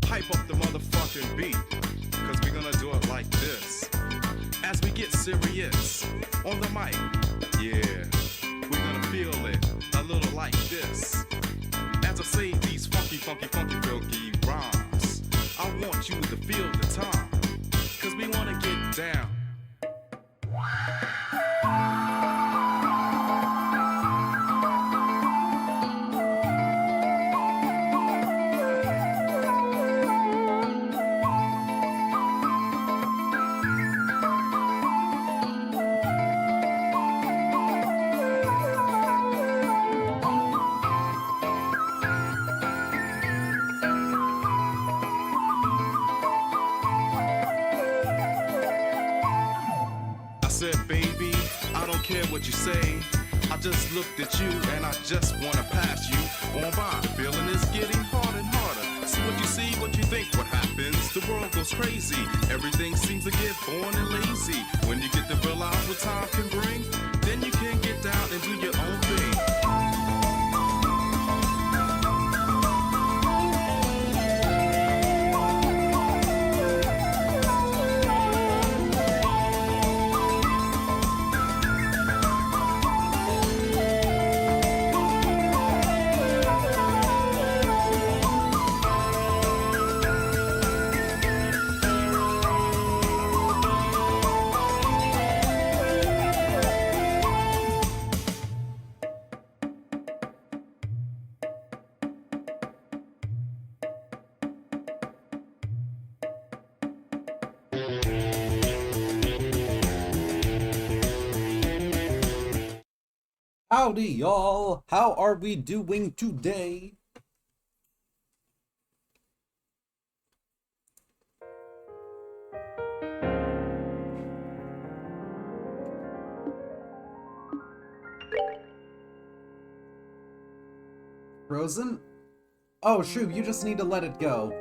hype up the motherfucking beat, cause we're gonna do it like this. As we get serious on the mic, yeah, we're gonna feel it a little like this. As I say these funky, funky, funky, funky rhymes, I want you to feel the time, cause we wanna get down. Baby, I don't care what you say. I just looked at you and I just wanna pass you on by. The feeling is getting harder and harder. See what you see, what you think, what happens. The world goes crazy. Everything seems to get boring and lazy. When you get to realize what time can bring, then you can get down and do your own thing. Howdy, y'all! How are we doing today? Frozen? Oh, shoot, you just need to let it go.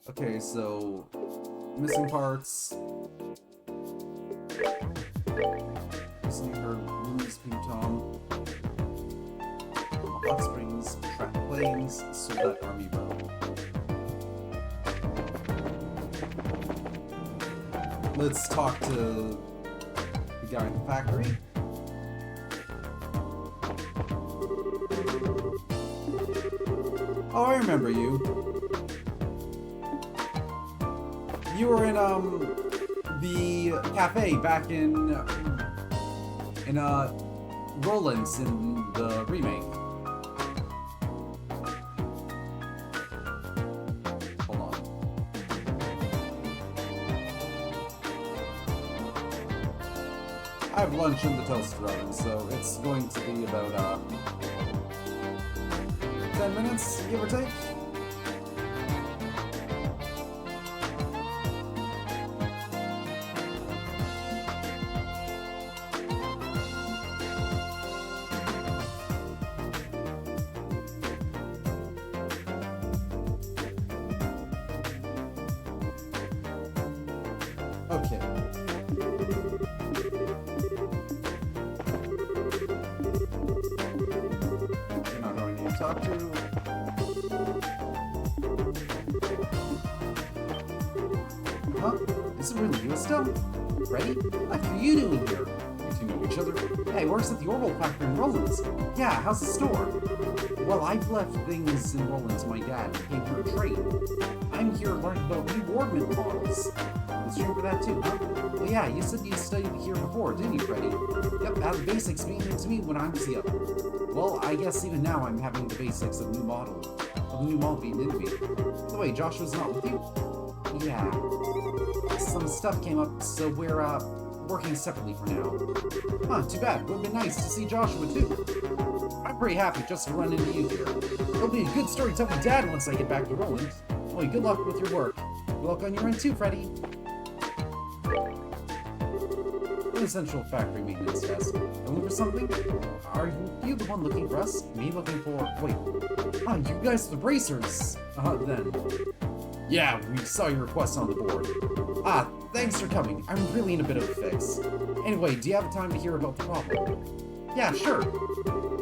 Okay, so missing parts. Missing her Moon's Tom. Hot Springs, track planes, so that army road. Let's talk to the guy in the factory. Oh, I remember you. You were in, the cafe back in Roland's in the remake. Hold on. I have lunch in the toaster oven, so it's going to be about, 10 minutes, give or take. Okay. You're not going to talk to. Huh? Is it really you, Estelle? Ready? What are you doing here? You two know each other. Hey, works at the Orbital Factory in Roland's. Yeah, how's the store? Well, I've left things in Roland's to my dad and came here to trade. I'm here learning about new Boardman models. It's true for that too, huh? Well, yeah, you said you studied here before, didn't you, Freddy? Yep, had the basics being into me when I was young. Well, I guess even now I'm having the basics of the new model being into me. By the way, Joshua's not with you? Yeah. Some stuff came up, so we're, working separately for now. Huh, too bad. Would've been nice to see Joshua too. I'm pretty happy just to run into you here. It'll be a good story to tell my dad once I get back to Roland. Well, good luck with your work. Good luck on your end too, Freddy. An essential factory maintenance desk. Looking for something? Are you the one looking for us? Me looking for... Wait. Ah, you guys are the bracers. Then. Yeah, we saw your request on the board. Ah, thanks for coming. I'm really in a bit of a fix. Anyway, do you have time to hear about the problem? Yeah, sure.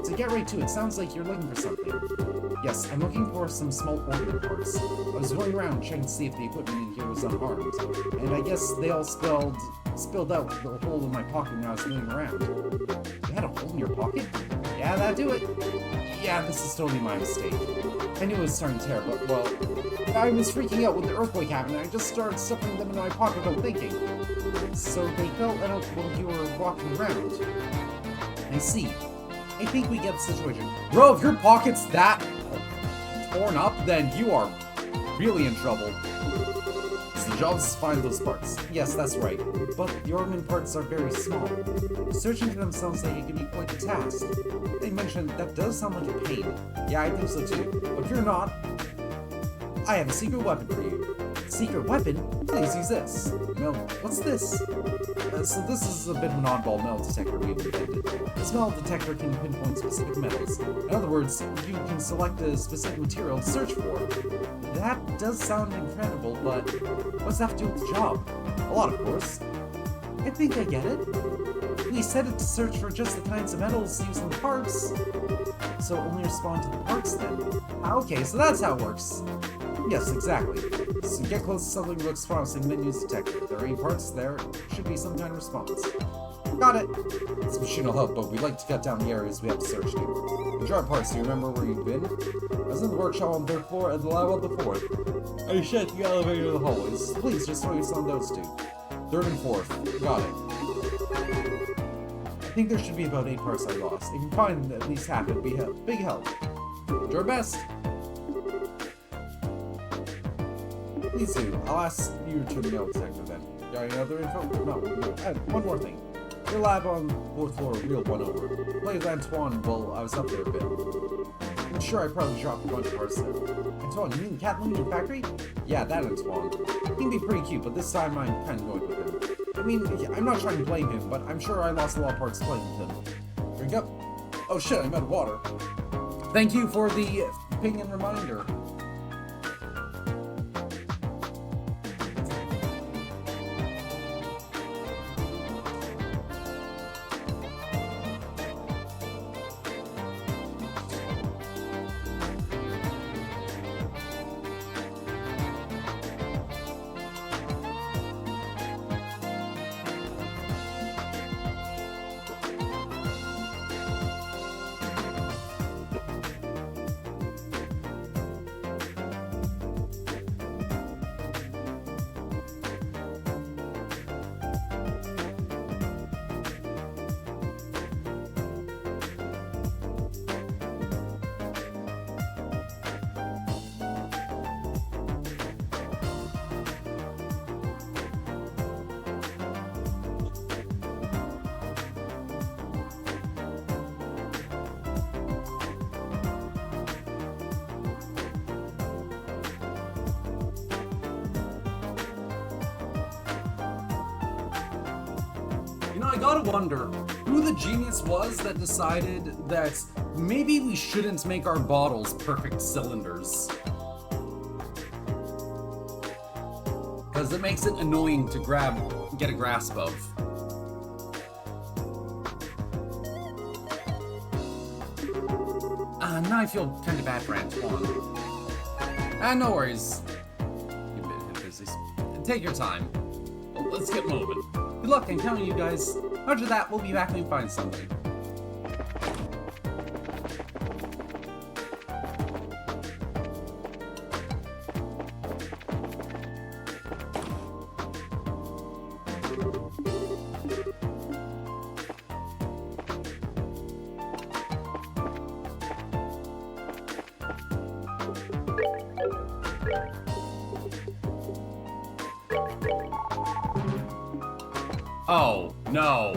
So get right to it. Sounds like you're looking for something. Yes, I'm looking for some small organ parts. I was going around checking to see if the equipment in here was unharmed, and I guess they all spilled out the hole in my pocket when I was moving around. You had a hole in your pocket? Yeah, that'd do it. Yeah, this is totally my mistake. I knew it was starting to tear, but, well, I was freaking out with the earthquake happening, and I just started stuffing them in my pocket without thinking. So they fell out while you were walking around. I see. I think we get the situation. Bro, if your pocket's that torn up, then you are really in trouble. So the job is to find those parts. Yes, that's right. But the organ parts are very small. Searching for them sounds like it can be quite a task. They mentioned that does sound like a pain. Yeah, I think so too. But if you're not, I have a secret weapon for you. Secret weapon? Please use this. Metal. What's this? So this is a bit of an oddball metal detector we've invented. This metal detector can pinpoint specific metals. In other words, you can select a specific material to search for. That does sound incredible, but what's that have to do with the job? A lot, of course. I think I get it. We set it to search for just the kinds of metals used in the parts. So only respond to the parts then. Okay, so that's how it works. Yes, exactly. So get close to something that looks promising, then use the detector. If there are any parts there, should be some kind of response. Got it! This machine will help, but we'd like to cut down the areas we have to search to. Enjoy our parts, do you remember where you've been? I was in the workshop on the 3rd floor and the lab on the 4th. I shut the elevator to the hallways. Please, just focus on those two. 3rd and 4th. Got it. I think there should be about 8 parts I lost. If you can find at least half, it'd be a big help. Do our best! Please do. I'll ask you to the metal detector then. Got any other info? No. One more thing. Your lab on the 4th floor, real one over. Played with Antoine while I was up there a bit. I'm sure I probably dropped a bunch of parts there. Antoine, you mean the cat living in the factory? Yeah, that Antoine. He can be pretty cute, but this time I'm kind of going with him. I mean, I'm not trying to blame him, but I'm sure I lost a lot of parts playing with him. Drink up. Oh shit, I'm out of water. Thank you for the ping and reminder. I gotta wonder who the genius was that decided that maybe we shouldn't make our bottles perfect cylinders. Because it makes it annoying to get a grasp of. Now I feel kind of bad for Antoine. No worries. You've been busy. Take your time. Let's get moving. Good luck, I'm counting you guys. After that, we'll be back when we find something. Oh, no.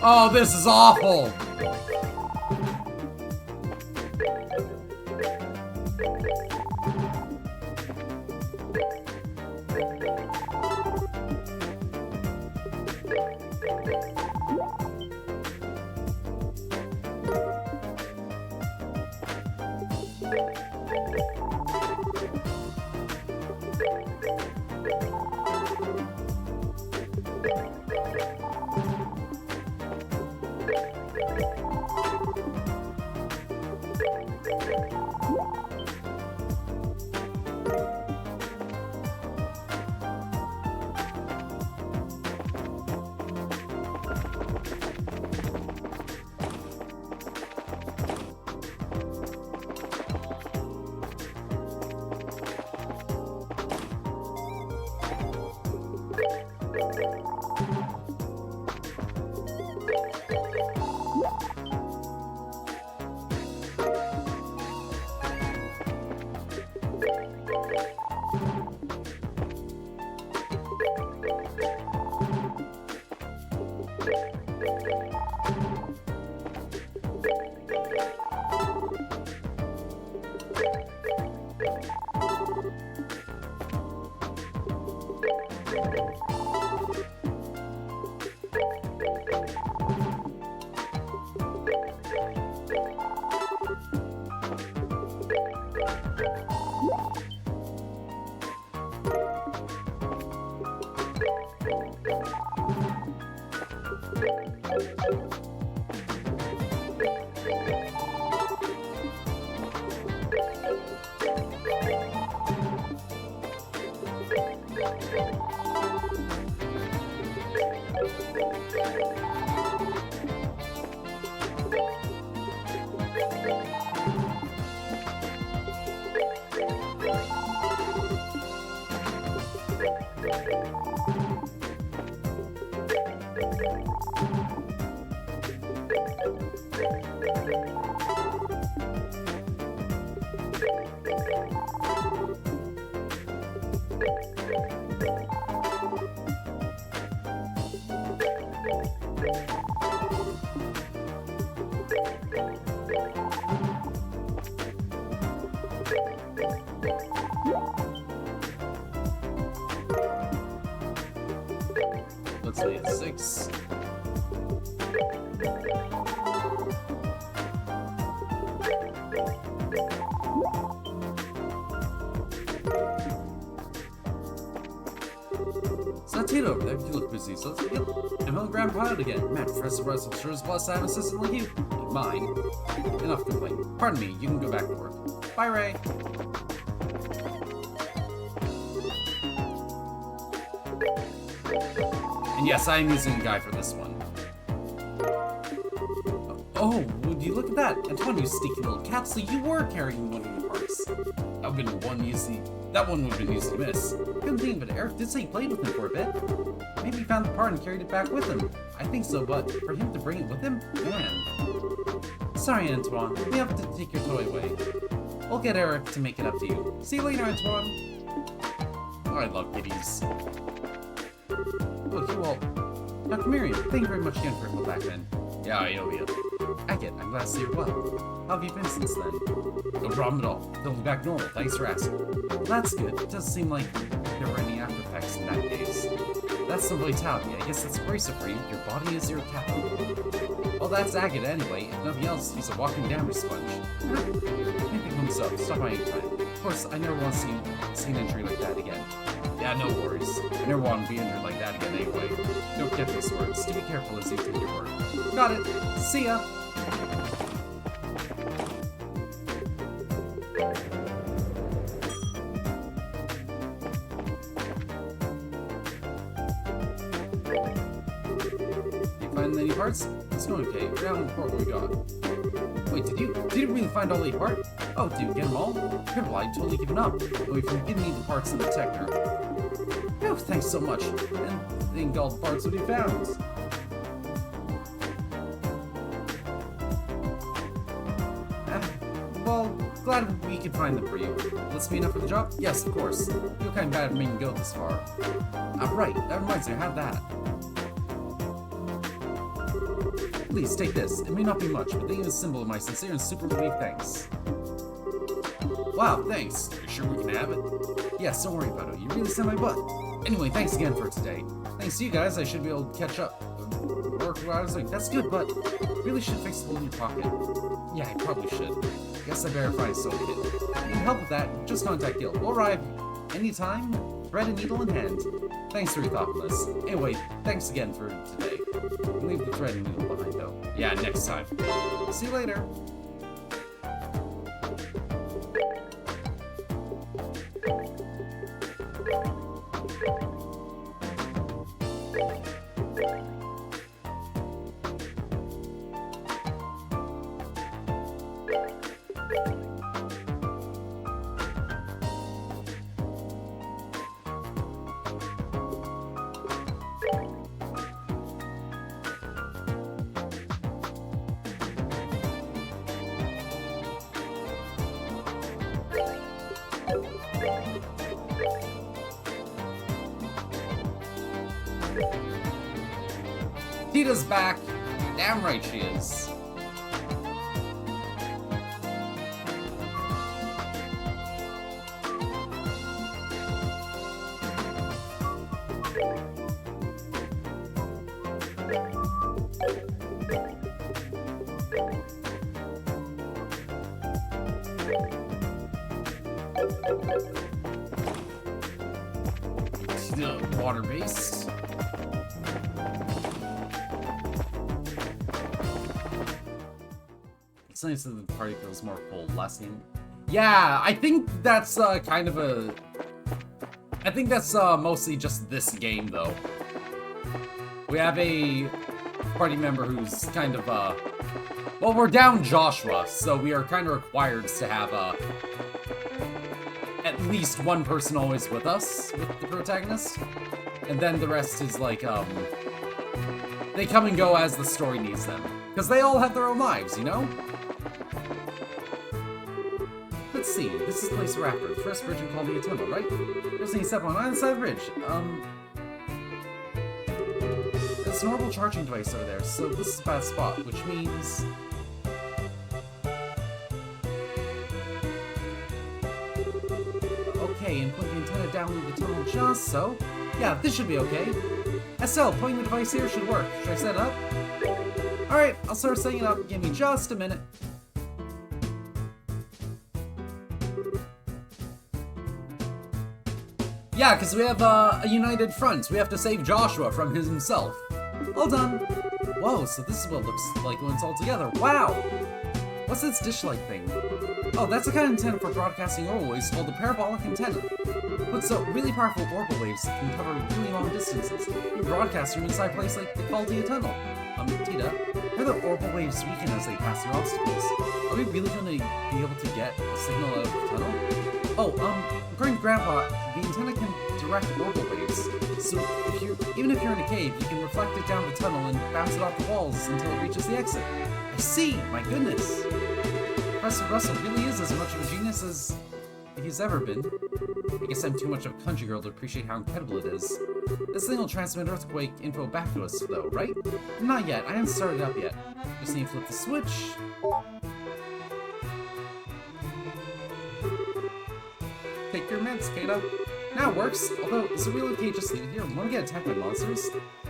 Oh, this is awful. Let's say it's 6. It's not Tito over there. You look busy, so let's get I'm on Grand Pilot again. Man, Professor Russell sure is blessed to have an assistant like you. Like mine. Enough complaining. Pardon me, you can go back to work. Bye, Ray. And yes, I am using a guy for this one. Oh, would you look at that? Antoine, you sneaky little cat, so you were carrying one of your parts. That would have been one easy. That one would have been easy to miss. Couldn't think of it. Eric did say he played with him for a bit. Maybe he found the part and carried it back with him. I think so, but for him to bring it with him? Man. Sorry, Antoine. We have to take your toy away. We'll get Eric to make it up to you. See you later, Antoine. Oh, I love kitties. Oh, you all. Dr. Miriam, thank you very much again for your help back then. Yeah, I owe you. I'm glad to see you're well. How have you been since then? No problem at all. Feeling back normal. Thanks for asking. Well, that's good. It doesn't seem like there were any after effects in that case. That's the vitality. I guess that's a bracer for you. Your body is your capital. Well, that's Agate anyway. If nothing else, he's a walking damage sponge. Maybe comes up. Stop by anytime. Of course, I never want to see an injury like that again. Yeah, no worries. I never want to be injured like that again anyway. Don't get those words. Do be careful as you do your work. Got it. See ya. You find any parts? It's going okay. We're down the report what we got. Wait, did you really find all 8 parts? Oh, did you get them all? Careful, I'd totally given up. Oh, if you give me the parts in the detector. Oh, thanks so much. And I think all the parts will be found. Well, glad we could find them for you. Will this be enough for the job? Yes, of course. You feel kind of bad for making me go this far. Right, that reminds me, I have that. Please, take this. It may not be much, but it is a symbol of my sincere and super relief thanks. Wow, thanks. Are you sure we can have it? Yes, don't worry about it. You really saved my butt. Anyway, thanks again for today. Thanks to you guys, I should be able to catch up. Work while I was like, that's good, but really should fix the hole in your pocket. Yeah, I probably should. Guess I better find a soap kit. If you need help with that, just contact Gil. We'll arrive anytime, thread and needle in hand. Thanks for your thoughtfulness. Anyway, thanks again for today. Leave the thread and needle behind, though. Yeah, next time. See you later. Tita's back! Damn right she is. Water-based. It's nice that the party feels more full, less in. Yeah, I think that's kind of a... I think that's mostly just this game, though. We have a party member who's kind of, well, we're down Joshua, so we are kind of required to have, at least one person always with us, with the protagonist. And then the rest is like, they come and go as the story needs them. Because they all have their own lives, you know? Let's see, this is the place we're after. The first bridge in Columbia Tunnel, right? There's any step on either side of the bridge. There's an orbital charging device over there, so this is a bad spot, which means... Okay, and point the antenna down the tunnel just so. Yeah, this should be okay. Estelle, pointing the device here should work. Should I set it up? Alright, I'll start setting it up. Give me just a minute. Yeah, because we have a united front. We have to save Joshua from himself. All done. Whoa, so this is what it looks like when it's all together. Wow! What's this dish-like thing? Oh, that's the kind of antenna for broadcasting orbital waves called a parabolic antenna. Puts out really powerful orbital waves that can cover really long distances. You broadcast from inside a place like the Columbia Tunnel. Tita, how do the orbital waves weaken as they pass through obstacles? Are we really going to be able to get a signal out of the tunnel? Oh, according to Grandpa, the antenna can direct orbital waves. So even if you're in a cave, you can reflect it down the tunnel and bounce it off the walls until it reaches the exit. I see! My goodness! Professor Russell really is as much of a genius as he's ever been. I guess I'm too much of a country girl to appreciate how incredible it is. This thing will transmit earthquake info back to us, though, right? Not yet. I haven't started up yet. Just need to flip the switch. Take your meds, Kata. Now it works. Although, is it really okay just leave it here? Want to get attacked by monsters?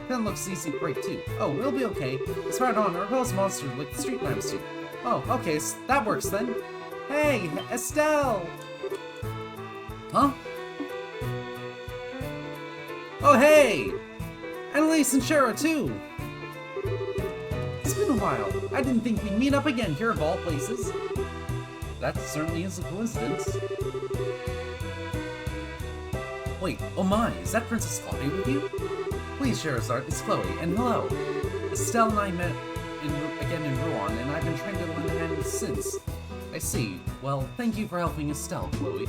That looks easy to break too. Oh, we'll be okay. It's right on. Our repels monsters like the street lamps do. Oh, okay, so that works then. Hey, Estelle! Huh? Oh, hey! Annalise and Shirou, too! It's been a while. I didn't think we'd meet up again here of all places. That certainly is a coincidence. Wait, oh my, is that Princess Chloe with you? Please, Sherazard, it's Chloe, and hello. Estelle and I met again in Rouen, and I've been trying to lend a hand since. I see. Well, thank you for helping Estelle, Chloe.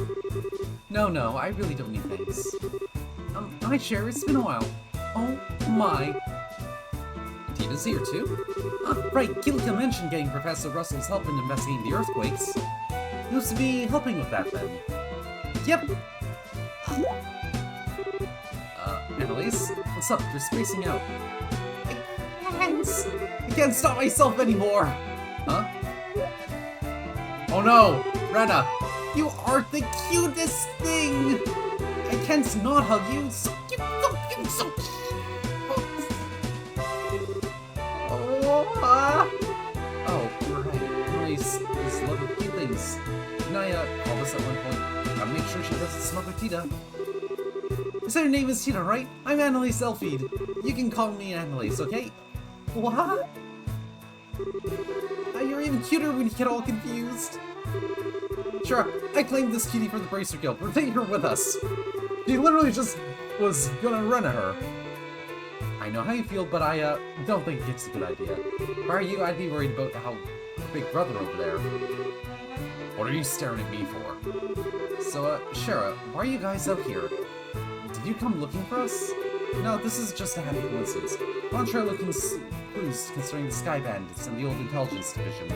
No, I really don't need thanks. Hi, Cher, it's been a while. Oh my. Tita's here, too? Right, Kilika mentioned getting Professor Russell's help in investigating the earthquakes. He was to be helping with that, then. Yep. Annalise? What's up? You're spacing out. I can't stop myself anymore! Huh? Oh no! Rena! You are the cutest thing! I can't not hug you! So cute! So cute! So cute! Tita. You said your name is Tita, right? I'm Annalise Elfeed. You can call me Annalise, okay? What? You're even cuter when you get all confused. Sure, I claimed this cutie for the Bracer Guild. We're taking her with us. She literally just was gonna run at her. I know how you feel, but I don't think it's a good idea. If I were you, I'd be worried about how big brother over there. What are you staring at me for? So, Shirou, why are you guys out here? Did you come looking for us? No, this is just a happy coincidence. I want to try looking clues concerning the Sky Bandits and the old Intelligence Division.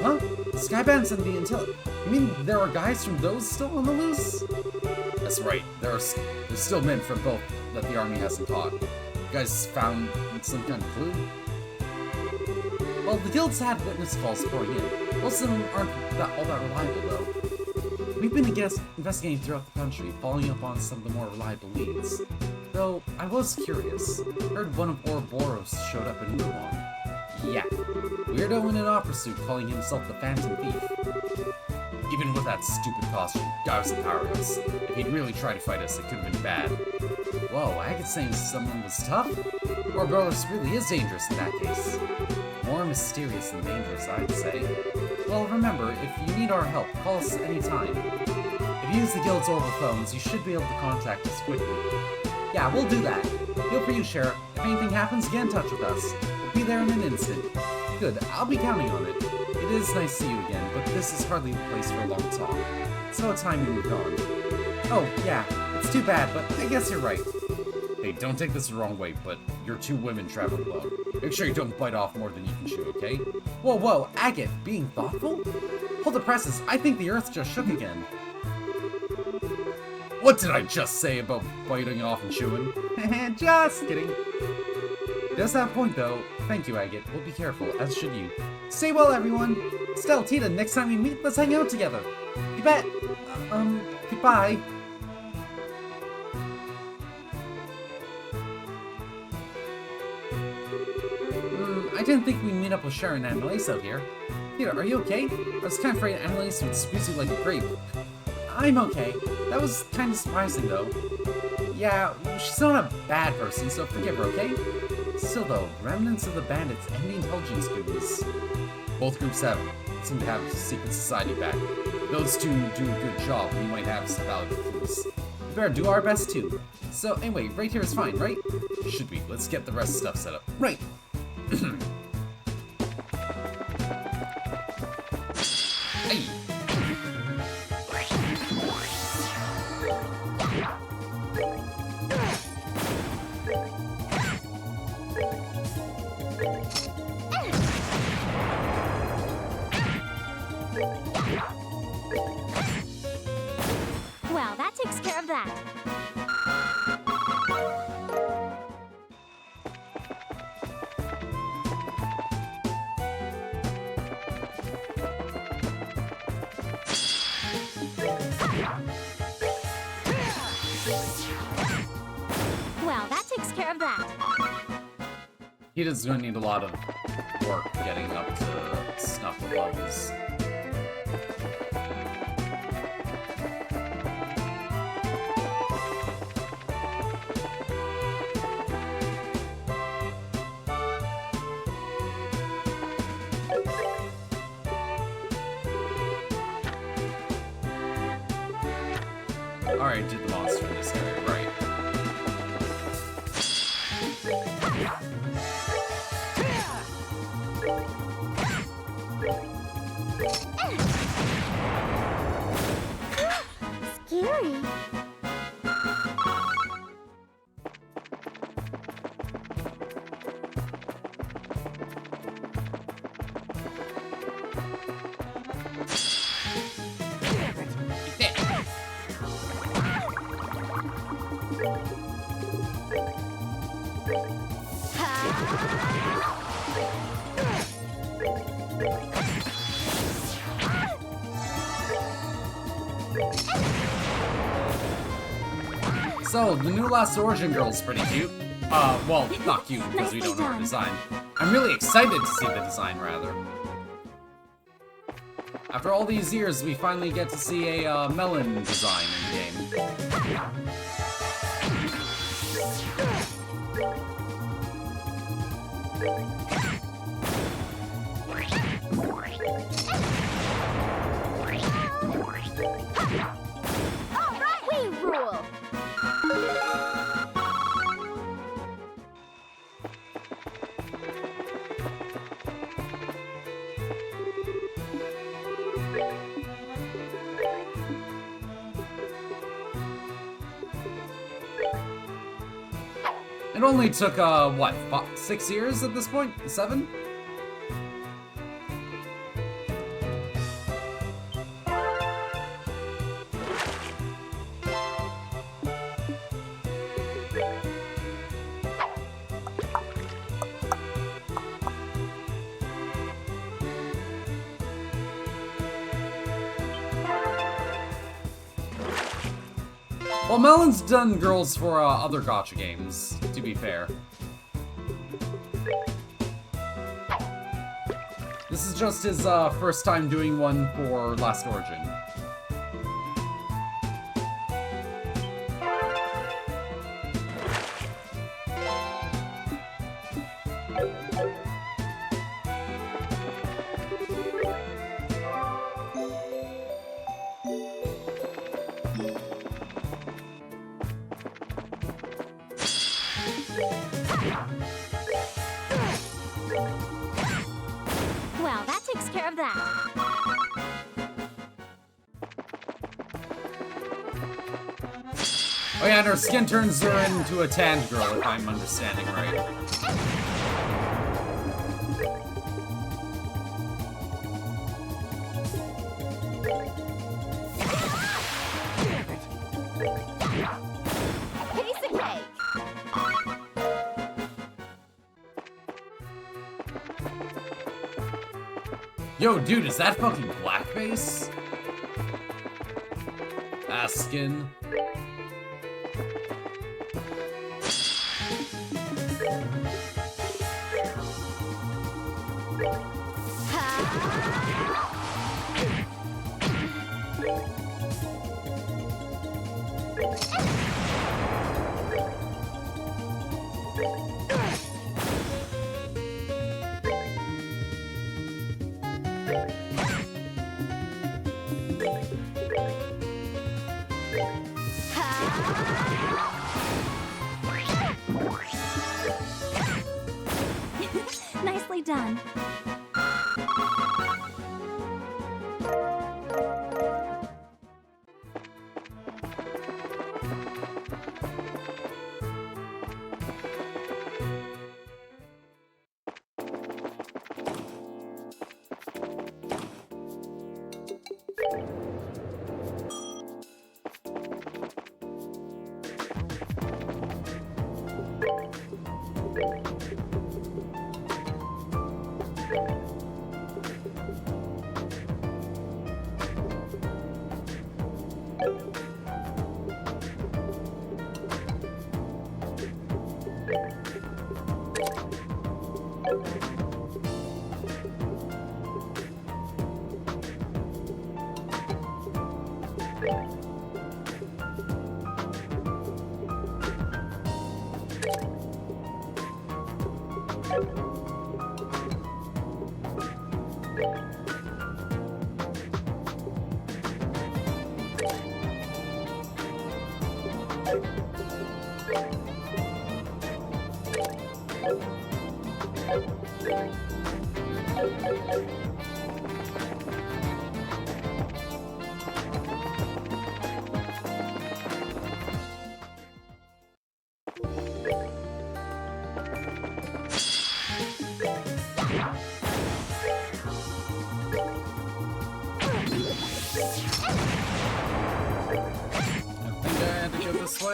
Huh? The Sky Bandits and the Intel... You mean there are guys from those still on the loose? That's right. There's still men from both that the army hasn't caught. You guys found some kind of clue? Well, the guild's had witness calls pouring in. Most of them aren't all that reliable, though. We've been investigating throughout the country, following up on some of the more reliable leads. Though, I was curious. Heard one of Ouroboros showed up in Wuhan. Yeah. Weirdo in an opera suit calling himself the Phantom Thief. Even with that stupid costume, guy was powerless. If he'd really tried to fight us, it could have been bad. Whoa, I could say someone was tough? Ouroboros really is dangerous in that case. More mysterious than dangerous, I'd say. Well, remember, if you need our help, call us anytime. If you use the guild's orbital phones, you should be able to contact us quickly. Yeah, we'll do that. Feel free, Sheriff. If anything happens, get in touch with us. We'll be there in an instant. Good, I'll be counting on it. It is nice to see you again, but this is hardly the place for a long talk. It's about time we moved on. Oh, yeah, it's too bad, but I guess you're right. Hey, don't take this the wrong way, but you're two women traveling alone. Make sure you don't bite off more than you can chew, okay? Whoa, Agate, being thoughtful? Hold the presses, I think the earth just shook again. What did I just say about biting off and chewing? Just kidding. Does have a point, though. Thank you, Agate. We'll be careful, as should you. Stay well, everyone. Estelle, Tita, next time we meet, let's hang out together. You bet. Goodbye. I didn't think we'd meet up with Shirou and Annalise out here. Tita, are you okay? I was kind of afraid Annalise would squeeze you like a grape. I'm okay. That was kind of surprising, though. Yeah, she's not a bad person, so forgive her, okay? Still, though, remnants of the bandits and the intelligence goons. Both groups seem to have a secret society back. If those two do a good job, we might have some valuable clues. We better do our best, too. So, anyway, right here is fine, right? Should be. Let's get the rest of the stuff set up. Right. Hey. Well, that takes care of that. Well, that takes care of that. He is going to need a lot of work getting up to snuff the levels. Alright, did the monster in this area, right. Scary. So, the new Last Origin girl is pretty cute. Well, not cute because we don't know her design. I'm really excited to see the design, rather. After all these years, we finally get to see a melon design in the game. All right, we rule. It only took, what, 6 years at this point? 7? Well, Melon's done girls for other gacha games, to be fair. This is just his first time doing one for Last Origin. Well, that takes care of that. Oh yeah, and her skin turns her into a tanned girl, if I'm understanding right. Piece of cake. Yo, dude, is that fucking blackface? Ass skin. Nicely done.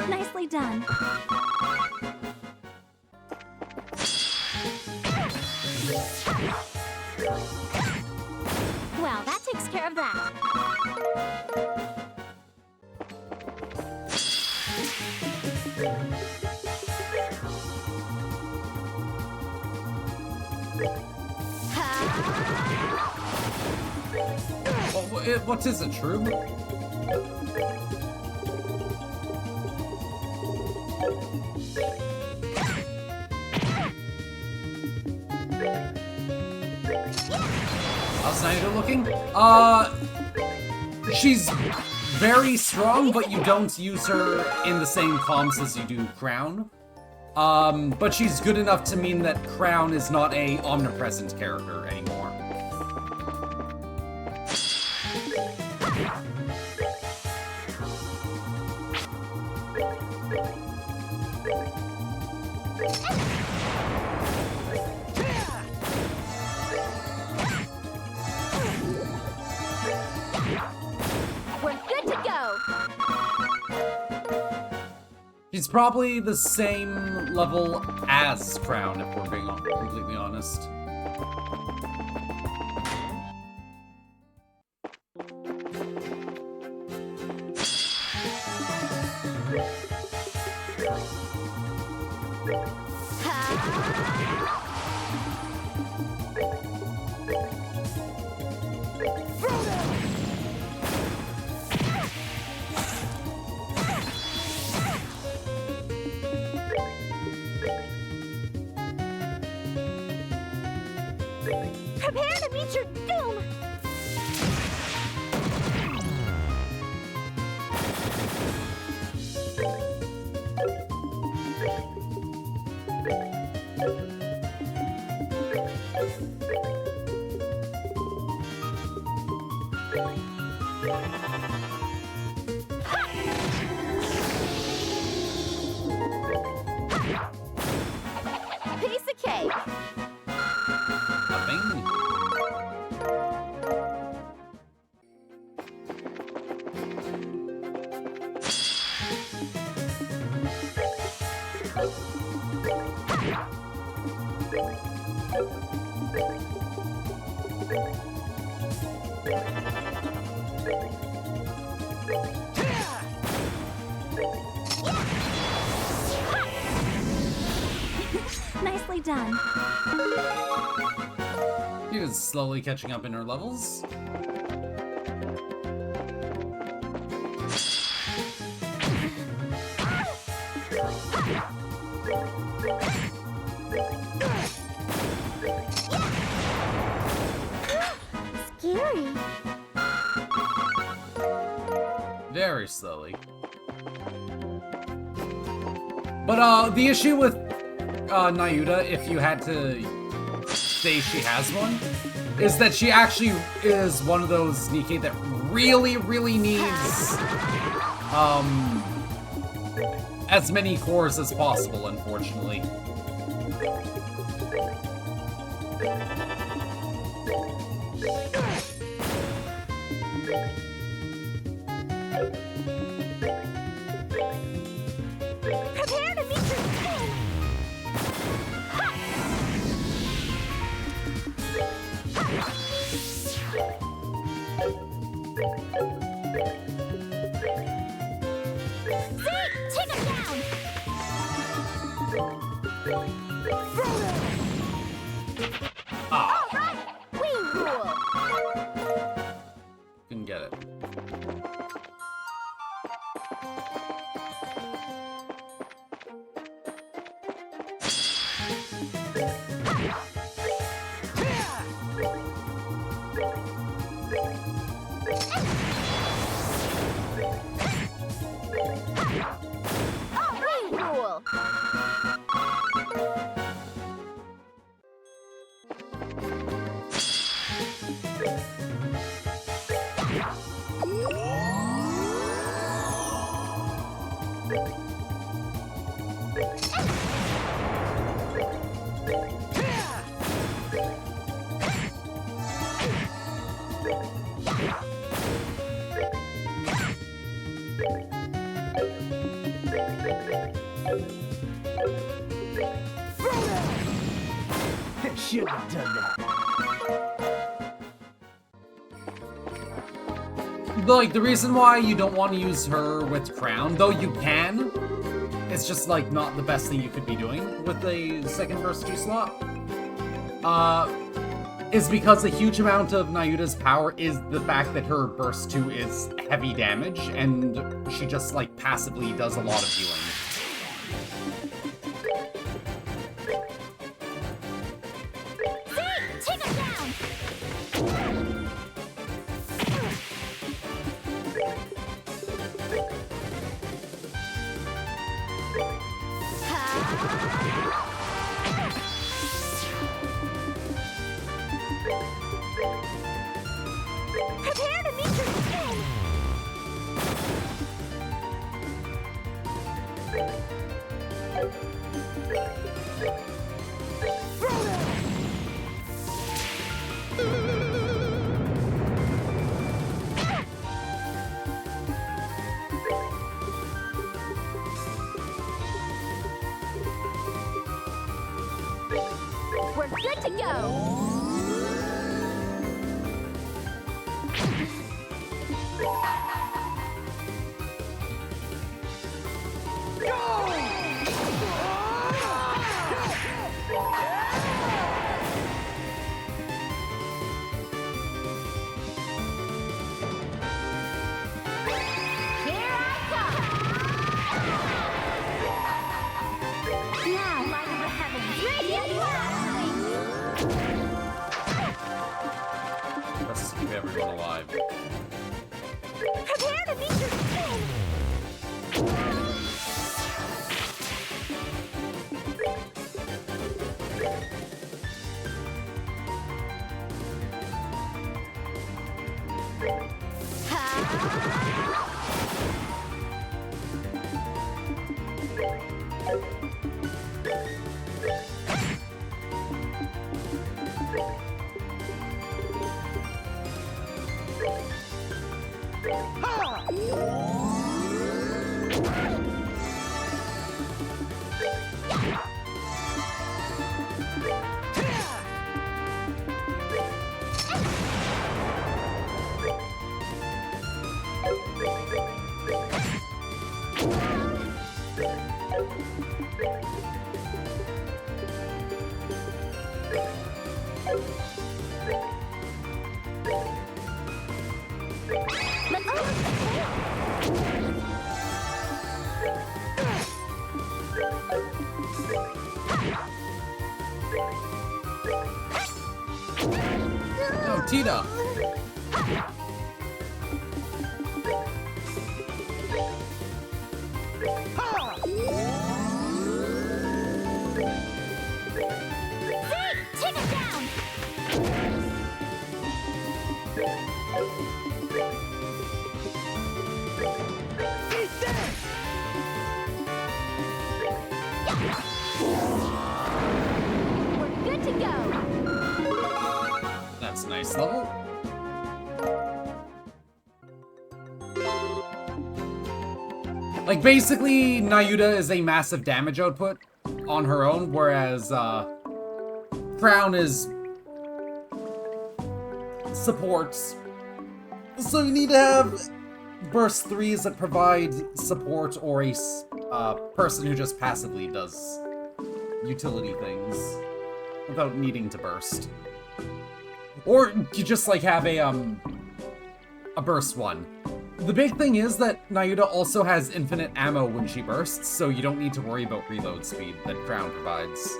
Nicely done. Well, that takes care of that. What is it, Shirou? How's Naito looking? She's very strong, but you don't use her in the same comps as you do Crown. But she's good enough to mean that Crown is not a omnipresent character anymore. She's probably the same level as Crown, if we're being completely honest. Prepare to meet your doom! Piece of cake! Nicely done. She is slowly catching up in her levels. Scary. Very slowly. But, the issue with Nayuta, if you had to say she has one, is that she actually is one of those Nikkei that really, really needs as many cores as possible, unfortunately. Prepare to meet your doom! Take him down! All right, we rule. Couldn't get it. All right, rule. Shouldn't have done that. Like, the reason why you don't want to use her with Crown, though you can, it's just, like, not the best thing you could be doing with the second versus 2 slot. is because a huge amount of Nayuta's power is the fact that her burst 2 is heavy damage, and she just, like, passively does a lot of healing. Take him down! Prepare to meet your spin! We're good to go! Let's keep everyone alive. Prepare to meet your spin! Oh, Tina! Take it down! We're good to go! That's a nice level. Like, basically, Nayuta is a massive damage output on her own, whereas, Crown is supports. So you need to have burst 3s that provide support, or a person who just passively does utility things without needing to burst. Or you just, like, have a burst 1. The big thing is that Nayuta also has infinite ammo when she bursts, so you don't need to worry about reload speed that Crown provides.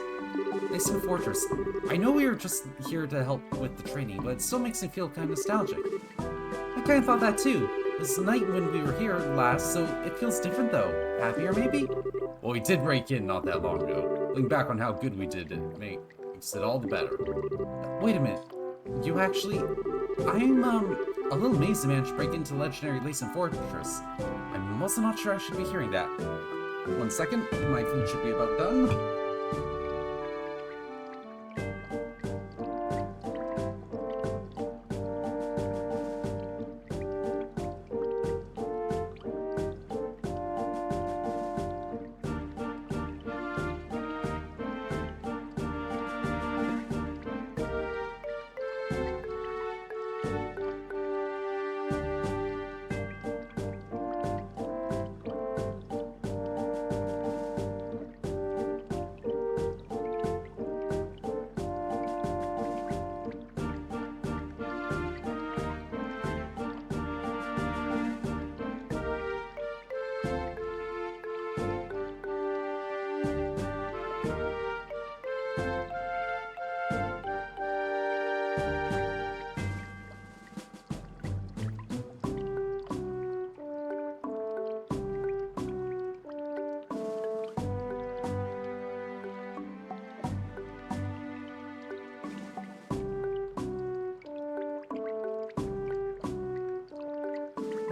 Mason Fortress, I know we were just here to help with the training, but it still makes me feel kind of nostalgic. I kind of thought that too. This night when we were here last, so it feels different though. Happier maybe? Well, we did break in not that long ago. Looking back on how good we did, it makes it all the better. Wait a minute. You actually... I'm, a little amazed I managed to break into legendary Mason Fortress. I'm also not sure I should be hearing that. 1 second, my food should be about done.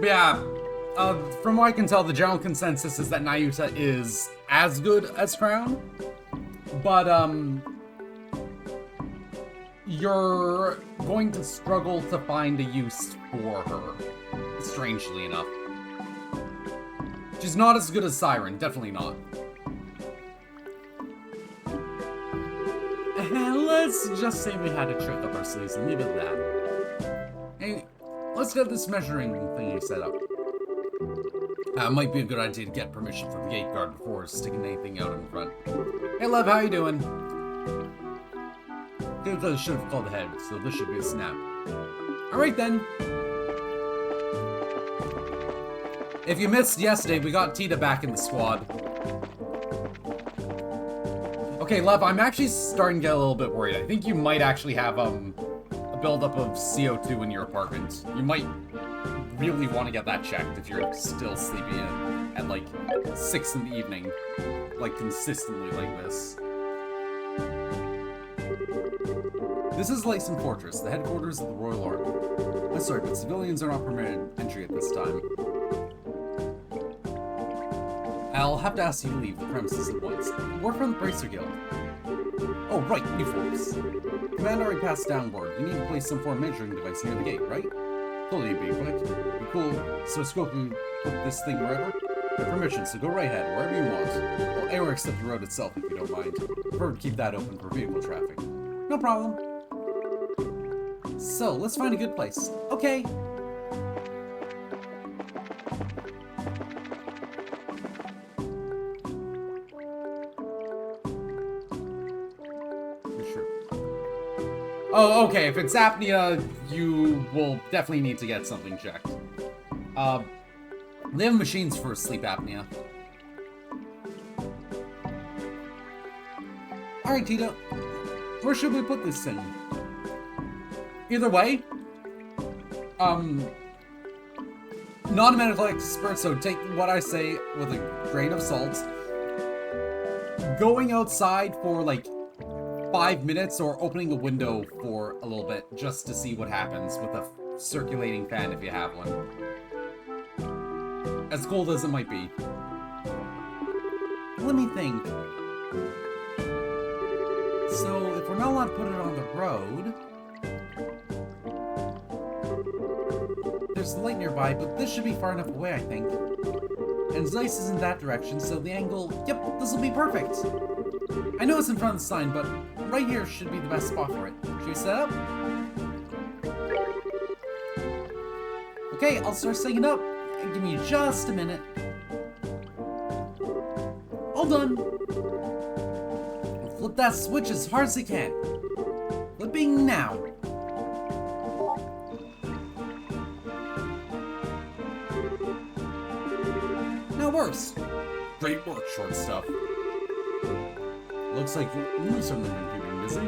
But yeah, from what I can tell, the general consensus is that Nayuta is as good as Crown, but you're going to struggle to find a use for her, strangely enough. She's not as good as Siren, definitely not. Let's just say we had a trick up our sleeves and leave it at that. Hey, let's get this measuring thingy set up. Might be a good idea to get permission from the gate guard before sticking anything out in front. Hey, love, how you doing? I should have called ahead, so this should be a snap. Alright then. If you missed yesterday, we got Tita back in the squad. Okay, love, I'm actually starting to get a little bit worried. I think you might actually have a buildup of CO2 in your apartment. You might really want to get that checked if you're still sleepy at like 6 in the evening, like consistently like this. This is Lyson Fortress, the headquarters of the Royal Army. I'm sorry, but civilians are not permitted entry at this time. I'll have to ask you to leave the premises at once. We're from the Bracer Guild. Oh, right, uniforms. Command already passed down word. You need to place some form of measuring device near the gate, right? Totally be quick. Be cool. So scope and put this thing wherever? With permission, so go right ahead, wherever you want. Well, anywhere except the road itself, if you don't mind. Prefer to keep that open for vehicle traffic. No problem. So, let's find a good place. Okay. Oh, okay, if it's apnea, you will definitely need to get something checked. They have machines for sleep apnea. Alright, Tita. Where should we put this thing? Either way, not a medical expert, so take what I say with a grain of salt. Going outside for, like, 5 minutes or opening a window for a little bit just to see what happens with a circulating fan if you have one. As cold as it might be. Let me think. So, if we're not allowed to put it on the road... There's the light nearby, but this should be far enough away, I think. And Zeiss is in that direction, so the angle... Yep, this will be perfect! I know it's in front of the sign, but right here should be the best spot for it. Should we set up? Okay, I'll start setting it up. Give me just a minute. All done. Flip that switch as hard as you can. Flipping now. Now works. Great work, short stuff. Looks like you've certainly been keeping busy.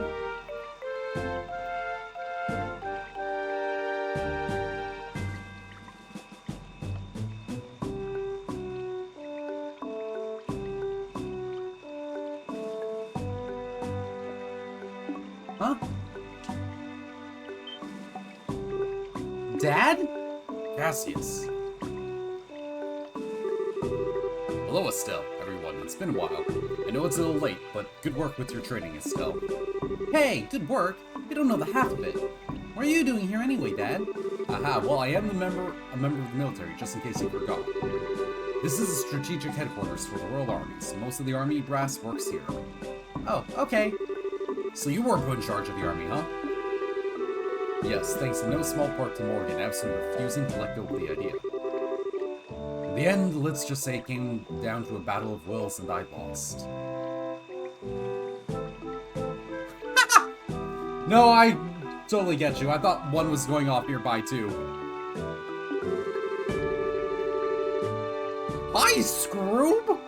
Huh? Dad? Cassius. Hello, Estelle, everyone. It's been a while. I know it's a little late, but good work with your training, Estelle. Hey, good work? You don't know the half of it. What are you doing here anyway, Dad? Aha, well, I am a member of the military, just in case you forgot. This is a strategic headquarters for the Royal Army, so most of the Army brass works here. Oh, okay. So you were put in charge of the Army, huh? Yes, thanks in no small part to Morgan absolutely refusing to let go of the idea. In the end, let's just say it came down to a battle of wills and I lost. No, I totally get you. I thought one was going off nearby too. Hi, Scroob!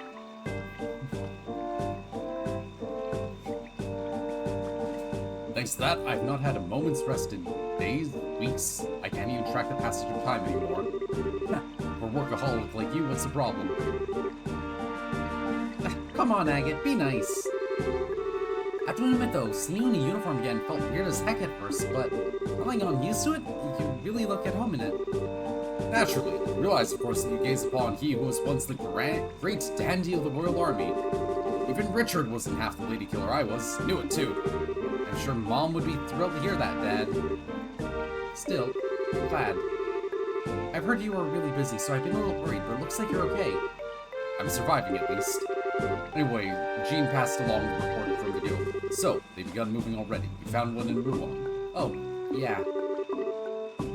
Thanks to that, I've not had a moment's rest in days, weeks. I can't even track the passage of time anymore. For a workaholic like you, what's the problem? Come on, Agate, be nice. I have to admit though, seeing you in a uniform again felt weird as heck at first, but now that I'm used to it, you really look at home in it. Naturally, you realize, of course, that you gaze upon he who was once the great dandy of the royal army. Even Richard wasn't half the lady killer I was. Knew it, too. I'm sure Mom would be thrilled to hear that, Dad. Still, glad. I've heard you were really busy, so I've been a little worried, but it looks like you're okay. I'm surviving, at least. Anyway, Jean passed along the report from the guild. So, they've begun moving already. We found one in Rouen. Oh, yeah.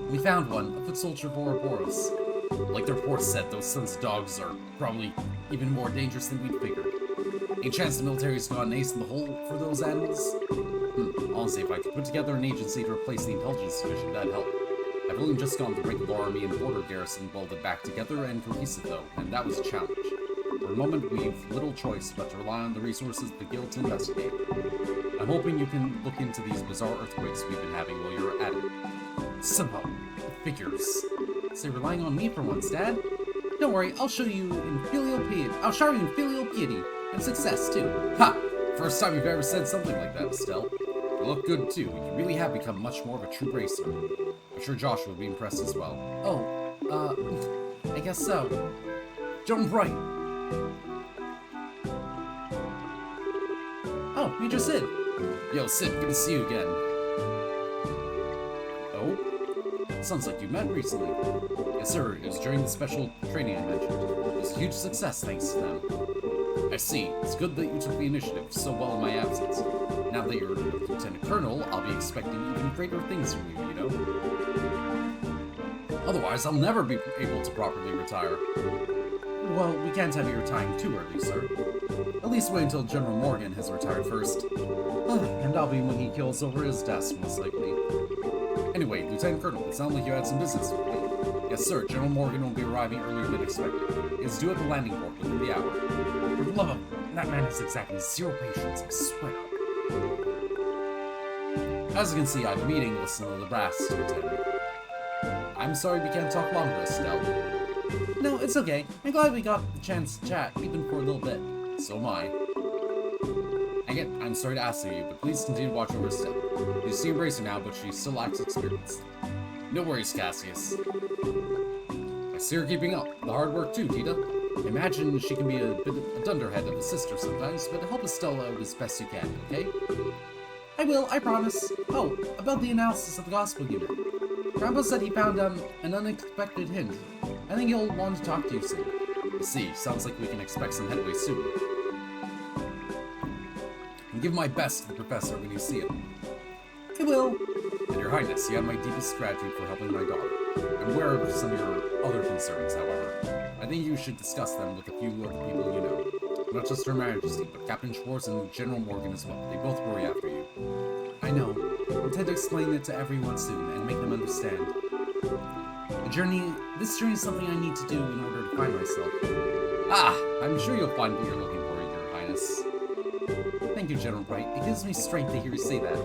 We found one, a foot soldier of Ouroboros. Like the report said, those sons of dogs are probably even more dangerous than we'd figured. Any chance the military's got an ace in the hole for those animals? Honestly, if I could put together an agency to replace the intelligence division, that'd help. I've only just gotten the regular army and border garrison welded back together and cohesive though, and that was a challenge. For the moment, we've little choice but to rely on the resources of the guild to investigate. I'm hoping you can look into these bizarre earthquakes we've been having while you're at it. Somehow, figures. Say relying on me for once, Dad. Don't worry, I'll show you in filial piety and success too. Ha! First time you've ever said something like that, Estelle. You look good too. You really have become much more of a true racer. I'm sure Josh will be impressed as well. Oh, I guess so. Jump right. Oh, Major Sid. Yo, Sid, good to see you again. Oh? Sounds like you met recently. Yes, sir. It was during the special training I mentioned. It was a huge success thanks to them. I see. It's good that you took the initiative so well in my absence. Now that you're Lieutenant Colonel, I'll be expecting even greater things from you, you know? Otherwise, I'll never be able to properly retire. Well, we can't have you retiring too early, sir. At least wait until General Morgan has retired first. And I'll be when he kills over his desk, most likely. Anyway, Lieutenant Colonel, it sounded like you had some business with me. Yes, sir. General Morgan will be arriving earlier than expected. It's due at the landing port within the hour. For the love of that man has exactly zero patience, I swear. As you can see, I have a meeting with some of the brass, Lieutenant. I'm sorry we can't talk longer, Estelle. No, it's okay. I'm glad we got the chance to chat, even for a little bit. So am I. I'm sorry to ask of you, but please continue to watch over Estelle. You see Embracer now, but she still lacks experience. No worries, Cassius. I see her keeping up. The hard work too, Tita. I imagine she can be a bit of a dunderhead of a sister sometimes, but help Estelle out as best you can, okay? I will, I promise. Oh, about the analysis of the gospel unit. Grandpa said he found an unexpected hint. I think he'll want to talk to you soon. I see. Sounds like we can expect some headway soon. I'll give my best to the professor when you see him. I will. And Your Highness, you have my deepest gratitude for helping my daughter. I'm aware of some of your other concerns, however. I think you should discuss them with a few of the people you know. Not just Her Majesty, but Captain Schwartz and General Morgan as well. They both worry after you. I know. I intend to explain it to everyone soon and make them understand. This journey is something I need to do in order to find myself. I'm sure you'll find what you're looking for, Your Highness. Thank you, General Bright. It gives me strength to hear you say that.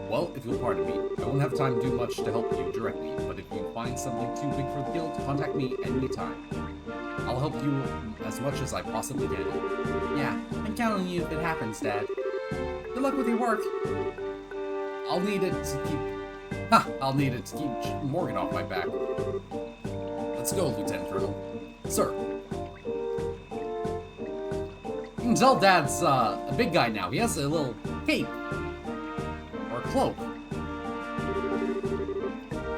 Well, if you'll pardon me, I won't have time to do much to help you directly, but if you find something too big for the guild, contact me anytime. I'll help you as much as I possibly can. Yeah, I'm counting on you if it happens, Dad. Good luck with your work. I'll need it to keep Morgan off my back. Let's go, Lieutenant Colonel. Sir. You can tell Dad's a big guy now. He has a little cape. Or a cloak.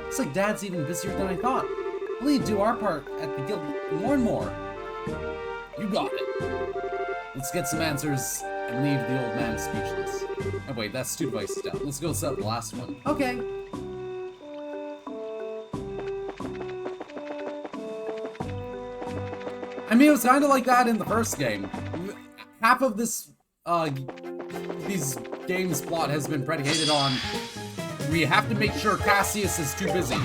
Looks like Dad's even busier than I thought. We'll need to do our part at the guild more and more. You got it. Let's get some answers and leave the old man speechless. Oh wait, that's 2 devices down. Let's go set up the last one. Okay. I mean, it was kind of like that in the first game. Half of this, these games' plot has been predicated on we have to make sure Cassius is too busy.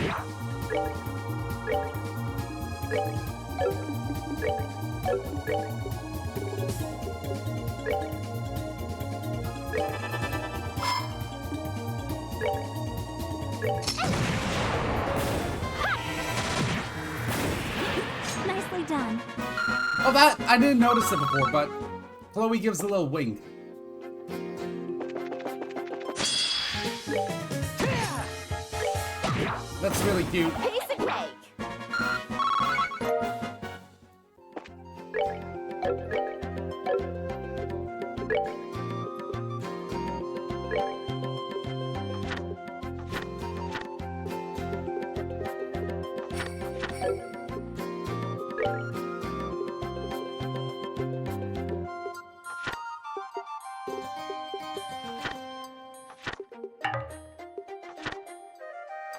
Nicely done. Oh, that I didn't notice it before, but Chloe gives a little wink. That's really cute. Piece of cake.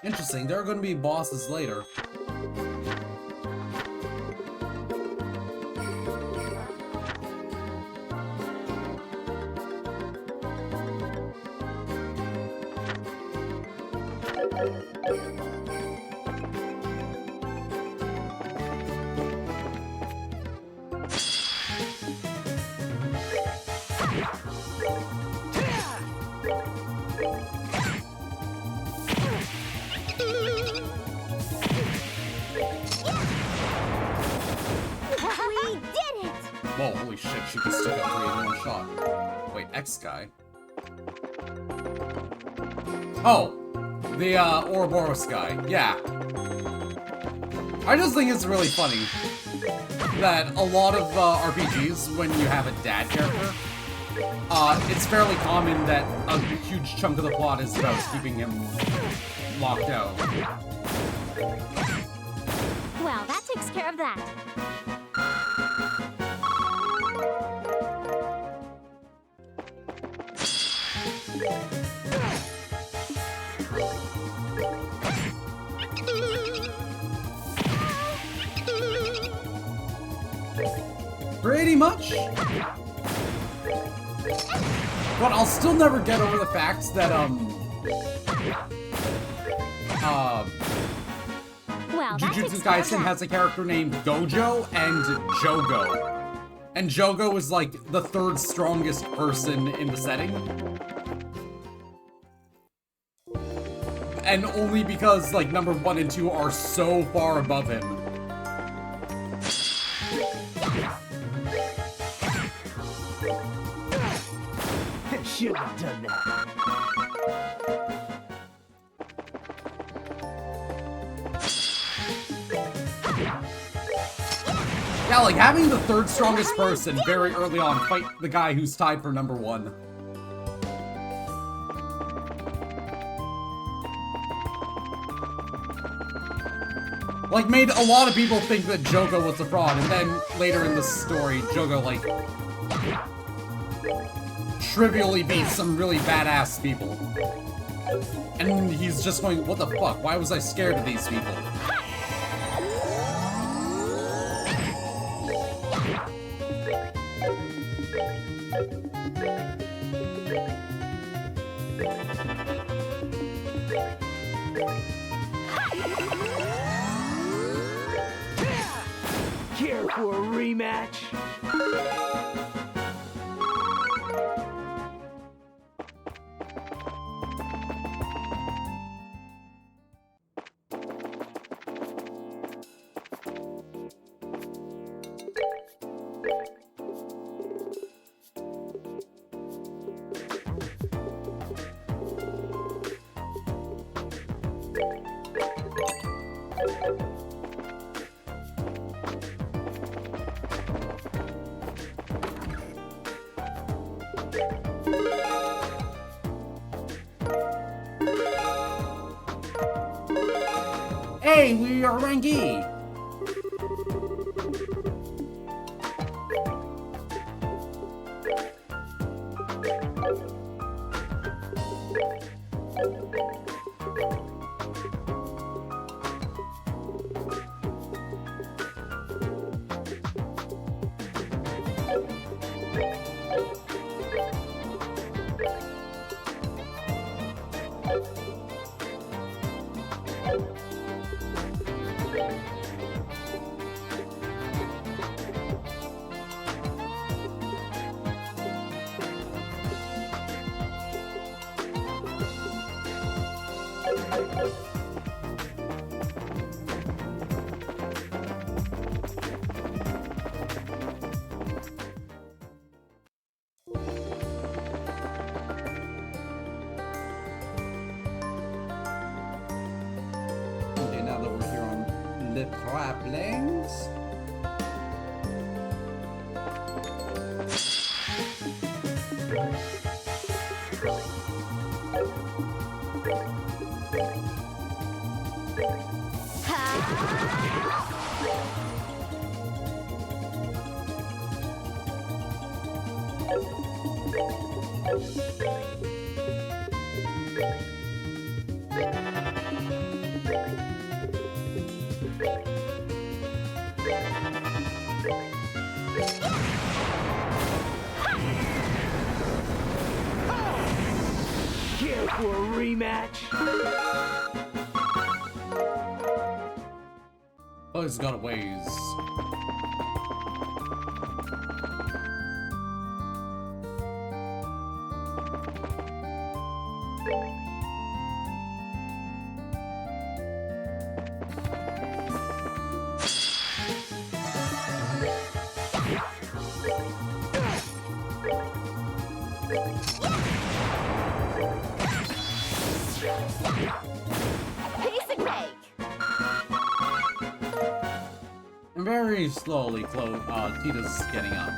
Interesting, there are going to be bosses later. We did it! Whoa, holy shit, she can still get 3 in one shot. Wait, X guy? Oh! The, Ouroboros guy. Yeah. I just think it's really funny that a lot of, RPGs, when you have a dad character, it's fairly common that a huge chunk of the plot is about keeping him locked out. Well, that takes care of that. Pretty much. But I'll still never get over the fact that, Well, that Jujutsu takes care of Kaisen that. has a character named Gojo and Jogo. And Jogo is like the 3rd strongest person in the setting. And only because like number 1 and 2 are so far above him. Shouldn't have done that. Yeah, like having the 3rd strongest person very early on fight the guy who's tied for number 1. Like, made a lot of people think that Jogo was a fraud, and then later in the story, Jogo, like, trivially beats some really badass people. And he's just going, what the fuck? Why was I scared of these people? Care for a rematch? Hey, we are Rangi! the claplings. Care for a rematch? Oh, he's got a ways. Piece of cake. And very slowly, Tita's getting up.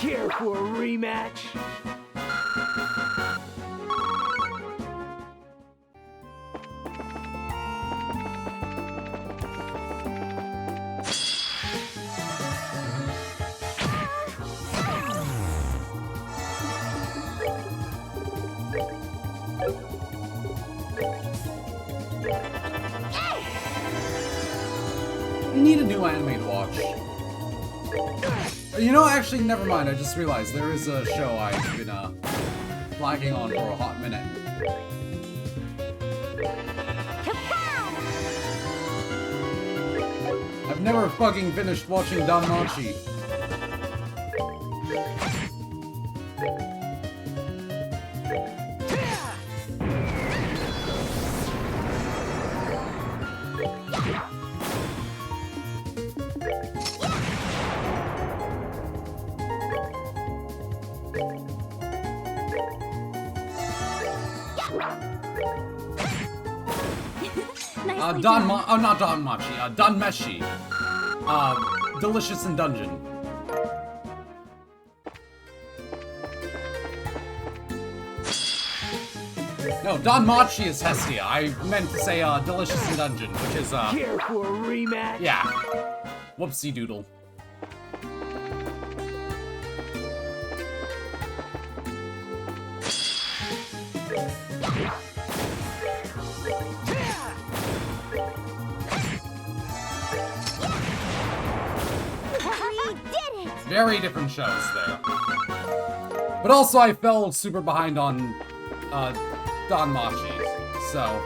Care for a rematch? You need a new anime to watch. You know, actually, never mind. I just realized there is a show I've been flagging on for a hot minute. I've never fucking finished watching Danmachi. Nicely done. Not Danmachi, Danmeshi. Delicious in Dungeon. No, Danmachi is Hestia. I meant to say, Delicious in Dungeon, which is, Care for a rematch? yeah. Whoopsie doodle. We did it. Very different shows there. But also, I fell super behind on Danmachi, so.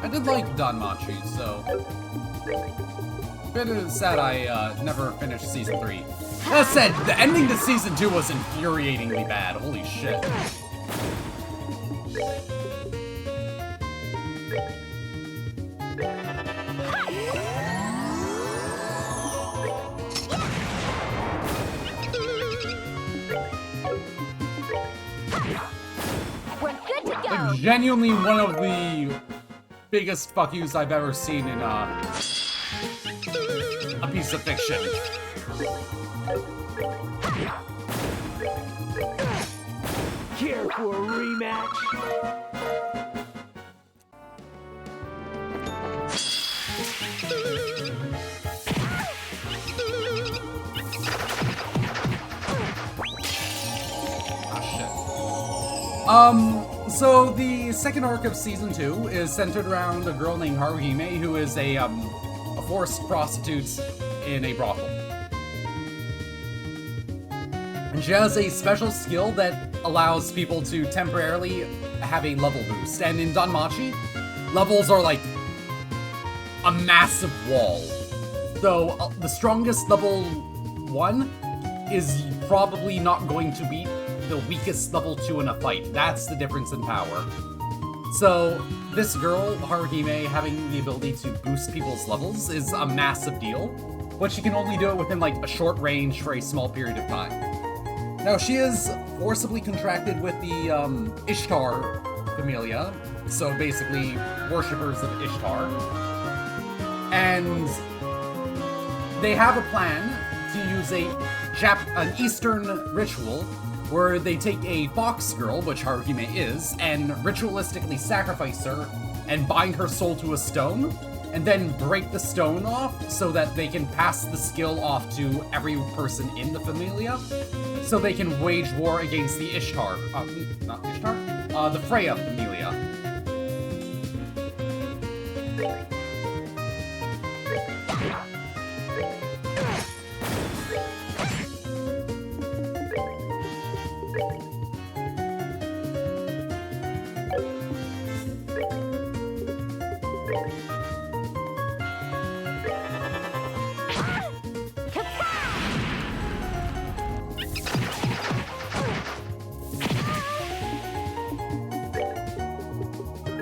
I did like Danmachi, so. Bit sad I never finished season 3. That said, the ending to season 2 was infuriatingly bad. Holy shit. We're good to go. Like, genuinely one of the biggest fuck yous I've ever seen in a piece of fiction. Care for a rematch? Ah, shit. So the second arc of season 2 is centered around a girl named Haruhime, who is a forced prostitute in a brothel. And she has a special skill that allows people to temporarily have a level boost. And in Danmachi, levels are like a massive wall. So the strongest level 1 is probably not going to beat the weakest level 2 in a fight. That's the difference in power. So this girl, Haruhime, having the ability to boost people's levels is a massive deal, but she can only do it within like a short range for a small period of time. Now she is forcibly contracted with the Ishtar Familia, so basically worshippers of Ishtar, and they have a plan to use an Eastern ritual where they take a fox girl, which Haruhime is, and ritualistically sacrifice her and bind her soul to a stone, and then break the stone off so that they can pass the skill off to every person in the Familia, so they can wage war against the Ishtar, not Ishtar? The Freya Familia.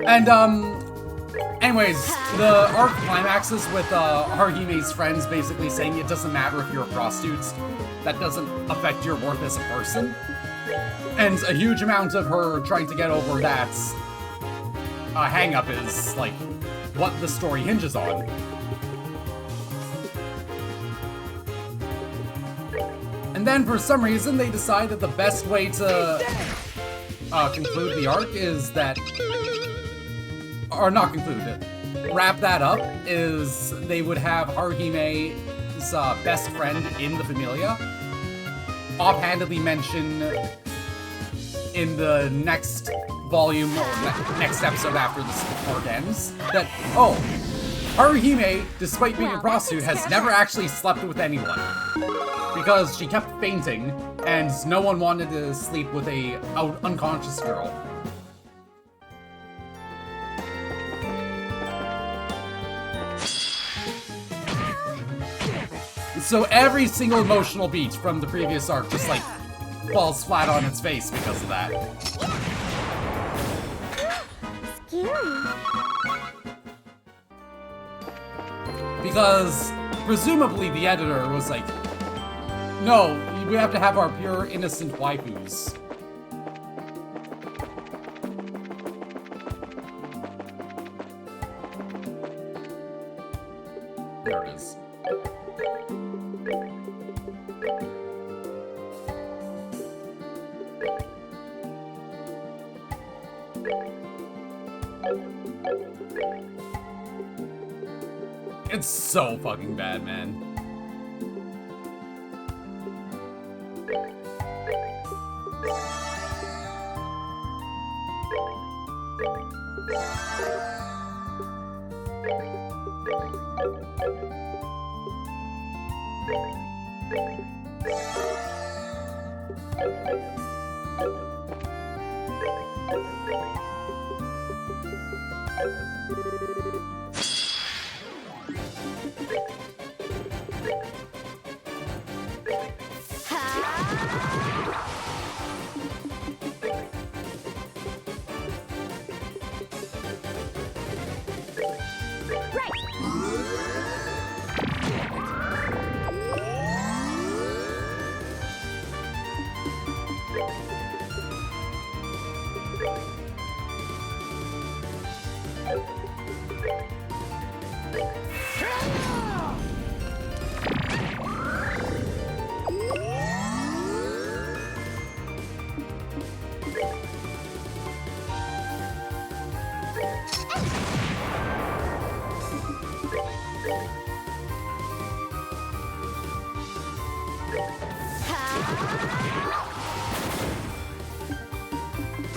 And, anyways, the arc climaxes with, Haruhime's friends basically saying it doesn't matter if you're a prostitute, that doesn't affect your worth as a person. And a huge amount of her trying to get over that, hang-up is, like, what the story hinges on. And then, for some reason, they decide that the best way to, conclude the arc is that... or not conclude it, wrap that up, is they would have Haruhime's best friend in the Familia offhandedly mention in the next volume, or next episode after this arc ends, that, oh, Haruhime, despite being a prostitute, has never actually slept with anyone. Because she kept fainting, and no one wanted to sleep with a unconscious girl. So every single emotional beat from the previous arc just, like, falls flat on its face because of that. Scary. Because, presumably, the editor was like, no, we have to have our pure, innocent waifus. There it is. It's so fucking bad, man.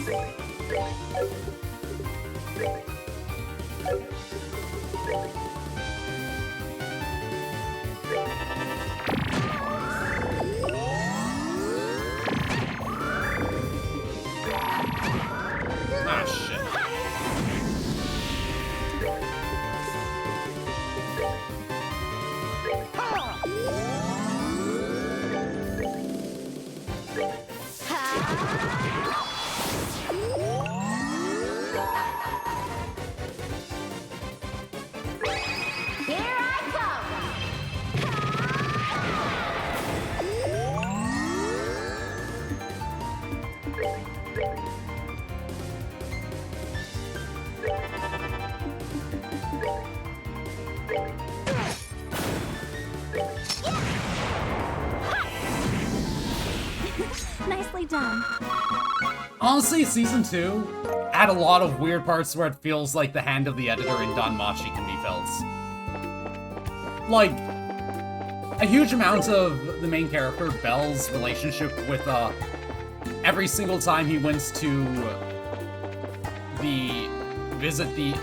Ah, shit. Here I come! Nicely done. Honestly, Season 2 had a lot of weird parts where it feels like the hand of the editor in Danmachi can be felt. Like, a huge amount of the main character, Belle's relationship with, every single time he went to visit the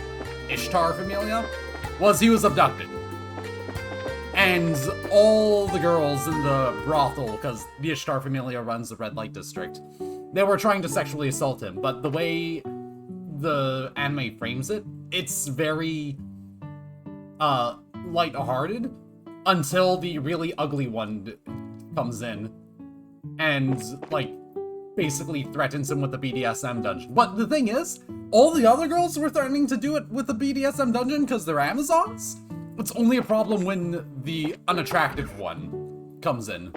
Ishtar familia, was he was abducted. And all the girls in the brothel, because the Ishtar familia runs the red light district, they were trying to sexually assault him, but the way the anime frames it, it's very, light-hearted until the really ugly one comes in and, like, basically threatens him with the BDSM dungeon. But the thing is, all the other girls were threatening to do it with the BDSM dungeon because they're Amazons. It's only a problem when the unattractive one comes in.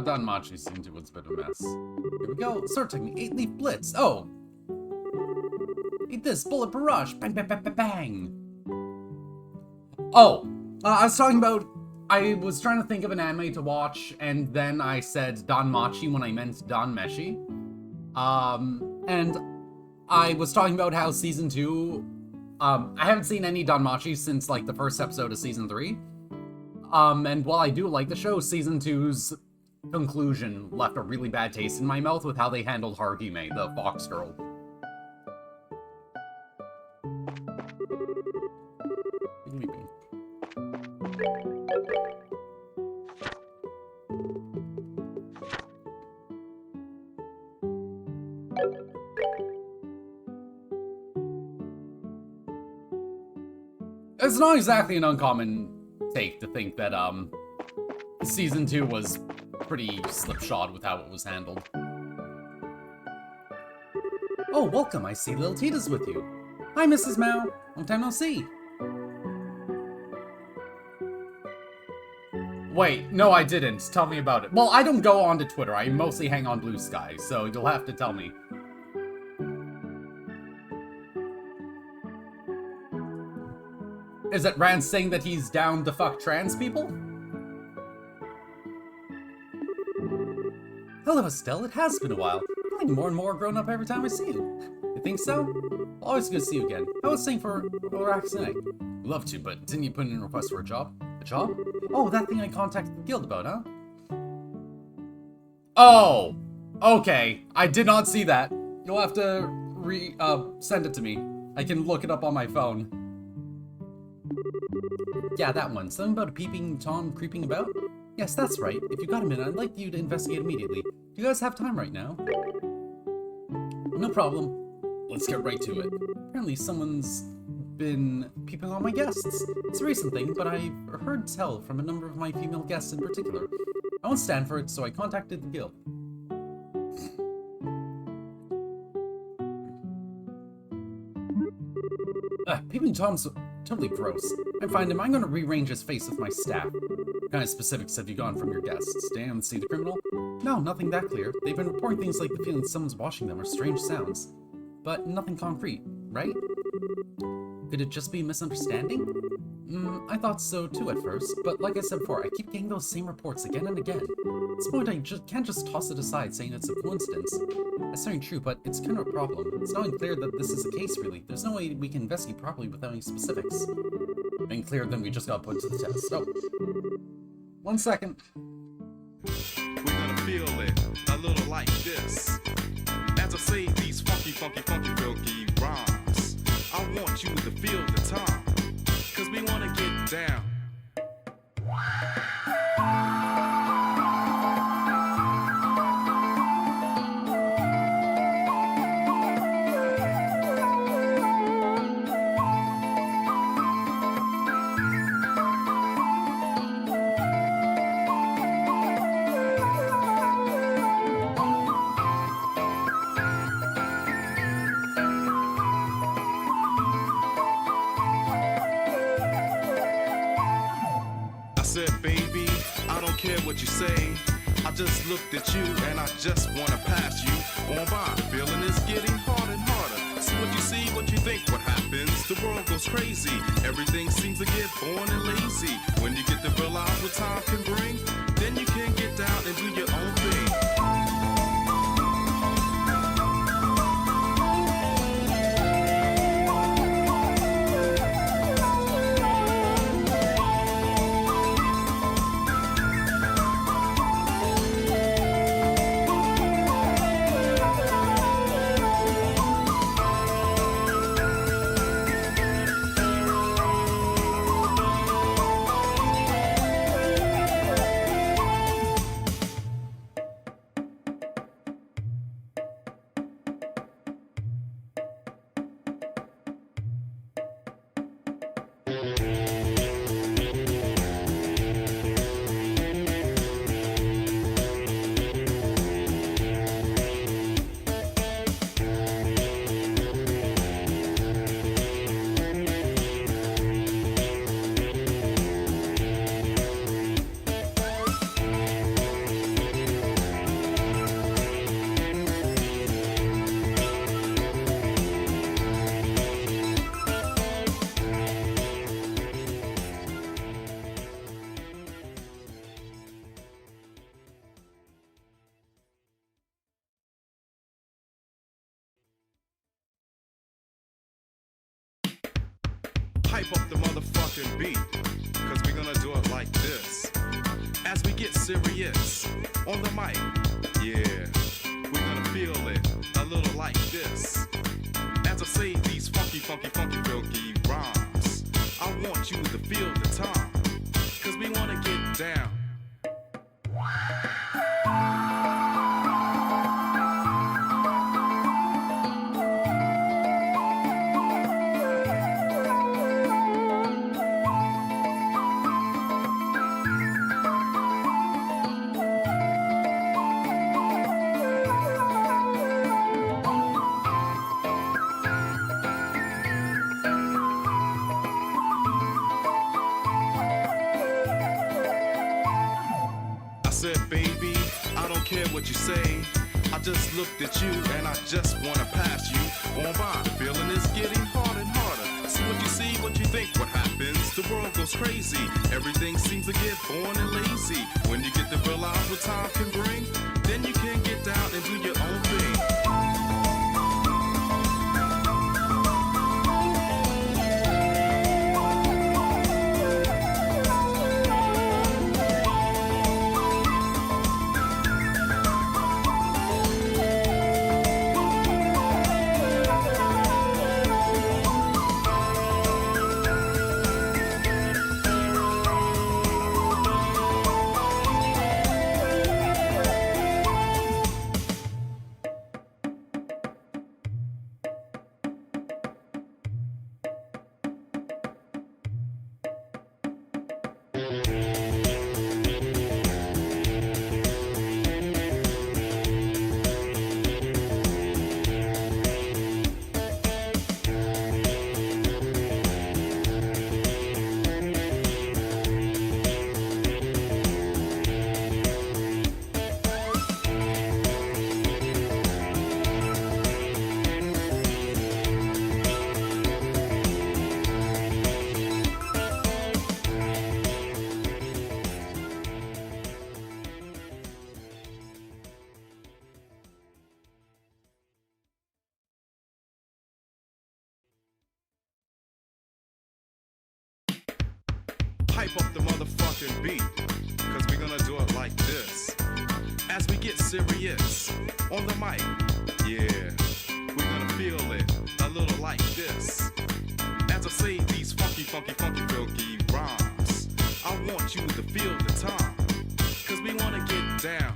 Danmachi seemed to was a bit of a mess. Here we go. Start technique. 8-leaf blitz. Oh. Eat this. Bullet barrage. Bang, bang, bang, bang, bang. Oh. I was talking about... I was trying to think of an anime to watch, and then I said Danmachi when I meant Danmeshi. And I was talking about how Season 2... I haven't seen any Danmachi since, like, the first episode of Season 3. And while I do like the show, Season 2's conclusion left a really bad taste in my mouth with how they handled Haruhime, the fox girl. It's not exactly an uncommon take to think that, Season 2 was pretty slipshod with how it was handled. Oh, welcome, I see Lil Tita's with you. Hi, Mrs. Mao. Long time no see. Wait, no I didn't. Tell me about it. Well, I don't go onto Twitter. I mostly hang on Blue Sky, so you'll have to tell me. Is it Rand saying that he's down to fuck trans people? Hello, Estelle. It has been a while. I'm feeling more and more grown up every time I see you. You think so? Always good to see you again. I was saying for Oraxine. Love to, but didn't you put in a request for a job? A job? Oh, that thing I contacted the guild about, huh? Oh! Okay. I did not see that. You'll have to send it to me. I can look it up on my phone. Yeah, that one. Something about a peeping Tom creeping about? Yes, that's right. If you got a minute, I'd like you to investigate immediately. Do you guys have time right now? No problem. Let's get right to it. Apparently someone's been peeping on my guests. It's a recent thing, but I've heard tell from a number of my female guests in particular. I won't stand for it, so I contacted the guild. Peeping Tom's totally gross. I find him, I'm gonna rearrange his face with my staff. What kind of specifics have you gone from your guests? Did anyone see the criminal? No, nothing that clear. They've been reporting things like the feeling someone's watching them or strange sounds. But nothing concrete, right? Could it just be a misunderstanding? I thought so too at first, but like I said before, I keep getting those same reports again and again. At this point, I can't just toss it aside saying it's a coincidence. That's certainly true, but it's kind of a problem. It's not even clear that this is the case, really. There's no way we can investigate properly without any specifics. Being clear, then we just got put to the test. So, 1 second. We're gonna feel it a little like this. As I say these funky, funky, funky, funky rhymes, I want you to feel the time, cause we wanna get down. Said, baby, I don't care what you say. I just looked at you and I just wanna pass you on by. Feeling is getting harder and harder. See what you see, what you think, what happens. The world goes crazy. Everything seems to get boring and lazy. When you get to realize what time can bring, then you can get down and do your own thing. Hype up the motherfucking beat, cause we're gonna do it like this. As we get serious on the mic, yeah, we're gonna feel it a little like this. As I say these funky, funky, funky, funky rhymes, I want you to feel the time, cause we wanna get down. Said, baby, I don't care what you say. I just looked at you and I just wanna pass you on by. Feeling is getting harder and harder. See what you see, what you think, what happens. The world goes crazy. Everything seems to get boring and lazy. When you get to realize what time can bring, then you can get down and do your own thing. Hype up the motherfucking beat, cause we gonna do it like this. As we get serious on the mic, yeah, we're gonna feel it a little like this. As I say these funky, funky, funky, funky rhymes, I want you to feel the time, cause we wanna get down.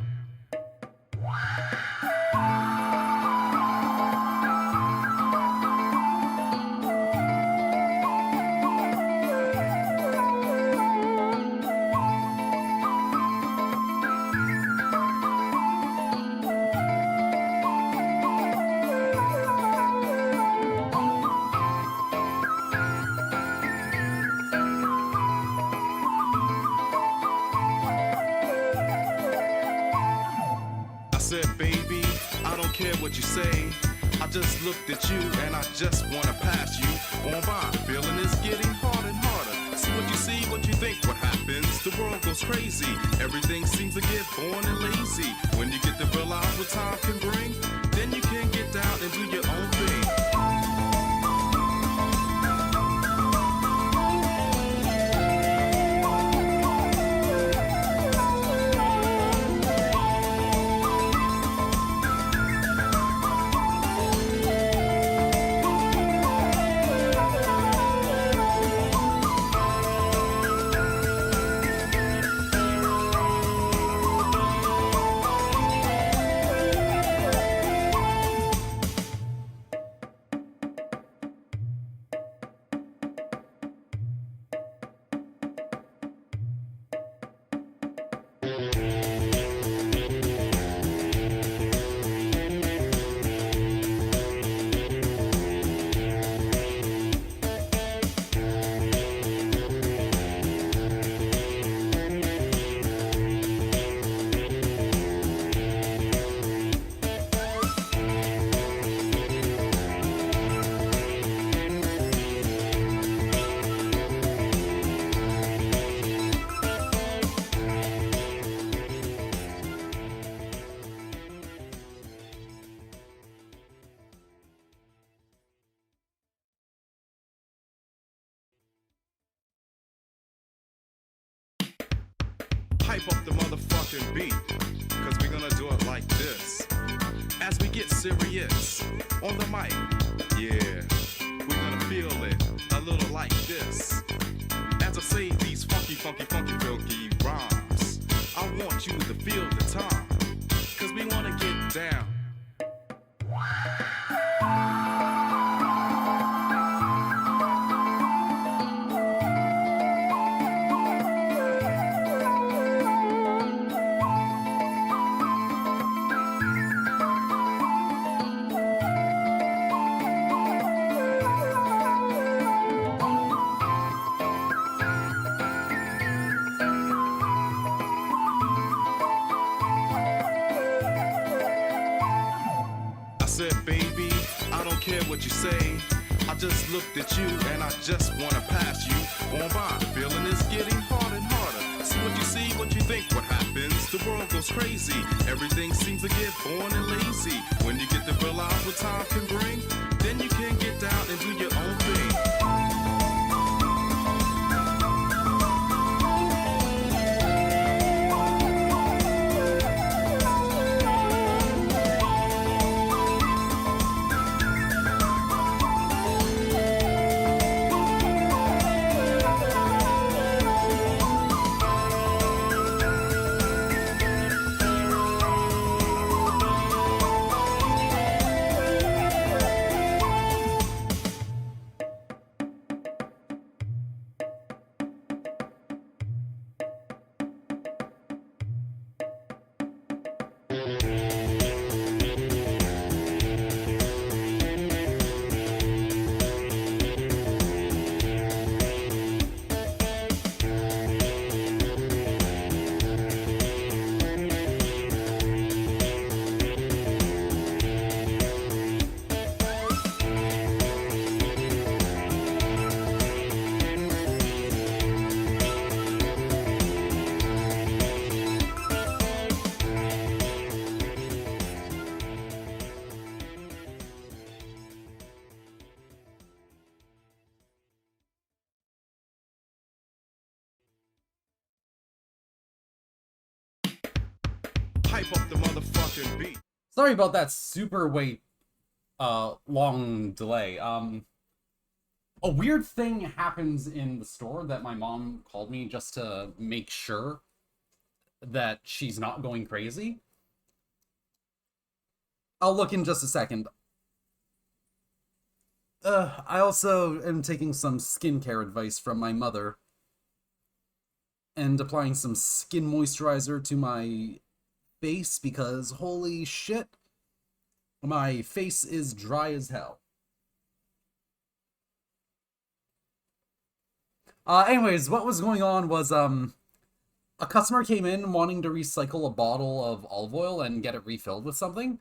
Said, baby, I don't care what you say. I just looked at you and I just wanna pass you on by. Feeling is getting harder and harder. See what you see, what you think, what happens. The world goes crazy. Everything seems to get boring and lazy. When you get to realize what time can bring, then you can get down and do your own thing. Hype up the motherfucking beat, cause we gonna do it like this. As we get serious on the mic, yeah, we're gonna feel it a little like this. As I say these funky, funky, funky, funky rhymes, I want you to feel the time, cause we wanna get down. Said, baby, I don't care what you say. I just looked at you and I just wanna pass you on by. Feeling is getting harder and harder. See what you see, what you think, what happens. The world goes crazy. Everything seems to get boring and lazy. When you get to realize what time can bring, then you can get down and do your own thing. hype up the motherfucking beat. Sorry about that super long delay. A weird thing happens in the store that my mom called me just to make sure that she's not going crazy. I'll look in just a second. I also am taking some skincare advice from my mother and applying some skin moisturizer to my face because holy shit, my face is dry as hell. Anyways, what was going on was, a customer came in wanting to recycle a bottle of olive oil and get it refilled with something,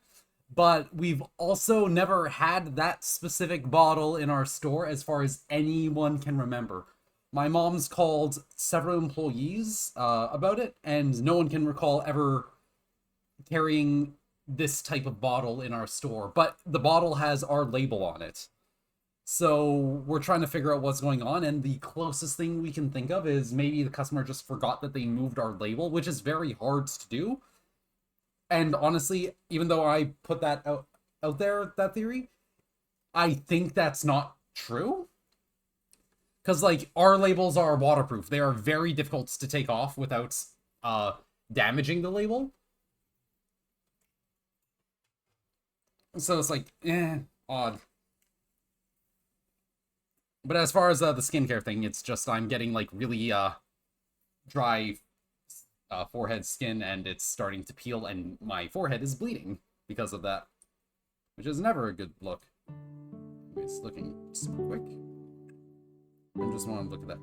but we've also never had that specific bottle in our store as far as anyone can remember. My mom's called several employees about it, and no one can recall ever carrying this type of bottle in our store, but the bottle has our label on it. So we're trying to figure out what's going on, and the closest thing we can think of is maybe the customer just forgot that they moved our label, which is very hard to do. And honestly, even though I put that out there, that theory, I think that's not true. Because, like, our labels are waterproof. They are very difficult to take off without damaging the label. So it's like, odd. But as far as the skincare thing, it's just I'm getting, like, really dry forehead skin, and it's starting to peel, and my forehead is bleeding because of that. Which is never a good look. It's looking super quick. I just want to look at that.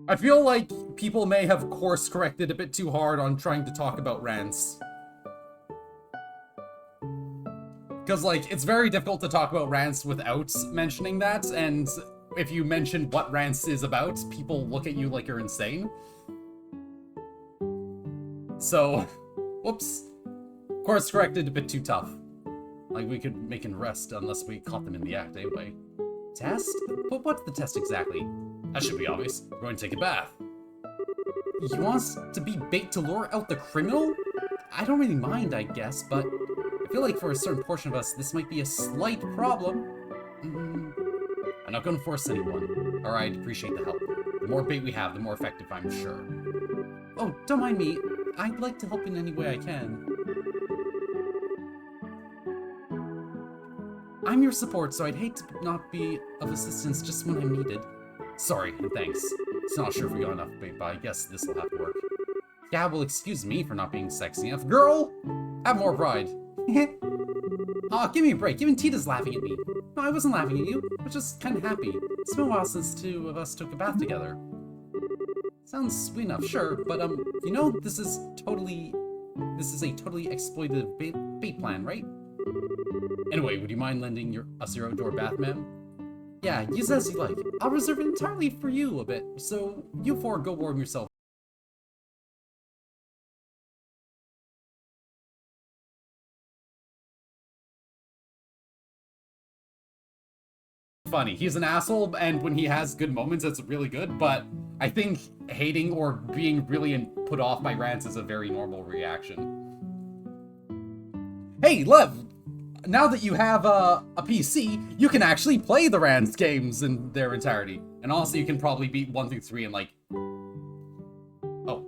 I feel like people may have course corrected a bit too hard on trying to talk about rants. Because, like, it's very difficult to talk about rants without mentioning that, and if you mention what rants is about, people look at you like you're insane. So, whoops. Course corrected a bit too tough. Like, we could make an arrest unless we caught them in the act anyway. Test? But what's the test exactly? That should be obvious. We're going to take a bath. You want us to be bait to lure out the criminal? I don't really mind, I guess, but I feel like for a certain portion of us, this might be a slight problem. I'm not going to force anyone. Alright, appreciate the help. The more bait we have, the more effective, I'm sure. Oh, don't mind me. I'd like to help in any way I can. I'm your support, so I'd hate to not be of assistance just when I'm needed. Sorry, and thanks. It's not sure if we got enough bait, but I guess this'll have to work. Yeah, well, excuse me for not being sexy enough. Girl! Have more pride. Aw, give me a break. Even Tita's laughing at me. No, I wasn't laughing at you. I was just kind of happy. It's been a while since two of us took a bath together. Sounds sweet enough, sure, but, you know, this is a totally exploitative bait plan, right? Anyway, would you mind lending us your outdoor bath, ma'am? Yeah, use it as you like. I'll reserve it entirely for you a bit, so you four go warm yourself. Funny. He's an asshole, and when he has good moments, it's really good, but I think hating or being really put off by rants is a very normal reaction. Hey, Lev! Now that you have a PC, you can actually play the rants games in their entirety. And also, you can probably beat 1 through 3 in, like... Oh.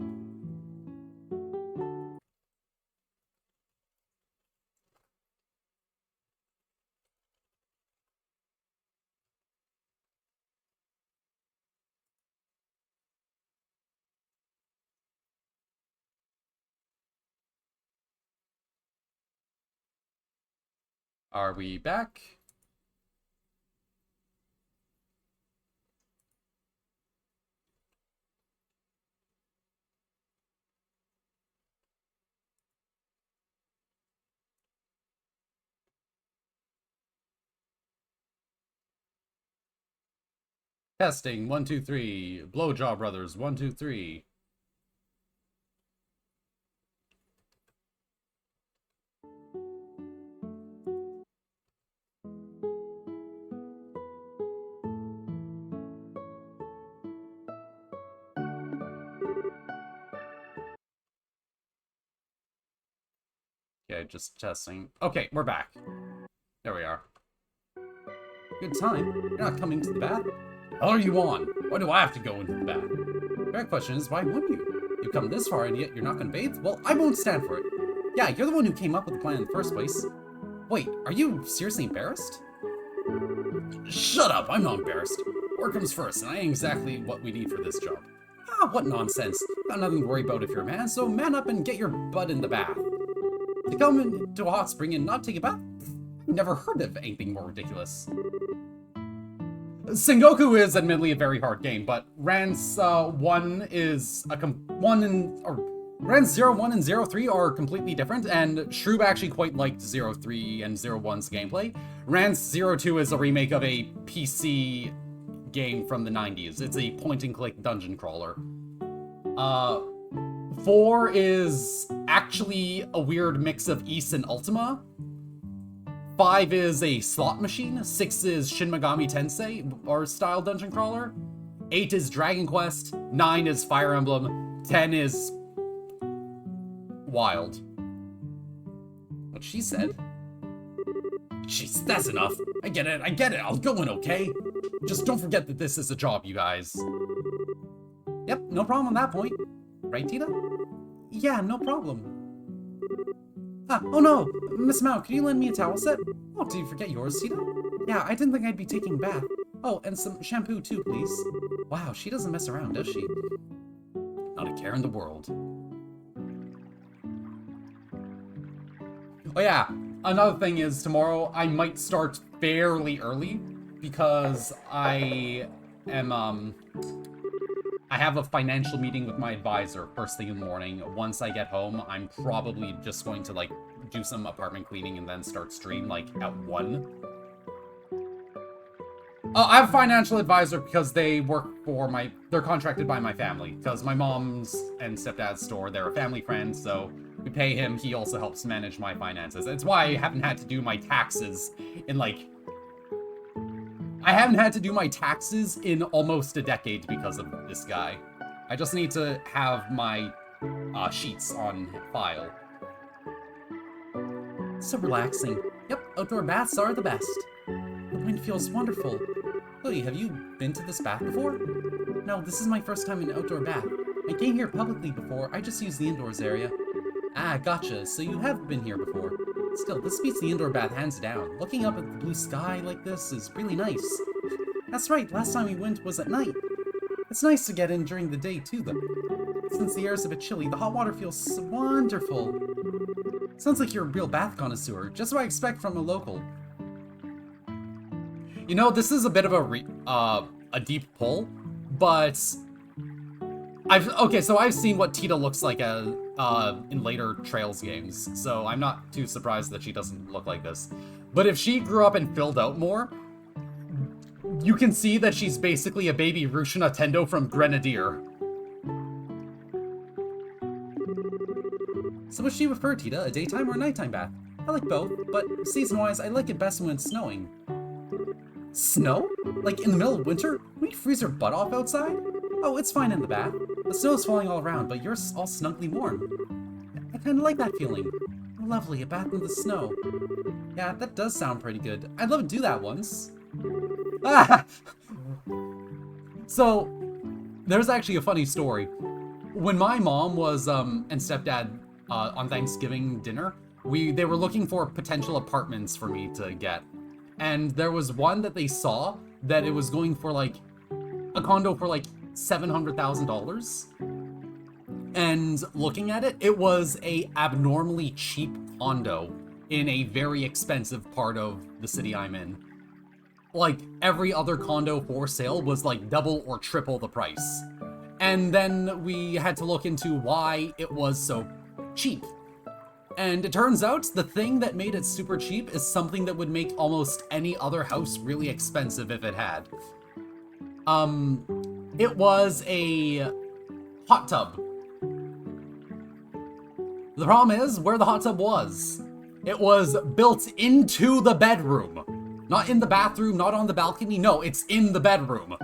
Are we back? Testing, 1, 2, 3. Blowjaw Brothers, 1, 2, 3. Okay, just testing. Okay, we're back. There we are. Good time. You're not coming to the bath? How are you on? Why do I have to go into the bath? The fair question is, why wouldn't you? You've come this far and yet you're not going to bathe? Well, I won't stand for it. Yeah, you're the one who came up with the plan in the first place. Wait, are you seriously embarrassed? Shut up, I'm not embarrassed. Work comes first, and I ain't exactly what we need for this job. Ah, what nonsense. Got nothing to worry about if you're a man, so man up and get your butt in the bath. To come into a hot spring and not take a bath? I've never heard of anything more ridiculous. Sengoku is admittedly a very hard game, but Rans 1 is Rans 0, 1, and 0, 3 are completely different, and Shirou actually quite liked 0, 3 and 0, 1's gameplay. Rans 0, 2 is a remake of a PC game from the 90s. It's a point-and-click dungeon crawler. 4 is actually a weird mix of Ys and Ultima. 5 is a slot machine. 6 is Shin Megami Tensei, or style dungeon crawler. 8 is Dragon Quest. 9 is Fire Emblem. 10 is Wild. What she said. Jeez, that's enough. I get it. I'll go in, okay? Just don't forget that this is a job, you guys. Yep, no problem on that point. Right, Tita? Yeah, no problem. Ah, oh no! Miss Mao, could you lend me a towel set? Oh, did you forget yours, Tita? Yeah, I didn't think I'd be taking a bath. Oh, and some shampoo too, please. Wow, she doesn't mess around, does she? Not a care in the world. Oh yeah, another thing is tomorrow I might start fairly early because I am, I have a financial meeting with my advisor first thing in the morning. Once I get home, I'm probably just going to, like, do some apartment cleaning and then start stream, like, at 1. I have a financial advisor because they work for they're contracted by my family. Because my mom's and stepdad's store, they're a family friend, so we pay him. He also helps manage my finances. That's why I haven't had to do my taxes in, like... I haven't had to do my taxes in almost a decade because of this guy. I just need to have my sheets on file. So relaxing. Yep, outdoor baths are the best. The wind feels wonderful. Chloe, have you been to this bath before? No, this is my first time in an outdoor bath. I came here publicly before, I just used the indoors area. Ah, gotcha, so you have been here before. Still, this beats the indoor bath hands down. Looking up at the blue sky like this is really nice. That's right, last time we went was at night. It's nice to get in during the day too, though. Since the air's a bit chilly, the hot water feels wonderful. Sounds like you're a real bath connoisseur, just what I expect from a local. You know, this is a bit of a deep pull, but I've seen what Tita looks like in later Trails games, so I'm not too surprised that she doesn't look like this. But if she grew up and filled out more, you can see that she's basically a baby Rushina Tendo from Grenadier. So what do you prefer, Tita? A daytime or a nighttime bath? I like both, but season-wise, I like it best when it's snowing. Snow? Like in the middle of winter? When you freeze your butt off outside? Oh, it's fine in the bath. The snow's falling all around, but you're all snugly warm. I kinda like that feeling. Lovely, a bath in the snow. Yeah, that does sound pretty good. I'd love to do that once. Ah! So, there's actually a funny story. When my mom was, and stepdad, on Thanksgiving dinner, they were looking for potential apartments for me to get. And there was one that they saw that it was going for, like, a condo for, like, $700,000. And looking at it, it was a abnormally cheap condo in a very expensive part of the city I'm in. Like, every other condo for sale was like double or triple the price. And then we had to look into why it was so cheap. And it turns out the thing that made it super cheap is something that would make almost any other house really expensive if it had. It was a hot tub. The problem is where the hot tub was. It was built into the bedroom. Not in the bathroom, not on the balcony. No, it's in the bedroom.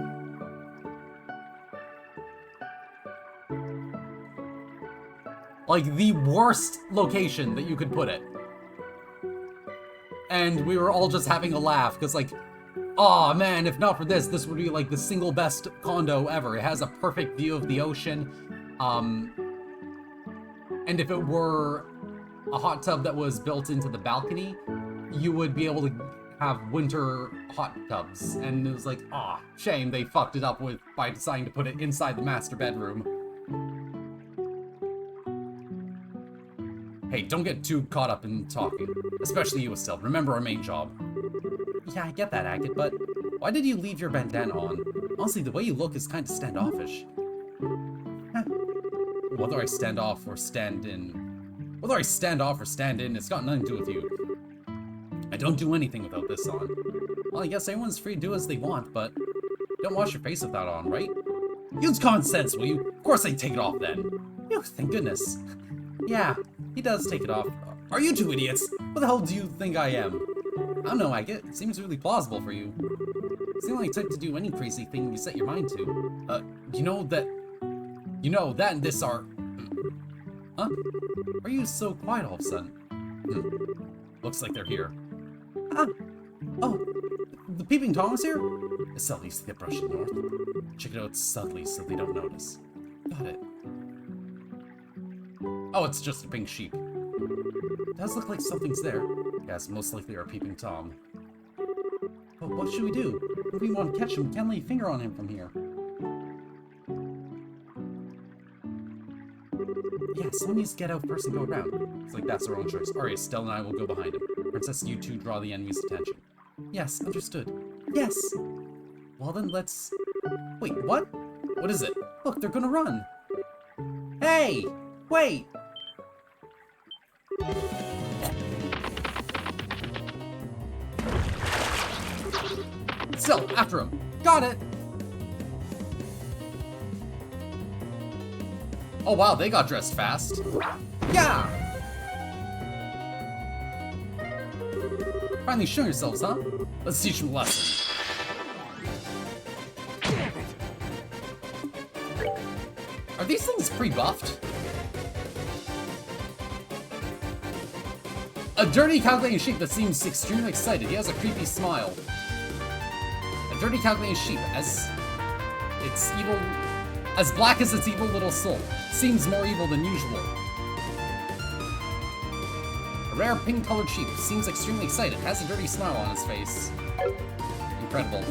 Like the worst location that you could put it. And we were all just having a laugh because like, oh man, if not for this, this would be like the single best condo ever. It has a perfect view of the ocean. And if it were a hot tub that was built into the balcony, you would be able to have winter hot tubs. And it was like, ah, shame they fucked it up by deciding to put it inside the master bedroom. Hey, don't get too caught up in talking. Especially you, Estelle. Remember our main job. Yeah, I get that, Agate, but why did you leave your bandana on? Honestly, the way you look is kind of standoffish. Whether I stand off or stand in, it's got nothing to do with you. I don't do anything without this on. Well, I guess everyone's free to do as they want, but don't wash your face with that on, right? Use common sense, will you? Of course I take it off then. Phew, thank goodness. Yeah, he does take it off. Are you two idiots? What the hell do you think I am? I don't know, Agate. It seems really plausible for you. You seem like the type to do any crazy thing you set your mind to. You know that and this are... Huh? Why are you so quiet all of a sudden? Looks like they're here. Ah! Oh, the peeping Tom is here? Estelle needs to get brushed to the north. Check it out subtly so they don't notice. Got it. Oh, it's just a pink sheep. It does look like something's there. Yes, most likely our peeping Tom. But what should we do? If we want to catch him, we can't lay a finger on him from here. Yeah, someone needs to get out first and go around. It's like that's our own choice. Alright, Estelle and I will go behind him. Princess, you two draw the enemy's attention. Yes, understood. Yes! Well then, let's... Wait, what? What is it? Look, they're gonna run! Hey! Wait! Still, after him. Got it! Oh wow, they got dressed fast. Yeah! Finally showing yourselves, huh? Let's teach them a lesson. Are these things pre-buffed? A dirty, calculating sheep that seems extremely excited. He has a creepy smile. A dirty, calculating sheep, as its evil, as black as its evil little soul, seems more evil than usual. A rare pink-colored sheep seems extremely excited. Has a dirty smile on his face. Incredible.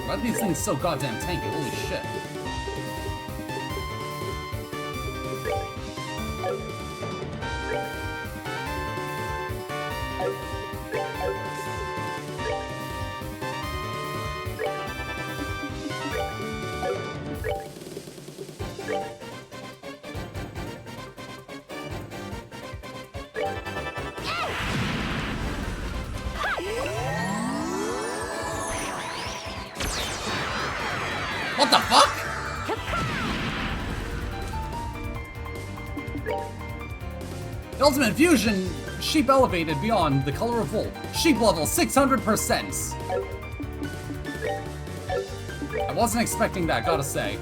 Why are these things so goddamn tanky? Holy shit. What the fuck? The ultimate fusion, sheep elevated beyond the color of wool. Sheep level 600%. I wasn't expecting that, gotta say.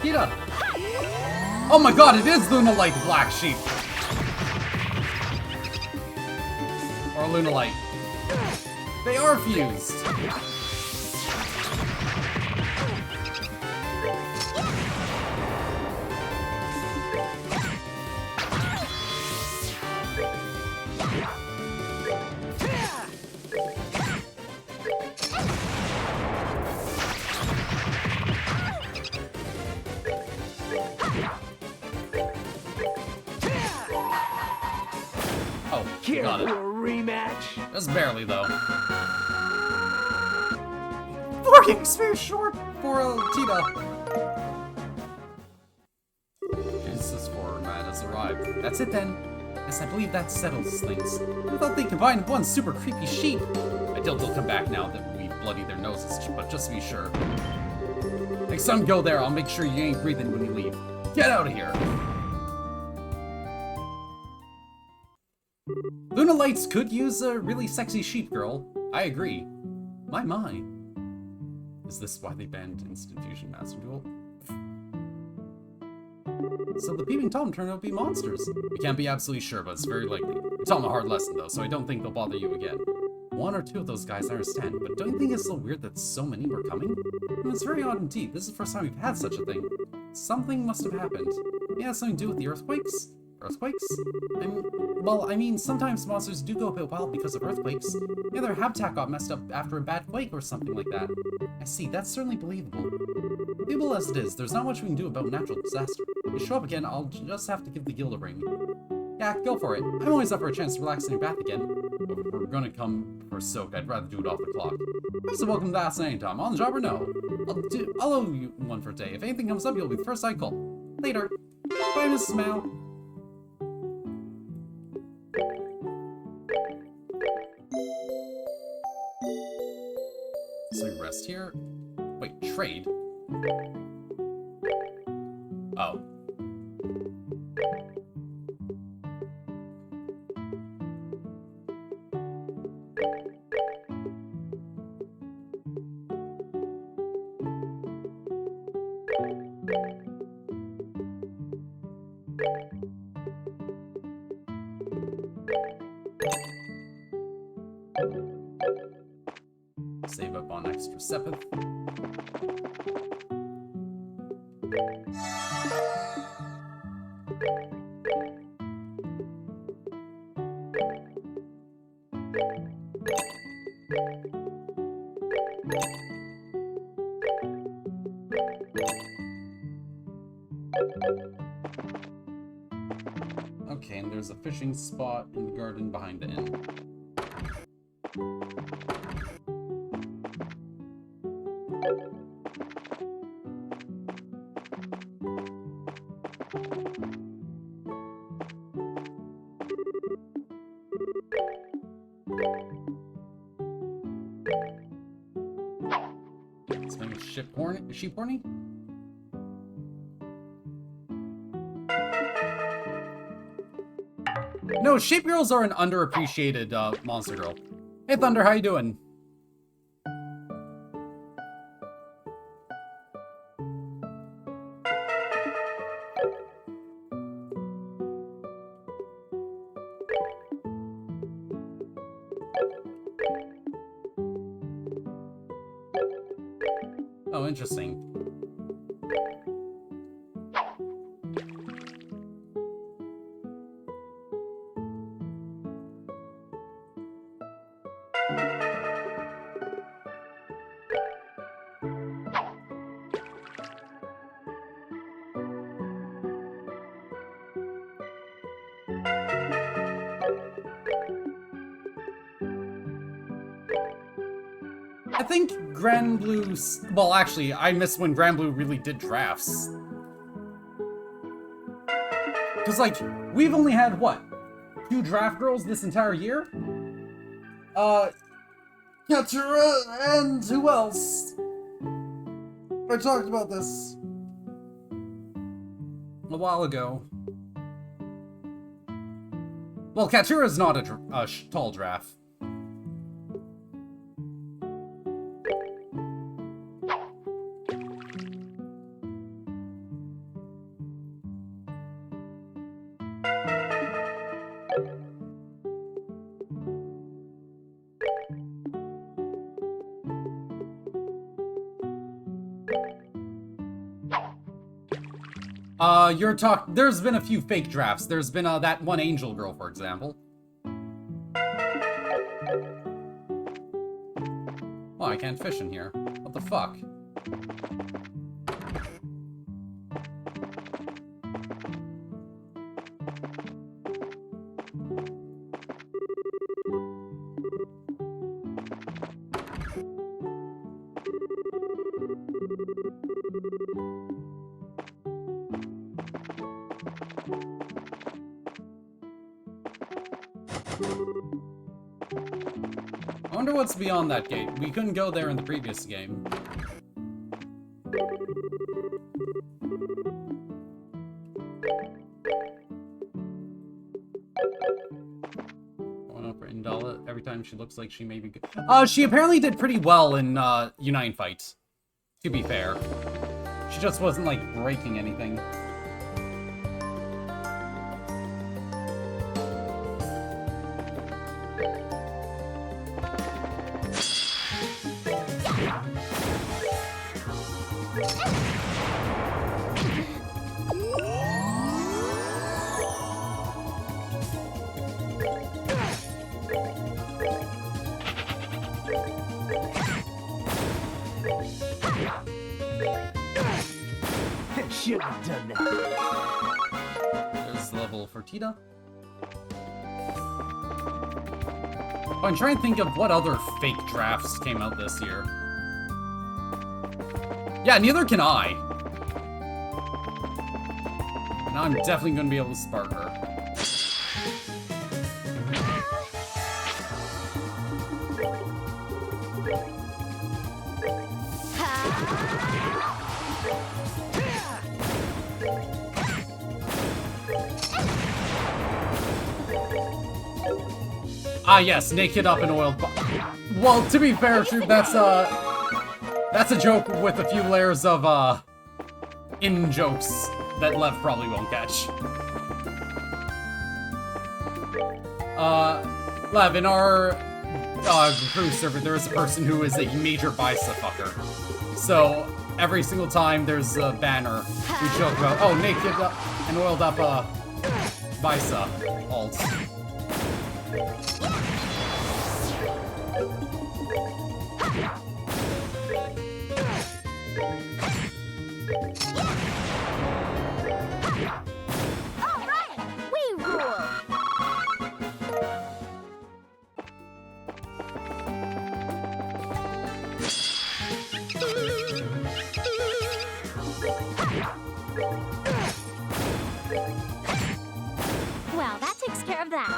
Kita! Oh my god, it is Lunalight the Black Sheep! Or Lunalight. They are fused! Oh, Care got for it. a rematch? Just barely, though. 40 experience short for Tita. Jesus, format has arrived. That's it then. Yes, I believe that settles things. I thought they combined one super creepy sheep. I doubt they'll come back now that we bloody their noses, but just to be sure. Next time go there, I'll make sure you ain't breathing when you leave. Get out of here. Luna Lights could use a really sexy sheep girl. I agree. My. Is this why they banned Instant Fusion Master Duel? So the Peeping Tom turned out to be monsters. We can't be absolutely sure, but it's very likely. You taught them a hard lesson though, so I don't think they'll bother you again. One or two of those guys I understand, but don't you think it's so weird that so many were coming? It's very odd indeed. This is the first time we've had such a thing. Something must have happened. It has something to do with the earthquakes? Earthquakes? I mean, sometimes monsters do go a bit wild because of earthquakes. Yeah, their habitat got messed up after a bad quake or something like that. I see, that's certainly believable. Believable as it is, there's not much we can do about natural disaster. If you show up again, I'll just have to give the guild a ring. Yeah, go for it. I'm always up for a chance to relax in your bath again. But if we're gonna come for a soak, I'd rather do it off the clock. So welcome to the Ask anytime, on the job or no. I'll owe you one for a day. If anything comes up, you'll be the first I call. Later. Bye, Mrs. Mao. So we rest here. Wait, trade? Oh. Save up on extra Sepith. Okay, and there's a fishing spot in the garden behind the inn. Sheep horny? No, sheep girls are an underappreciated monster girl. Hey Thunder, how you doing? Oh, interesting. I think Grand Blue... Well, actually, I miss when Grand Blue really did drafts. Because, like, we've only had, what? 2 draft girls this entire year? Katsura and who else? I talked about this. A while ago. Well, Katsura's not a tall giraffe. There's been a few fake drafts. There's been, that one angel girl, for example. Oh, I can't fish in here. What the fuck? I wonder what's beyond that gate. We couldn't go there in the previous game. Going up in Dala every time she looks like she may be good. She apparently did pretty well in Unite Fight, to be fair. She just wasn't like breaking anything. Should have done that. There's the level for Tita. Oh, I'm trying to think of what other fake drafts came out this year. Yeah, neither can I. Now I'm definitely going to be able to spark her. Ah, yes, naked up and oiled. Well, to be fair, that's a joke with a few layers of, in-jokes that Lev probably won't catch. Lev, in our, crew server, there is a person who is a major bicep fucker. So, every single time there's a banner, we joke about, oh, naked up and oiled up, bicep alts. Alright, we rule! Well, that takes care of that.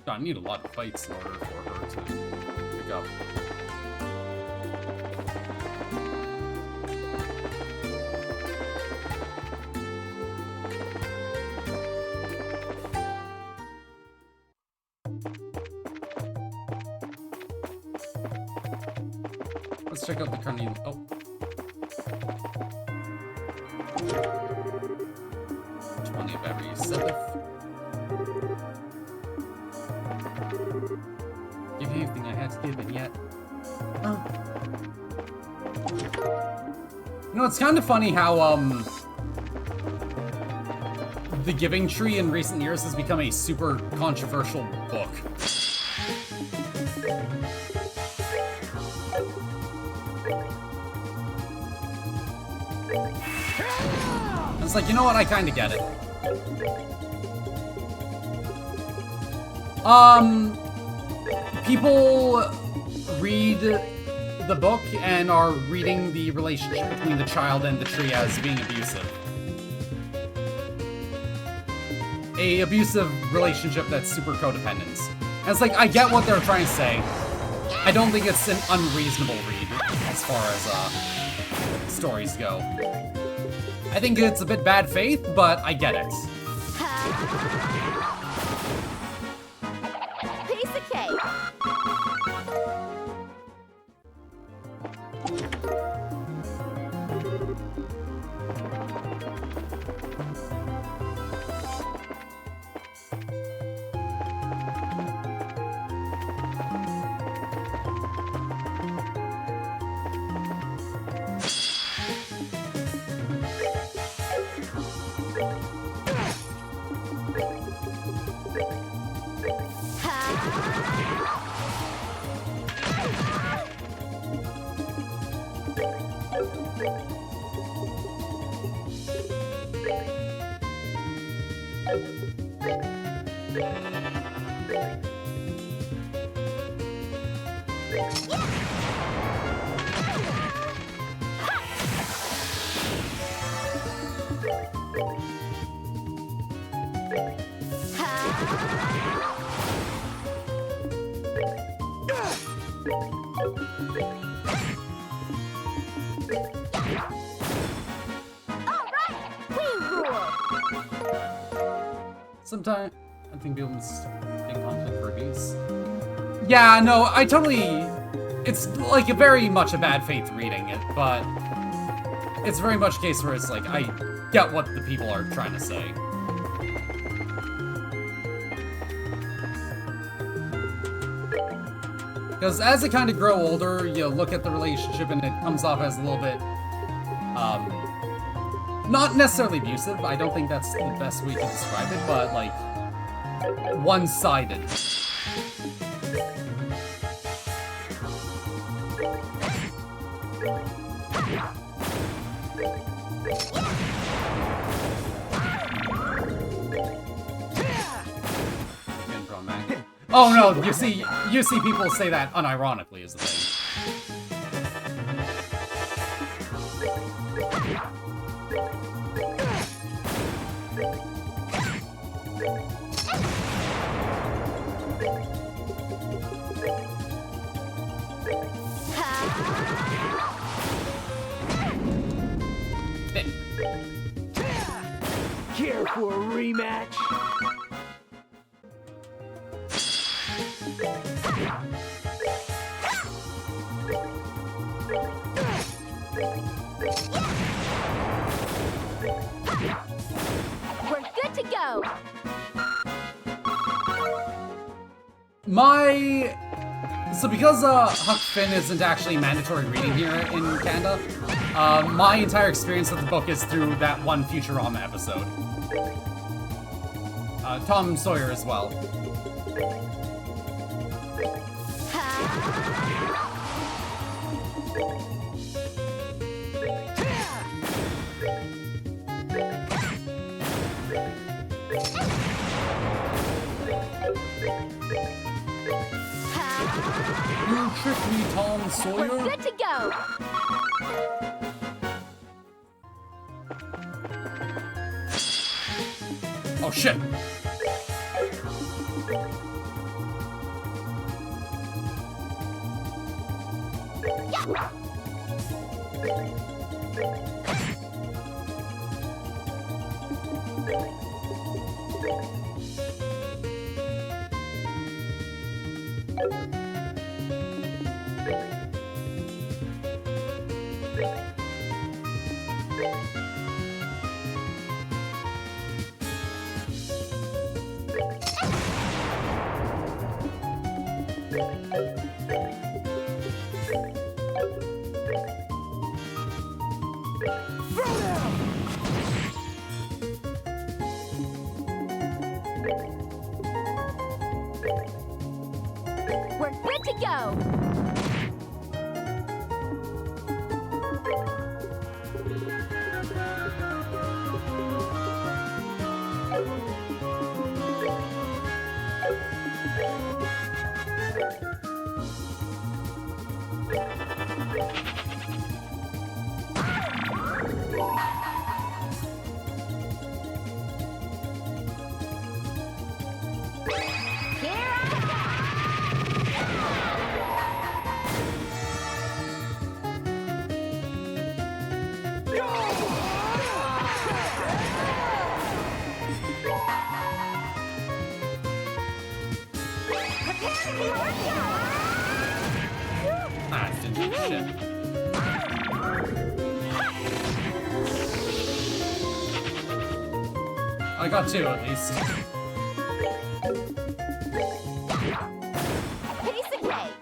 I need a lot of fights in order for her to pick up. Let's check out the carnival. Oh. 20 of every 7th. Give you everything I had to give, and yet... You know, it's kind of funny how, the Giving Tree in recent years has become a super controversial book. It's like, you know what, I kind of get it. People read the book and are reading the relationship between the child and the tree as being abusive. A abusive relationship that's super codependent. And it's like, I get what they're trying to say. I don't think it's an unreasonable read as far as stories go. I think it's a bit bad faith, but I get it. Piece of cake. Sometimes I think people mistake conflict for abuse. Yeah, no, I totally. It's like very much a bad faith reading it, but it's very much a case where it's like I get what the people are trying to say. Because as they kind of grow older, you look at the relationship and it comes off as a little bit, not necessarily abusive. I don't think that's the best way to describe it, but like one-sided. Oh no, you see people say that unironically is the thing. Care for a rematch? We're good to go. So because Huck Finn isn't actually mandatory reading here in Canada, my entire experience with the book is through that one Futurama episode. Tom Sawyer as well. You tricked me, Tom Sawyer. We're good to go. Oh shit. We're good to go. Ah, it didn't do shit. I got 2 at least. Piece of cake.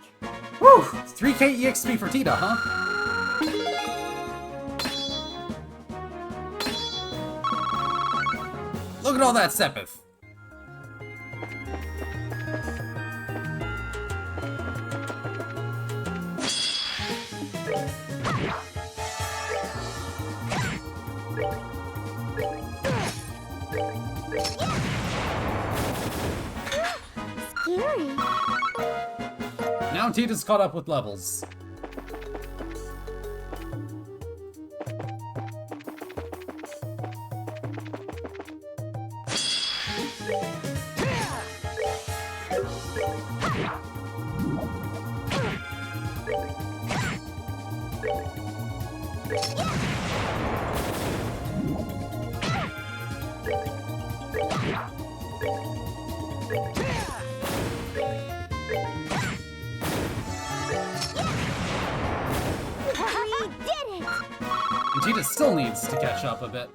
Woo! 3k EXP for Tita, huh? Look at all that Sepith. Scary. Now Tita's caught up with levels. We did it. And Tita still needs to catch up a bit.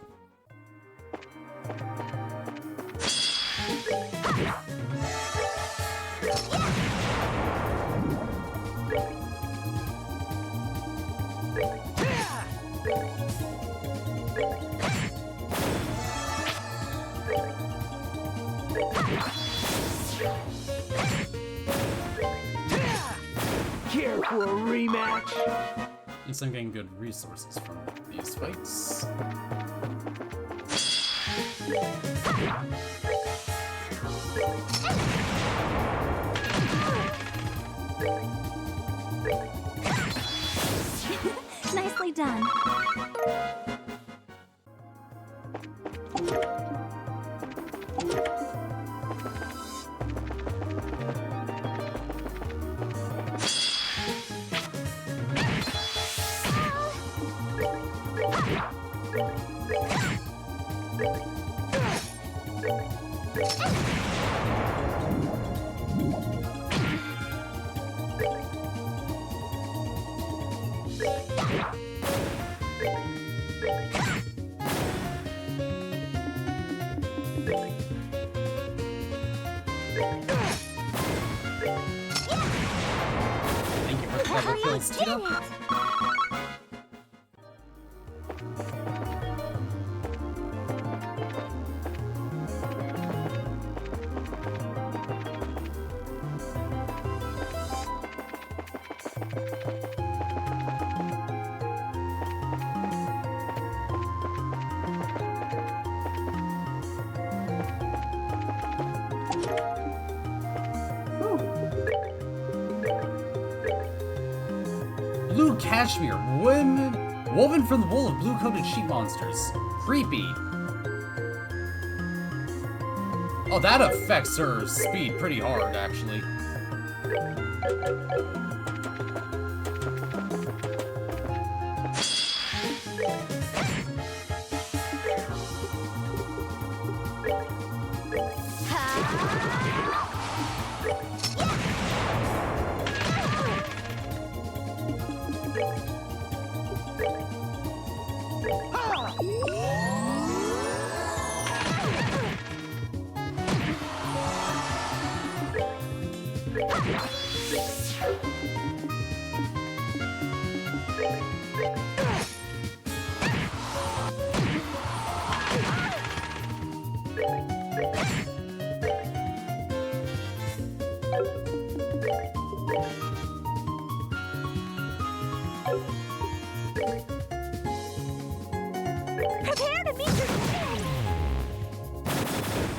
Care for a rematch? At least I'm getting good resources from these fights. Nicely done. Thank you for the double kills, Did Tita. it. Blue cashmere, woven from the wool of blue-coated sheep monsters. Creepy. Oh, that affects her speed pretty hard, actually. Prepare to meet your king.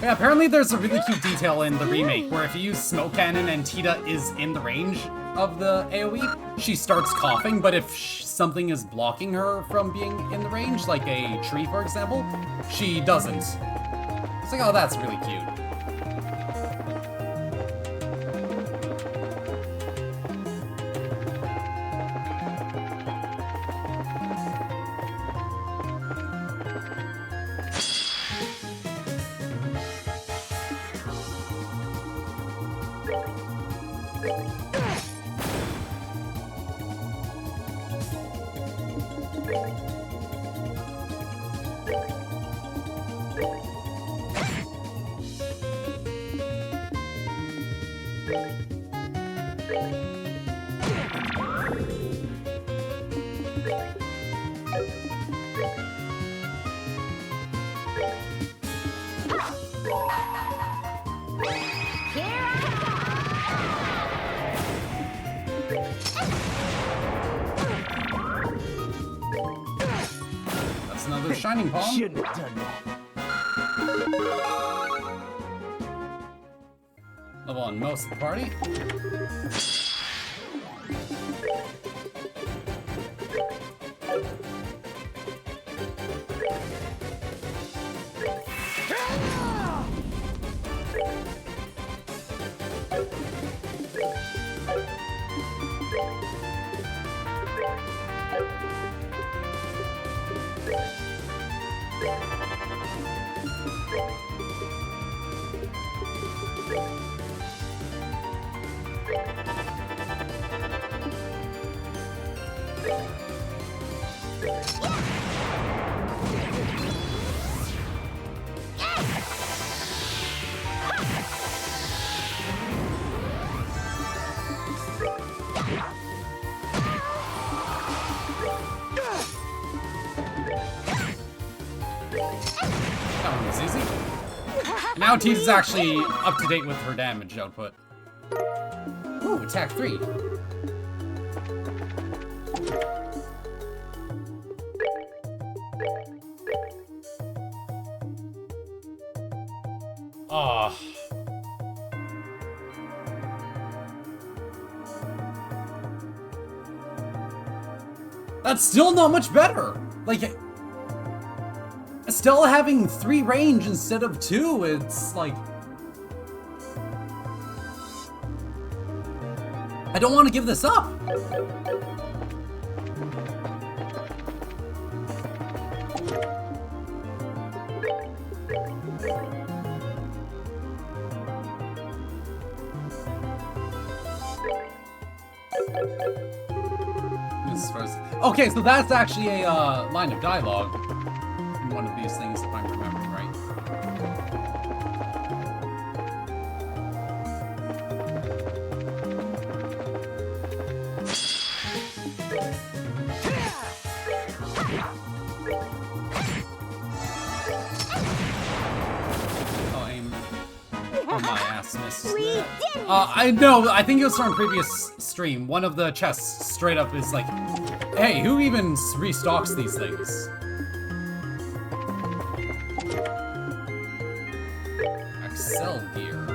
Yeah, apparently there's a really cute detail in the remake where if you use Smoke Cannon and Tita is in the range of the AoE, she starts coughing, but if something is blocking her from being in the range, like a tree for example, she doesn't. It's like, oh, that's really cute. That's another shining palm. Shouldn't have done that. Level on most of the party. That one was easy. Now Tease is actually up to date with her damage output. Ooh, attack 3. Ah. That's still not much better. Like, Estelle having 3 range instead of 2, it's like... I don't want to give this up. Okay, so that's actually a line of dialogue in one of these things, if I'm remembering right. Oh, aim. Oh, my ass missed. We did it! I know, I think it was from a previous stream. One of the chests straight up is like, hey, who even restocks these things? Excel gear.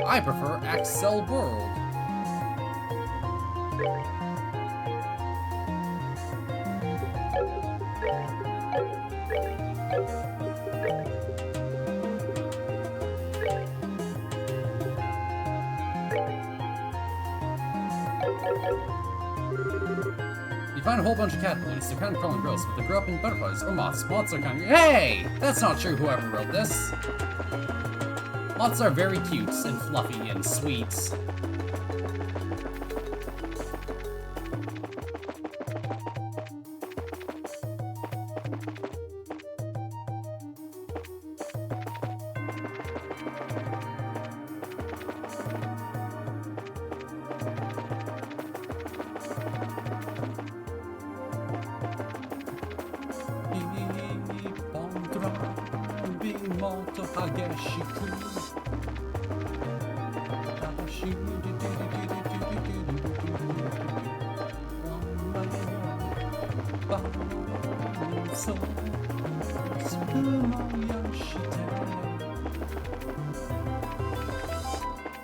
I prefer Excel World. You find a whole bunch of caterpillars. They're kind of crawling gross, but they grow up in butterflies or moths. Moths are kind of... Hey! That's not true, whoever wrote this. Moths are very cute and fluffy and sweet.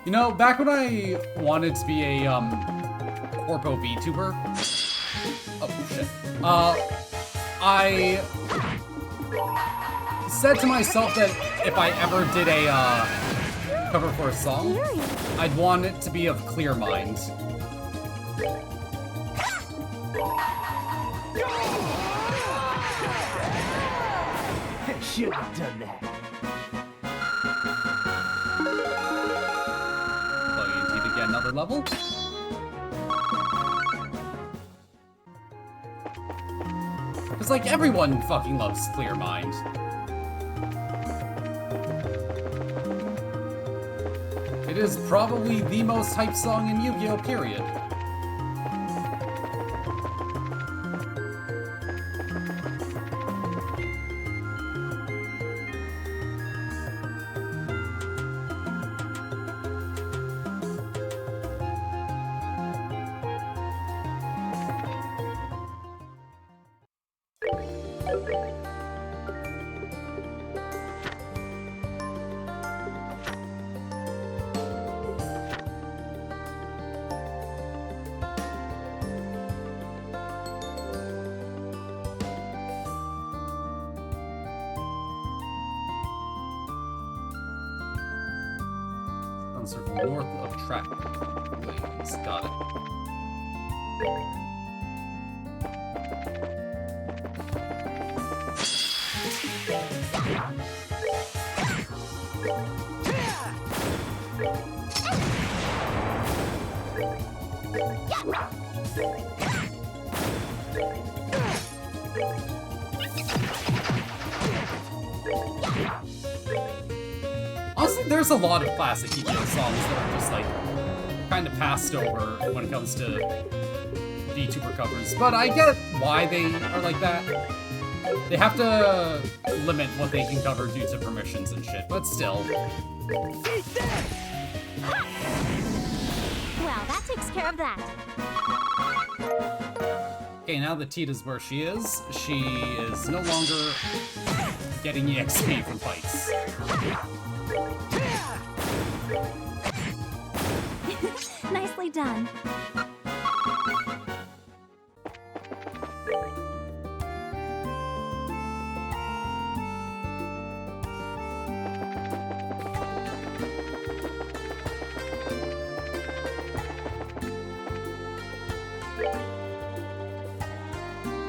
You know, back when I wanted to be a Corpo VTuber, oh shit, I said to myself that if I ever did a cover for a song, I'd want it to be of Clear Mind. Shouldn't have done that. Plugging into to get another level. Because, like, everyone fucking loves Clear Mind. It is probably the most hyped song in Yu-Gi-Oh! Period. Circle north of track lanes. Got it. Honestly, there's a lot of classic Yu-Gi-Oh songs that are just like kind of passed over when it comes to VTuber covers, but I get why they are like that. They have to limit what they can cover due to permissions and shit, but still. Well, that takes care of that. Okay, now that Tita's where she is no longer getting EXP from fights. Nicely done.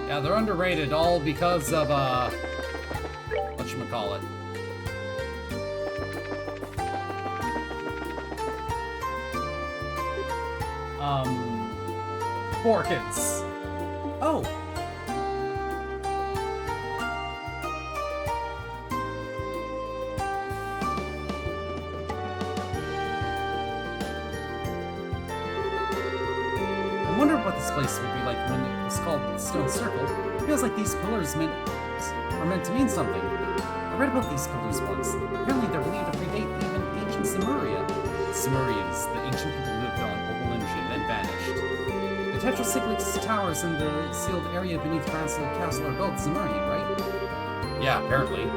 Yeah, they're underrated all because of, whatchamacallit. Four kids. Oh. I wonder what this place would be like when it was called the Stone Circle. It feels like these pillars are meant to mean something. I read about these pillars once. Apparently they're believed to predate even ancient Lemuria. Lemurians, the ancient people who lived on Obelinge and then vanished. The tetracyclic towers in the sealed area beneath Bransfield Castle are both Lemurian, right? Yeah, apparently.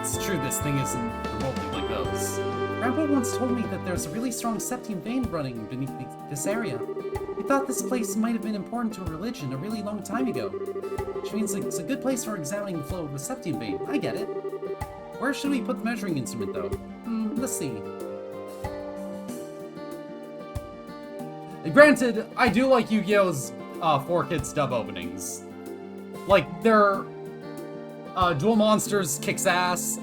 It's true this thing isn't remotely like those. Grandpa once told me that there's a really strong septium vein running beneath this area. He thought this place might have been important to a religion a really long time ago. Which means it's a good place for examining the flow of the septium vein. I get it. Where should we put the measuring instrument, though? Let's see. Granted, I do like Yu-Gi-Oh's 4Kids dub openings. Like, their Duel Monsters kicks ass,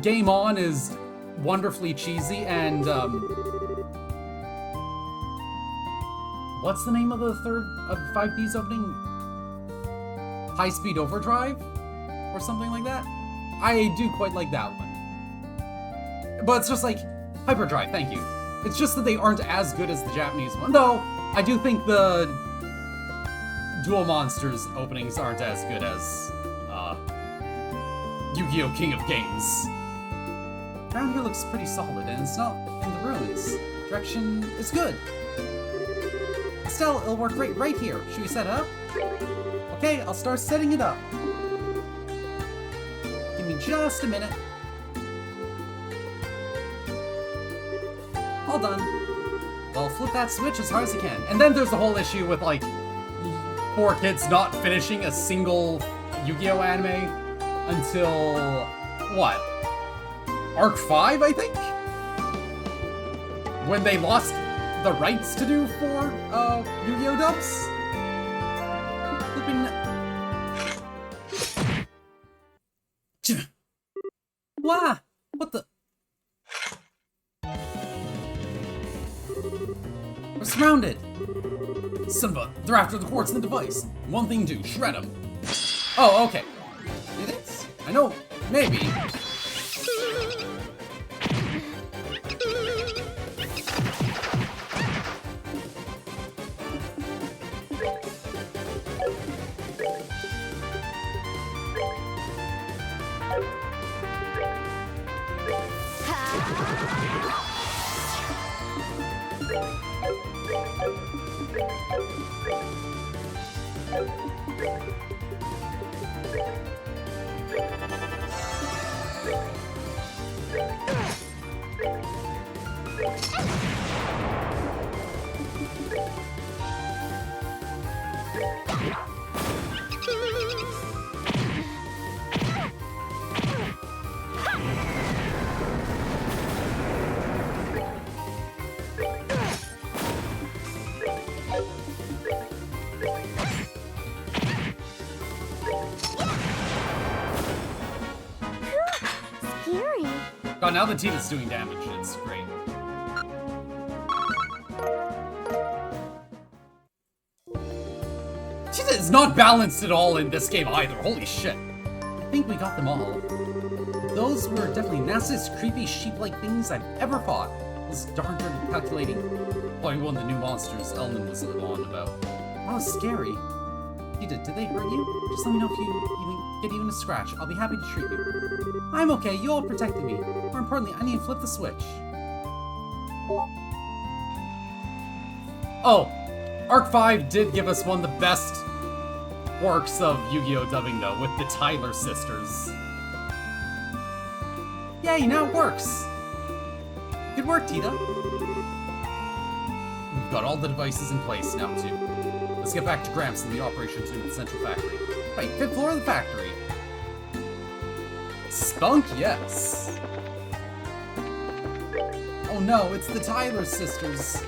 Game On is wonderfully cheesy, and what's the name of the third of 5D's opening? High Speed Overdrive? Or something like that? I do quite like that one. But it's just like, Hyperdrive, thank you. It's just that they aren't as good as the Japanese one. Though, I do think the Duel Monsters openings aren't as good as Yu-Gi-Oh! King of Games. Around here looks pretty solid, and it's not in the ruins. Direction is good. Estelle, it'll work right here. Should we set it up? Okay, I'll start setting it up. Give me just a minute. All done. Well, flip that switch as hard as you can. And then there's the whole issue with, like, 4Kids not finishing a single Yu-Gi-Oh! Anime until, what? Arc 5, I think? When they lost the rights to do 4 Yu-Gi-Oh! Dubs? Flipping... Wah! What the... We're surrounded! Son of a... They're after the quartz in the device. One thing to do, shred them. Oh, okay. It is? I know, maybe. Scary. God, now the Tita's doing damage. It's great. Tita is not balanced at all in this game either. Holy shit. I think we got them all. Those were definitely nastiest, creepy, sheep-like things I've ever fought. Was darn good at calculating. Probably one of the new monsters Elman was on about. That was scary. Tita, did they hurt you? Just let me know if you get even a scratch. I'll be happy to treat you. I'm okay, you all protected me. More importantly, I need to flip the switch. Oh, Arc 5 did give us one of the best works of Yu-Gi-Oh! Dubbing, though, with the Tyler sisters. Yay, now it works! Good work, Tita. We've got all the devices in place now, too. Let's get back to Gramps and the operations in the central factory. Right, 5th floor of the factory. Spunk, yes. Oh no, it's the Tyler sisters.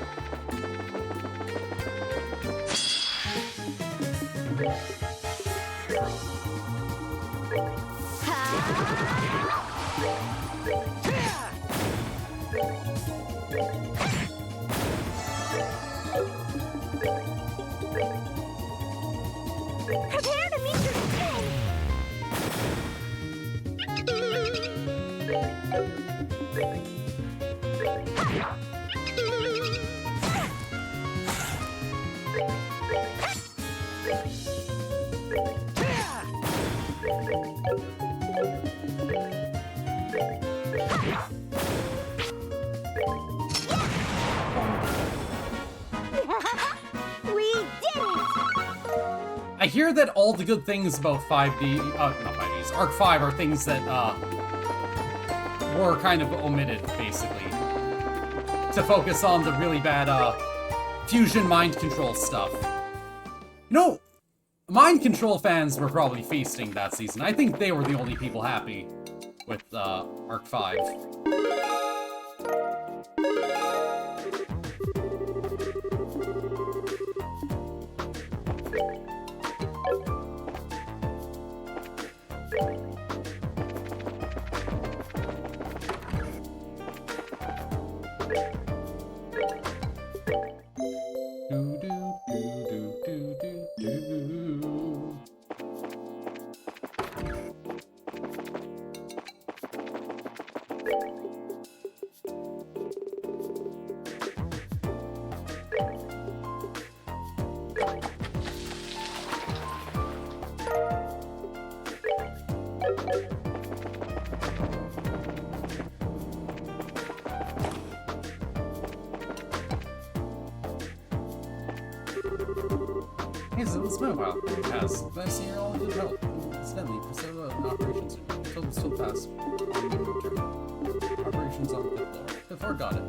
Prepare to meet your king. We did it! I hear that all the good things about 5D, not 5Ds, Arc 5 are things that, were kind of omitted, basically. To focus on the really bad, fusion mind control stuff. You know, mind control fans were probably feasting that season. I think they were the only people happy with, Arc 5. Hey, so this mobile has, but I see you're all in good health. Incidentally, Priscilla operations are still fast. Operations on the 5th floor. 5th floor, got it.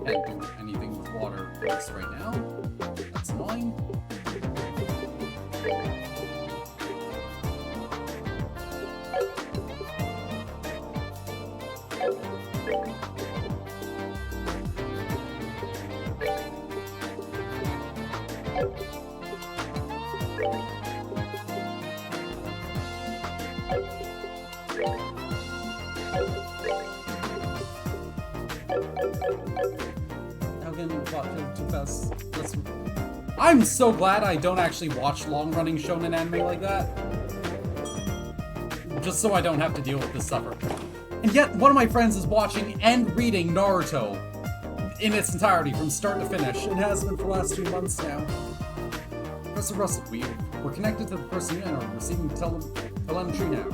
Can't do anything with water just right now. That's annoying. I'm so glad I don't actually watch long-running shonen anime like that. Just so I don't have to deal with this suffer. And yet, one of my friends is watching and reading Naruto in its entirety from start to finish. It has been for the last 2 months now. Professor Russell, we're connected to the person and are receiving telemetry now.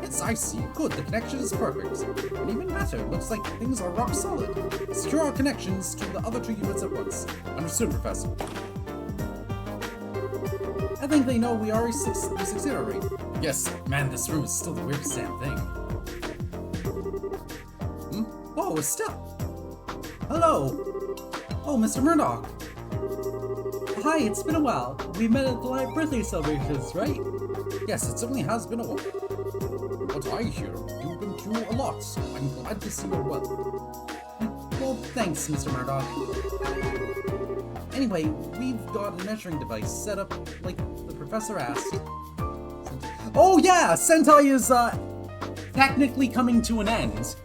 Yes, I see. Good, the connection is perfect. And even better, looks like things are rock solid. Secure our connections to the other 2 units at once. Understood, Professor. I think they know we already succeeded already. Yes, man, this room is still the weirdest damn thing. Oh, Estelle! Hello! Oh, Mr. Murdoch! Hi, it's been a while. We met at the live birthday celebrations, right? Yes, it certainly has been a while. What I hear, you've been through a lot. I'm glad to see you're well. Well, thanks, Mr. Murdoch. Anyway, we've got a measuring device set up like the professor asked. Oh yeah! Sentai is, technically coming to an end.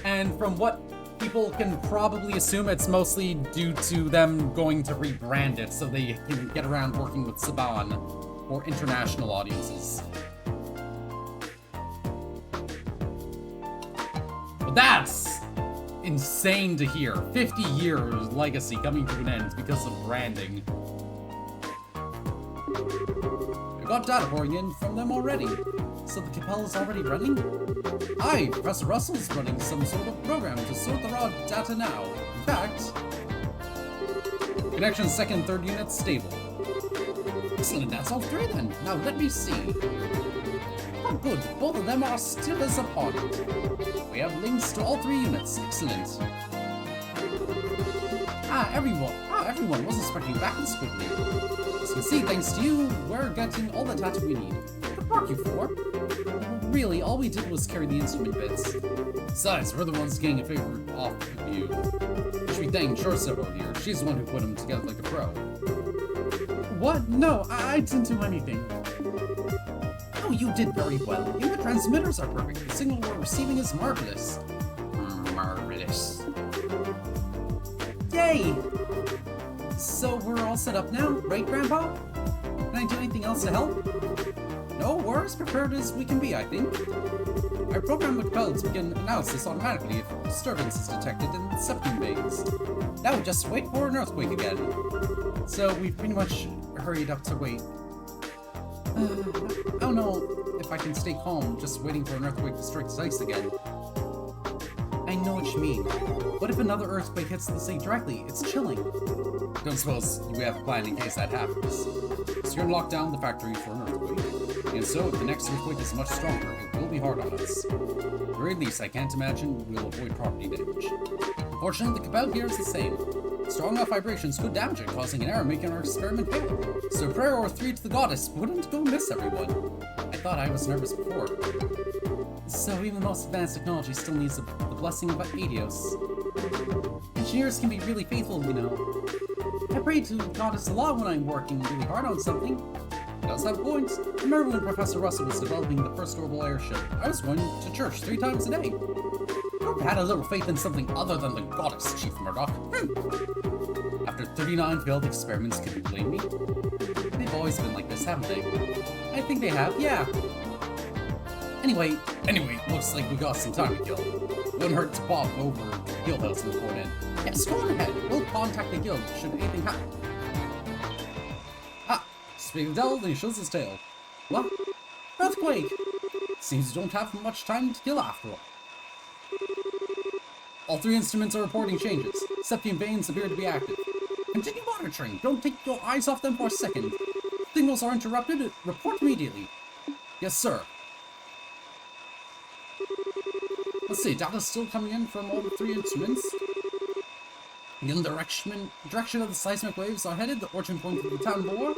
And from what people can probably assume, it's mostly due to them going to rebrand it so they can get around working with Saban for international audiences. But that's insane to hear. 50 years legacy coming to an end because of branding. I got data pouring in from them already. So the Capella is already running? Aye, Professor Russell's running some sort of program to sort the raw data now. In fact, connection 2nd and 3rd units stable. Excellent, that's all 3 then. Now let me see. Oh good, both of them are still as upon it. We have links to all 3 units. Excellent. Everyone was expecting back in quickly. As you can see, thanks to you, we're getting all the data we need. What work you for? Really, all we did was carry the instrument bits. Besides, we're the ones getting a favor off of you. You should be thanking Shirou here. She's the one who put them together like a pro. What? No, I didn't do anything. Oh, you did very well. Even the transmitters are perfect. The signal we're receiving is marvelous. Marvelous. Yay! So we're all set up now, right, Grandpa? Can I do anything else to help? No, we're as prepared as we can be, I think. Our program with Capella to begin analysis automatically if disturbance is detected in the septum veins. Now just wait for an earthquake again. So we've pretty much hurried up to wait. I don't know if I can stay calm just waiting for an earthquake to strike the ice again. I know what you mean. What if another earthquake hits the sea directly? It's chilling. Don't suppose you have a plan in case that happens. So you're gonna lock down the factory for an earthquake. And so if the next earthquake is much stronger, it will be hard on us. At the very least, I can't imagine we'll avoid property damage. Unfortunately, the Cabal here is the same. Strong enough vibrations could damage it, causing an error making our experiment fail. So a prayer or 3 to the goddess wouldn't go amiss, everyone. I thought I was nervous before. So even the most advanced technology still needs the blessing of Adios. Engineers can be really faithful, you know. I pray to the goddess a lot when I'm working really hard on something. It does have points. Remember when Professor Russell was developing the first orbital airship? I was going to church 3 times a day. I had a little faith in something other than the goddess, Chief Murdoch. After 39 failed experiments, can you blame me? They've always been like this, haven't they? I think they have, yeah. Anyway, looks like we got some time to kill. Wouldn't hurt to pop over to the guild house and report in. Yes, go on ahead. We'll contact the guild should anything happen. Ah, speaking of Dell, then he shows his tail. What? Earthquake! Seems you don't have much time to kill after all. All 3 instruments are reporting changes. Septium veins appear to be active. Continue monitoring. Don't take your eyes off them for a second. Signals are interrupted. Report immediately. Yes, sir. Let's see, data's still coming in from all the 3 instruments. In the direction of the seismic waves are headed, the origin point of the town bore.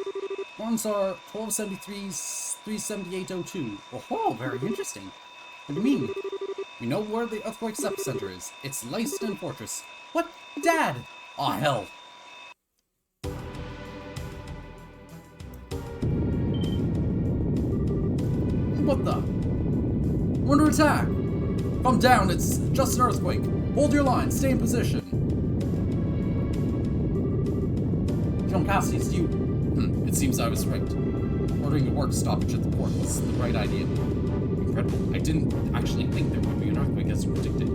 Ones are 1273, 37802. Oh, very interesting. What do you mean? We know where the earthquake's epicenter is. It's Leiston Fortress. What? Dad! Aw, hell. What the? We're under attack! Come down, it's just an earthquake. Hold your line, stay in position. John Cassidy's you. It seems I was right. Ordering a work stoppage at the port was the right idea. Incredible. I didn't actually think there would be an earthquake as predicted.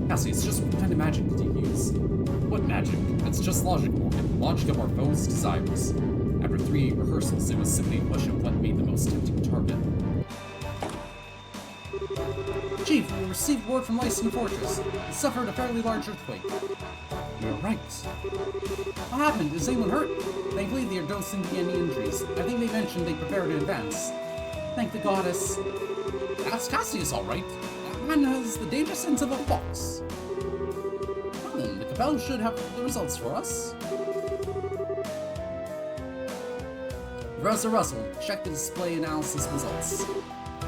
Cassie, it's just what kind of magic did you use? What magic? It's just logic, Morgan. Logic of our foes' desires. After 3 rehearsals, it was simply a question of what made the most tempting target. Chief, we received word from Leiston Fortress. It suffered a fairly large earthquake. You're right. What happened? Is anyone hurt? Thankfully, there don't seem to be any injuries. I think they mentioned they prepared in advance. Thank the goddess. That's Cassius, all right. That man has the danger sense of a fox. Well then, the Capel should have the results for us. Professor Russell, check the display analysis results.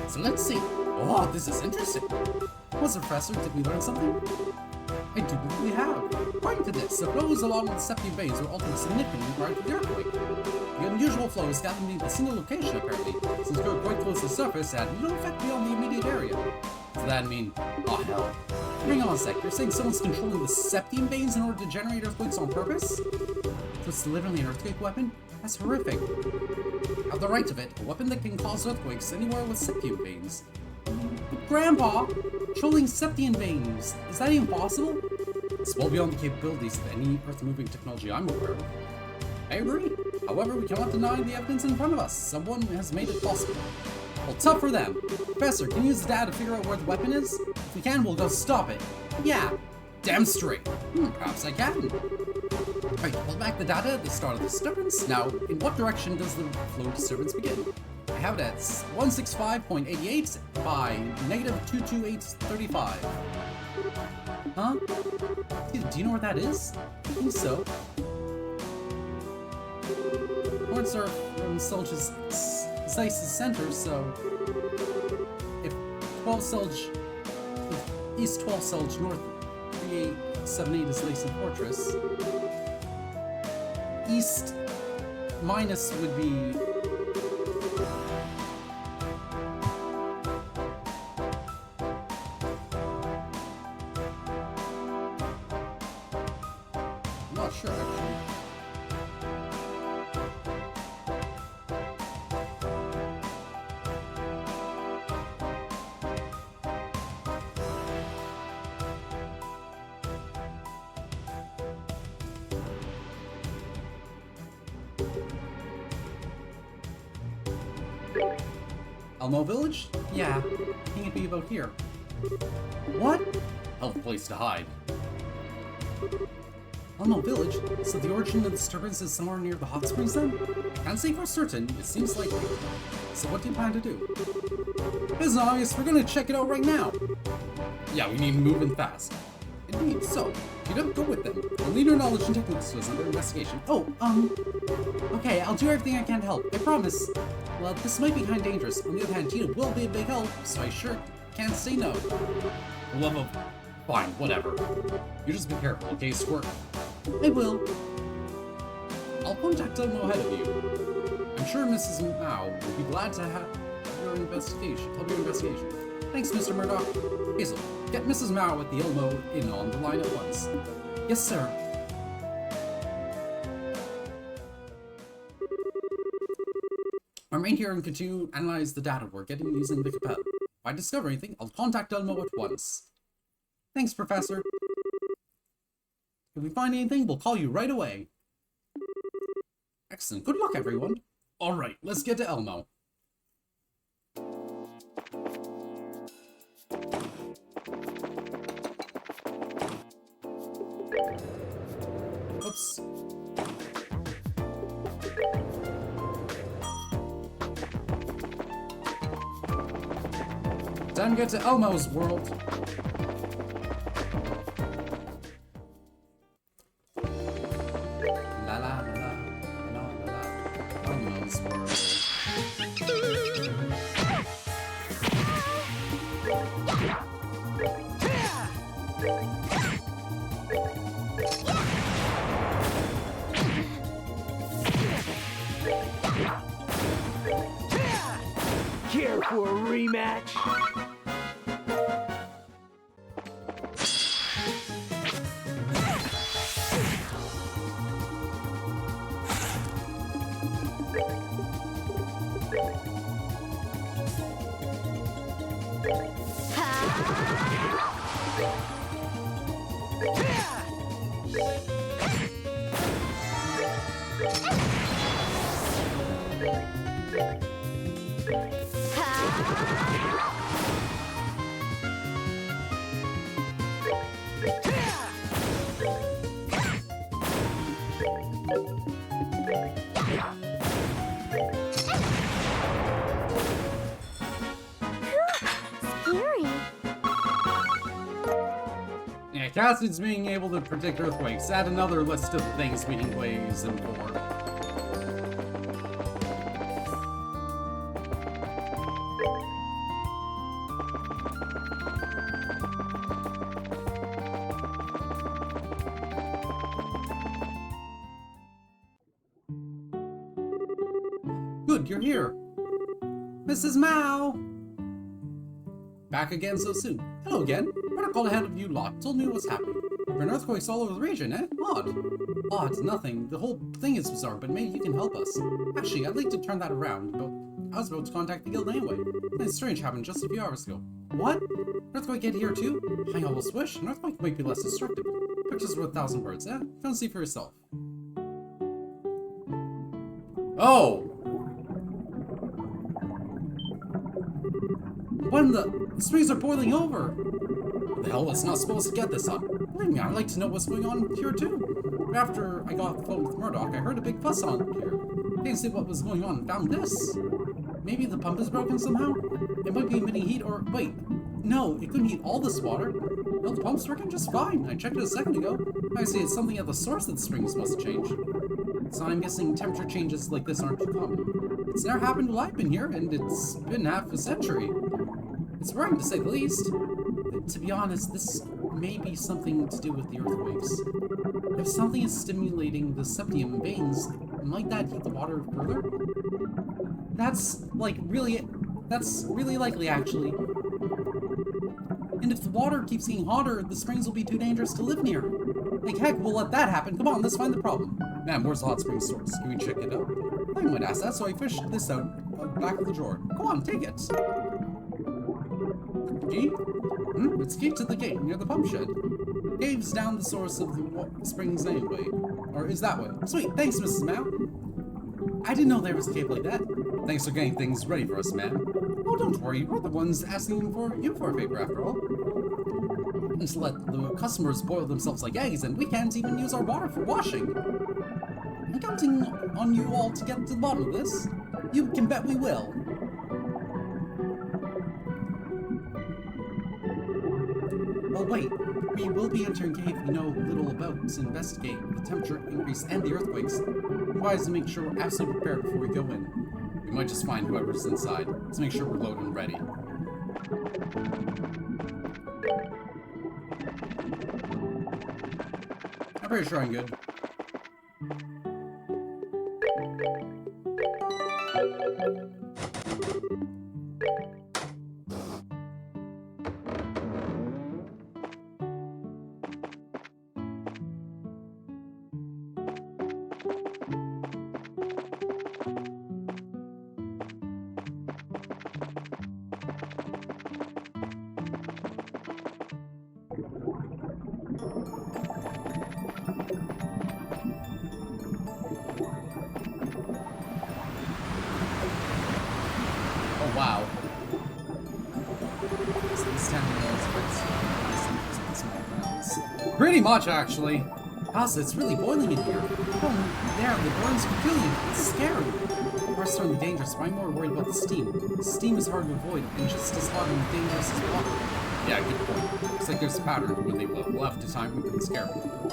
So let's see. Oh, this is interesting. What's it, Professor? Did we learn something? I do believe we have. According to this, the flows along the septic veins were altered significantly prior to the earthquake. The unusual flow is gathered in a single location, apparently. Since we were quite close to the surface, it had no effect beyond the immediate area. Does that mean, oh hell. Hang on a sec, you're saying someone's controlling the septium veins in order to generate earthquakes on purpose? So it's literally an earthquake weapon? That's horrific. Have the right of it, a weapon that can cause earthquakes anywhere with septium veins. But Grandpa, controlling septium veins, is that even possible? It's well beyond the capabilities of any earth-moving technology I'm aware of. I agree. However, we cannot deny the evidence in front of us. Someone has made it possible. Well, tough for them. Professor, can you use the data to figure out where the weapon is? If we can, we'll go stop it. Yeah. Damn straight. Perhaps I can. Right, pull back the data at the start of the disturbance. Now, in what direction does the flow disturbance begin? I have it at 165.88 by negative 228.35. Huh? Do you know where that is? I think so. Points are from Selge's Zeiss's center, so if 12 Selge, if East 12 Selge, North 3878 is Leiston Fortress, East minus would be I'm not sure actually. Elmo Village? Yeah, I think it'd be about here. What? Hell of a place to hide. Elmo Village? So the origin of the disturbance is somewhere near the hot springs then? Can't say for certain, it seems like. So what do you plan to do? It's obvious, we're gonna check it out right now. Yeah, we need to move in fast. Indeed, so, you don't go with them. We'll need your knowledge and techniques to us under investigation. Oh, okay, I'll do everything I can to help, I promise. Well, this might be kind of dangerous. On the other hand, Tina will be a big help, so I can't say no. For love of... Fine, whatever. You just be careful, okay, Squirt? I will. I'll contact Elmo ahead of you. I'm sure Mrs. Mao will be glad to have your investigation. Help your investigation. Thanks, Mr. Murdoch. Hazel, get Mrs. Mao at the Elmo Inn on the line at once. Yes, sir. Remain here and continue to analyze the data we're getting using the Capella. If I discover anything, I'll contact Elmo at once. Thanks, Professor. If we find anything, we'll call you right away. Excellent. Good luck, everyone. Alright, let's get to Elmo. Oops. Time to get to Elmo's world. La la la la la la. Elmo's world. Care for a rematch? Scary. Yeah, Cassidy's being able to predict earthquakes. Add another list of things we need ways and for. Good, you're here. Mrs. Mao! Back again so soon. Hello again. Protocol ahead of you lot told me what's happening. There have been earthquakes all over the region, eh? Odd. Odd, nothing. The whole thing is bizarre, but maybe you can help us. Actually, I'd like to turn that around, but I was about to contact the guild anyway. Something strange happened just a few hours ago. What? An earthquake hit here too? I almost wish. An earthquake might be less destructive. Pictures worth 1,000 words, eh? Come see for yourself. Oh! What in the springs are boiling over? What the hell was not supposed to get this up? Believe me, I'd like to know what's going on here too. After I got off the phone with Murdoch, I heard a big fuss on here. I didn't see what was going on and found this. Maybe the pump is broken somehow? It might be emitting heat or... Wait, no, it couldn't heat all this water. No, the pump's working just fine. I checked it a second ago. I see it's something at the source that the springs must change. So I'm guessing temperature changes like this aren't too common. It's never happened while I've been here, and it's been half a century. It's worrying to say the least. To be honest, this may be something to do with the earthquakes. If something is stimulating the septium veins, might that heat the water further? That's really likely actually. And if the water keeps getting hotter, the springs will be too dangerous to live near. Like heck, we'll let that happen. Come on, let's find the problem. Man, where's the hot spring source? Can we check it out? I might ask that, so I fished this out back of the drawer. Come on, take it. Key? It's key to the gate near the pump shed. Cave's down the source of the springs anyway. Or is that way? Sweet, thanks, Mrs. Mao. I didn't know there was a cave like that. Thanks for getting things ready for us, ma'am. Oh, don't worry, we're the ones asking for you for a favor after all. Just let the customers boil themselves like eggs, and we can't even use our water for washing. I'm counting on you all to get to the bottom of this. You can bet we will. Oh wait, we will be entering cave we know little about to investigate the temperature increase and the earthquakes. It's wise to make sure we're absolutely prepared before we go in. We might just find whoever's inside. Let's make sure we're loaded and ready. I'm pretty sure I'm good. Oh, wow. So this town is small rounds. Pretty much, actually. House, it's really boiling in here. Oh, there, the burns can kill you. It's scary. The water's certainly dangerous, but I'm more worried about the steam. Steam is hard to avoid, and just as hot and dangerous as water. Yeah, good point. Looks like there's a pattern where they left to time we can scare people.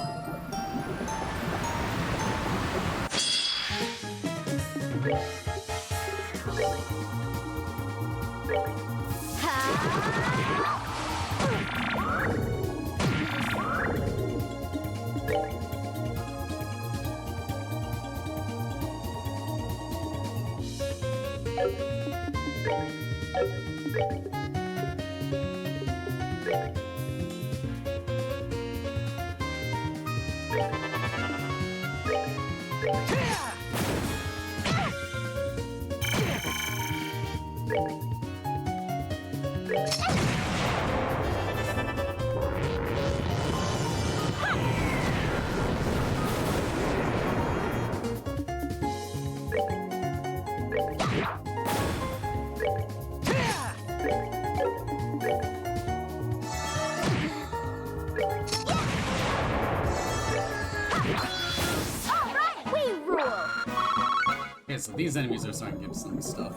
Okay, so these enemies are starting to give some stuff.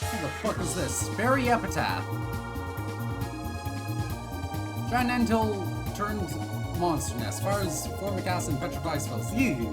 What the fuck is this? Berry Epitaph. Giant Antil turned monster nest. Fires formic acid and petrifies spells. Yee!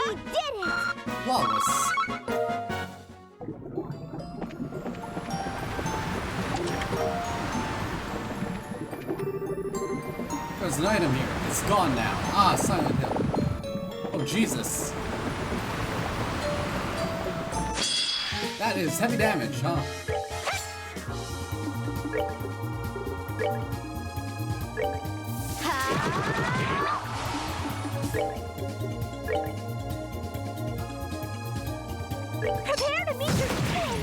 We did it! Flawless. There's an item here. It's gone now. Ah, Silent Hill. Oh, Jesus. That is heavy damage, huh? Prepare to meet your king!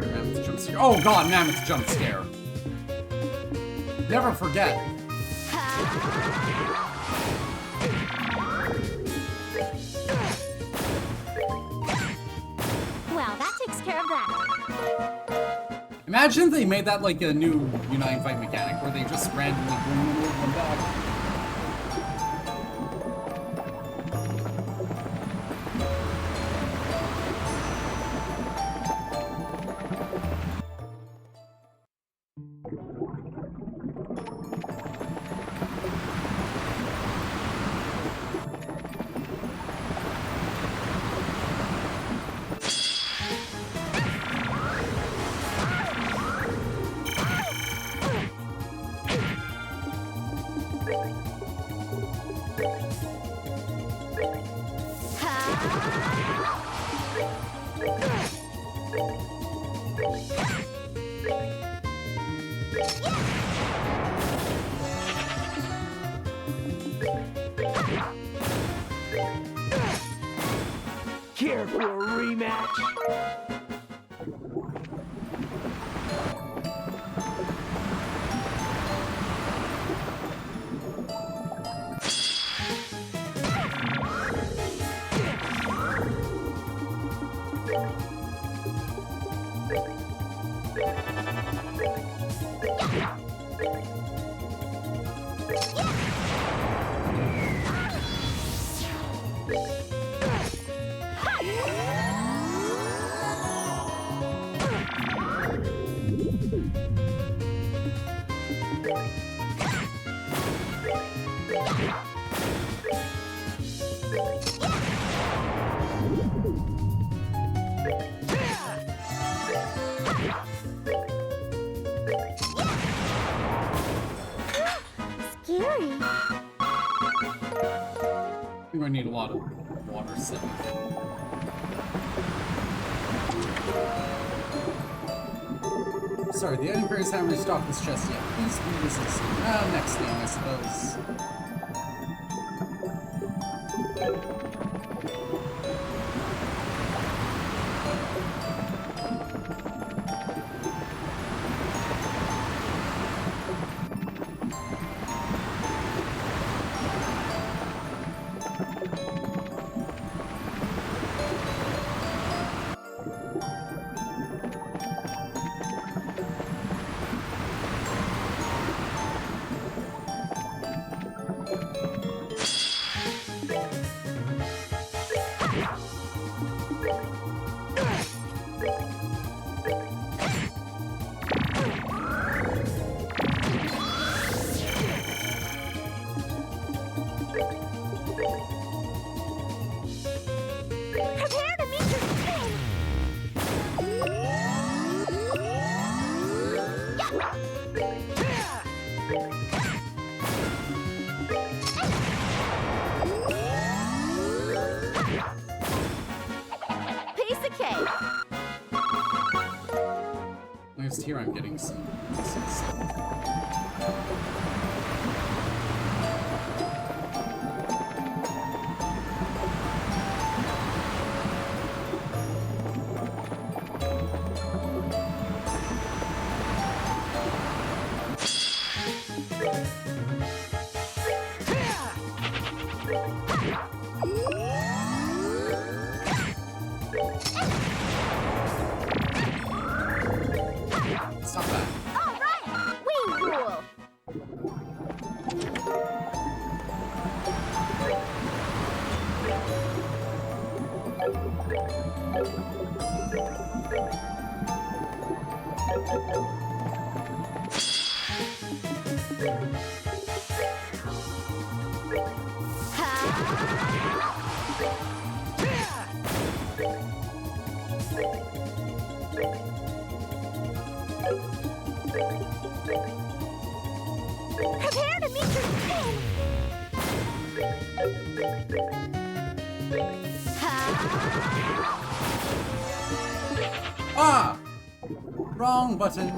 Mammoth jump scare. Oh god, mammoth jump scare. Never forget. Well, that takes care of that. Imagine if they made that like a new Unite Fight mechanic where they just randomly bring one back. Care for a rematch? Scary. We're gonna need a lot of water sitting. Sorry, the item fairies haven't restocked this chest yet. Please revisit soon. Next thing, I suppose. Prepare to meet your king. Piece of cake. At least here I'm getting some stuff. Stop that. All right. We rule. Prepare to meet your king. Ah! Wrong button.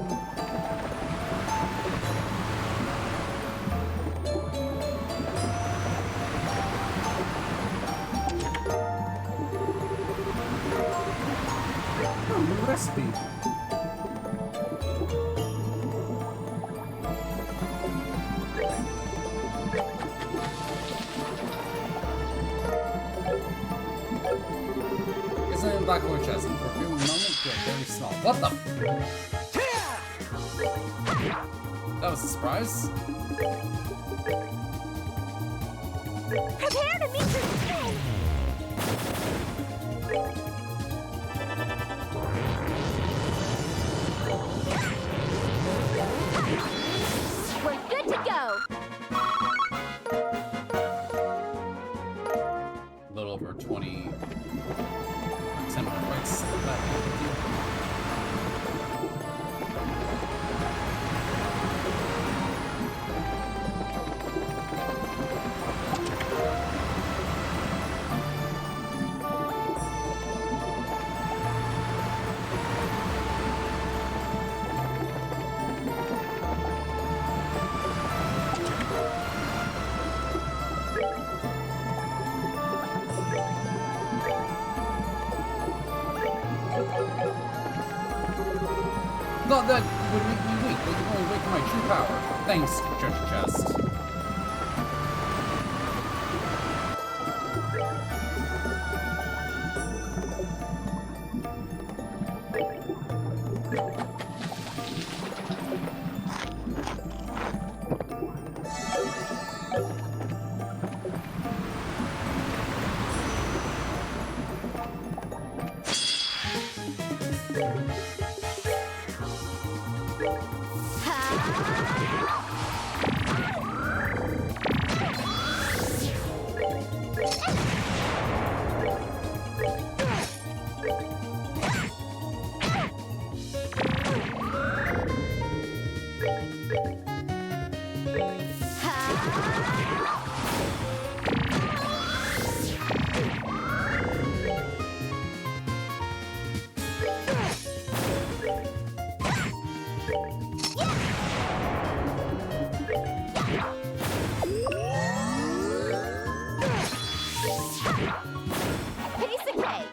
Oh, new recipe. Isn't it black or chest? And for a few moments, feel very small. What the? That was a surprise. Prepare to meet your king. We're good to go. A little over 20. 10 more points. Thought that would make me weak, but you only wake my true power. Thanks, treasure chest. Piece of cake.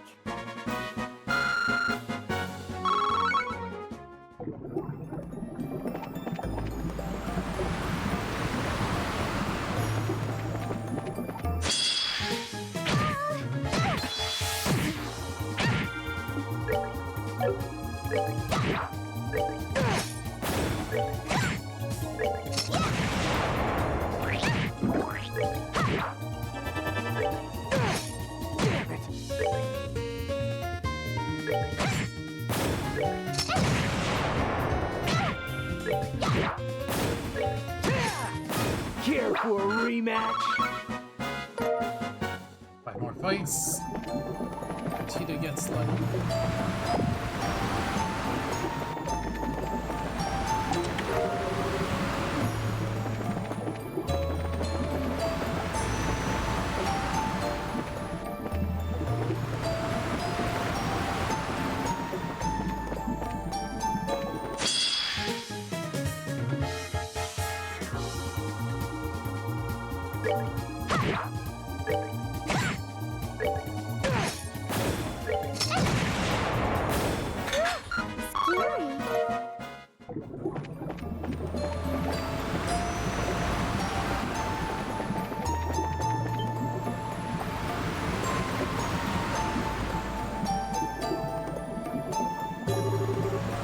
Care for a rematch? 5 more fights. Tita gets lucky. Scary.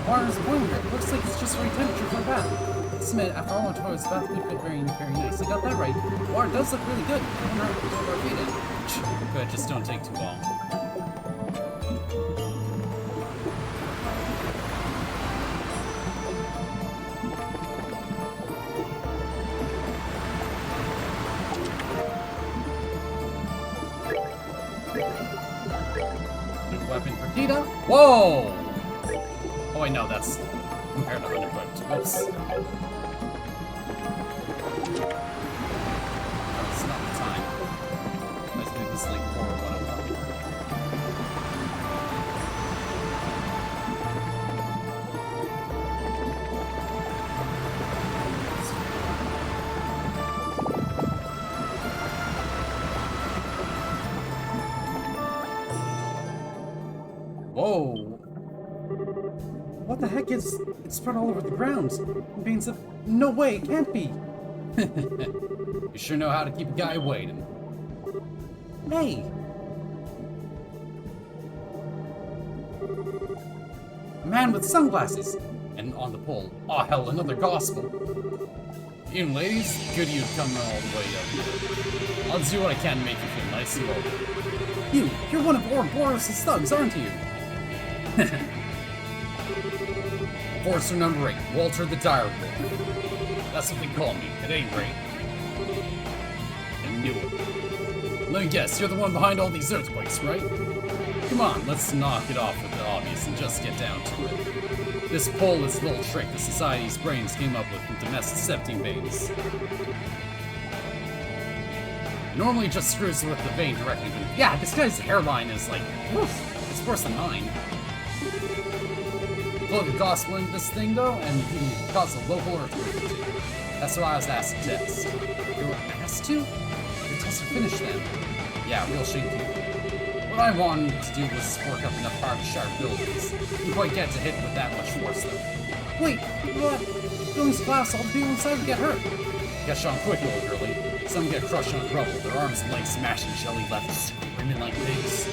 Water's boiling here. Looks like it's just right temperature for a bath. Smith, after all, Antonio's bath would be very, very nice. I got that right. Water does look really good. I wonder if we'll ever beat it. Good, just don't take too long. New weapon for Tita. Whoa! Oh wait, no, that's compared to unequipped. Whoops. That's not the time. Let's do this like 4-101. Whoa! What the heck is... It's spread all over the ground. It means that... No way, it can't be! You sure know how to keep a guy waiting. Hey! A man with sunglasses! And on the pole. Aw, hell, another gospel. You ladies, good you've come all the way up here. I'll do what I can to make you feel nice and welcome. You're one of Ouroboros' thugs, aren't you? Forcer number 8, Walter the Dire Wolf. That's what they call me, at any rate. I knew it. Let me guess, you're the one behind all these earthquakes, right? Come on, let's knock it off with the obvious and just get down to it. This pole is a little trick the society's brains came up with from domestic septing veins. Normally just screws with the vein directly, but yeah, this guy's hairline is like, oof, it's worse than mine. Plug the gospel into this thing though, and you can cause a local earthquake too. That's what I was asked to test. You were asked to? The test are finished then. Yeah, real shame too. What I wanted to do was work up enough power to shatter buildings. Didn't quite get to hit with that much force though. Wait, what? Buildings collapse, all the people inside would get hurt. Get shot quick, little girlie. Some get crushed on rubble, their arms and legs smashed and jelly left screaming. screaming like pigs.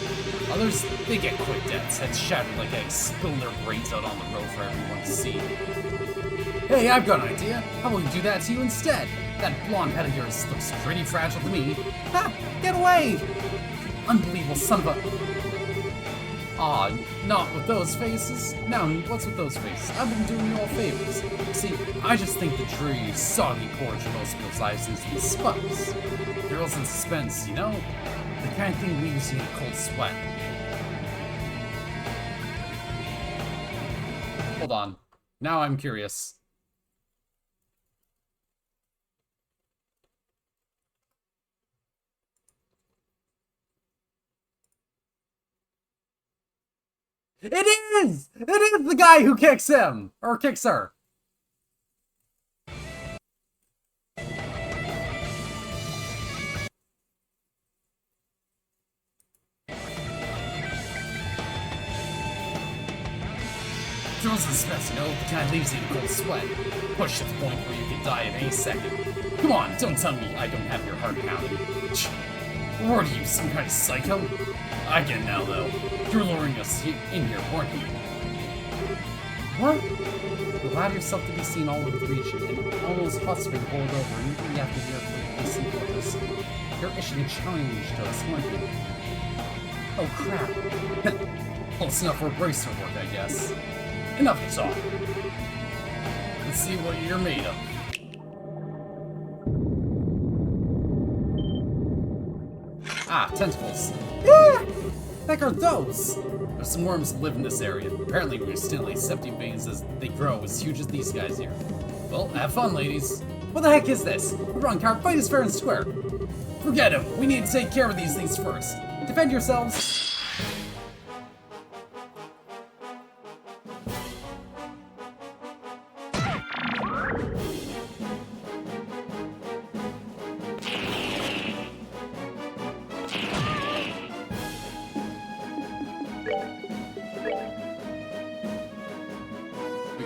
Others, they get quick deaths, heads shattered like eggs, spilling their brains out on the road for everyone to see. Hey, I've got an idea. How about we do that to you instead? That blonde head of yours looks pretty fragile to me. Ha! Get away! Unbelievable son of a... Aw, not with those faces. Now, what's with those faces? I've been doing you all favors. See, I just think the dreary, soggy porridge most of those eyes and spice. Girls in suspense, you know? The kind of thing leaves you in a cold sweat. Hold on. Now I'm curious. It is! It is the guy who kicks him! Or kicks her. Throws the stress, you know, the kind leaves you in a cold sweat. Push to the point where you could die at any second. Come on, don't tell me I don't have your heart pounding. What are you, some kind of psycho? I get it now, though. You're luring us in here, weren't you? What? You allowed yourself to be seen all over the region, and all those huts been rolled over immediately after the earthquake facing quarters. You're issuing a challenge to us, weren't you? Oh, crap. Close enough for a bracer work, I guess. Enough talk. Let's see what you're made of. Ah, tentacles. Yeah! Heck are those? There's some worms that live in this area. Apparently we're stimulate septic veins as they grow as huge as these guys here. Well, have fun, ladies. What the heck is this? Run, coward, fight is fair and square. Forget him. We need to take care of these things first. Defend yourselves.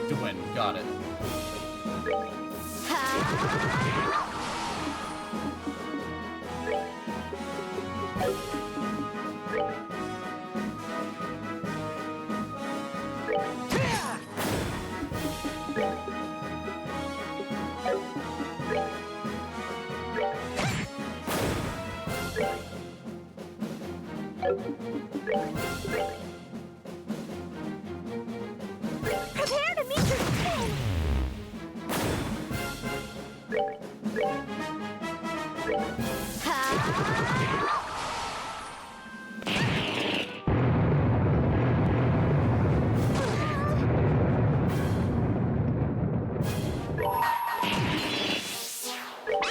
To win. Got it. Prepare to meet your king!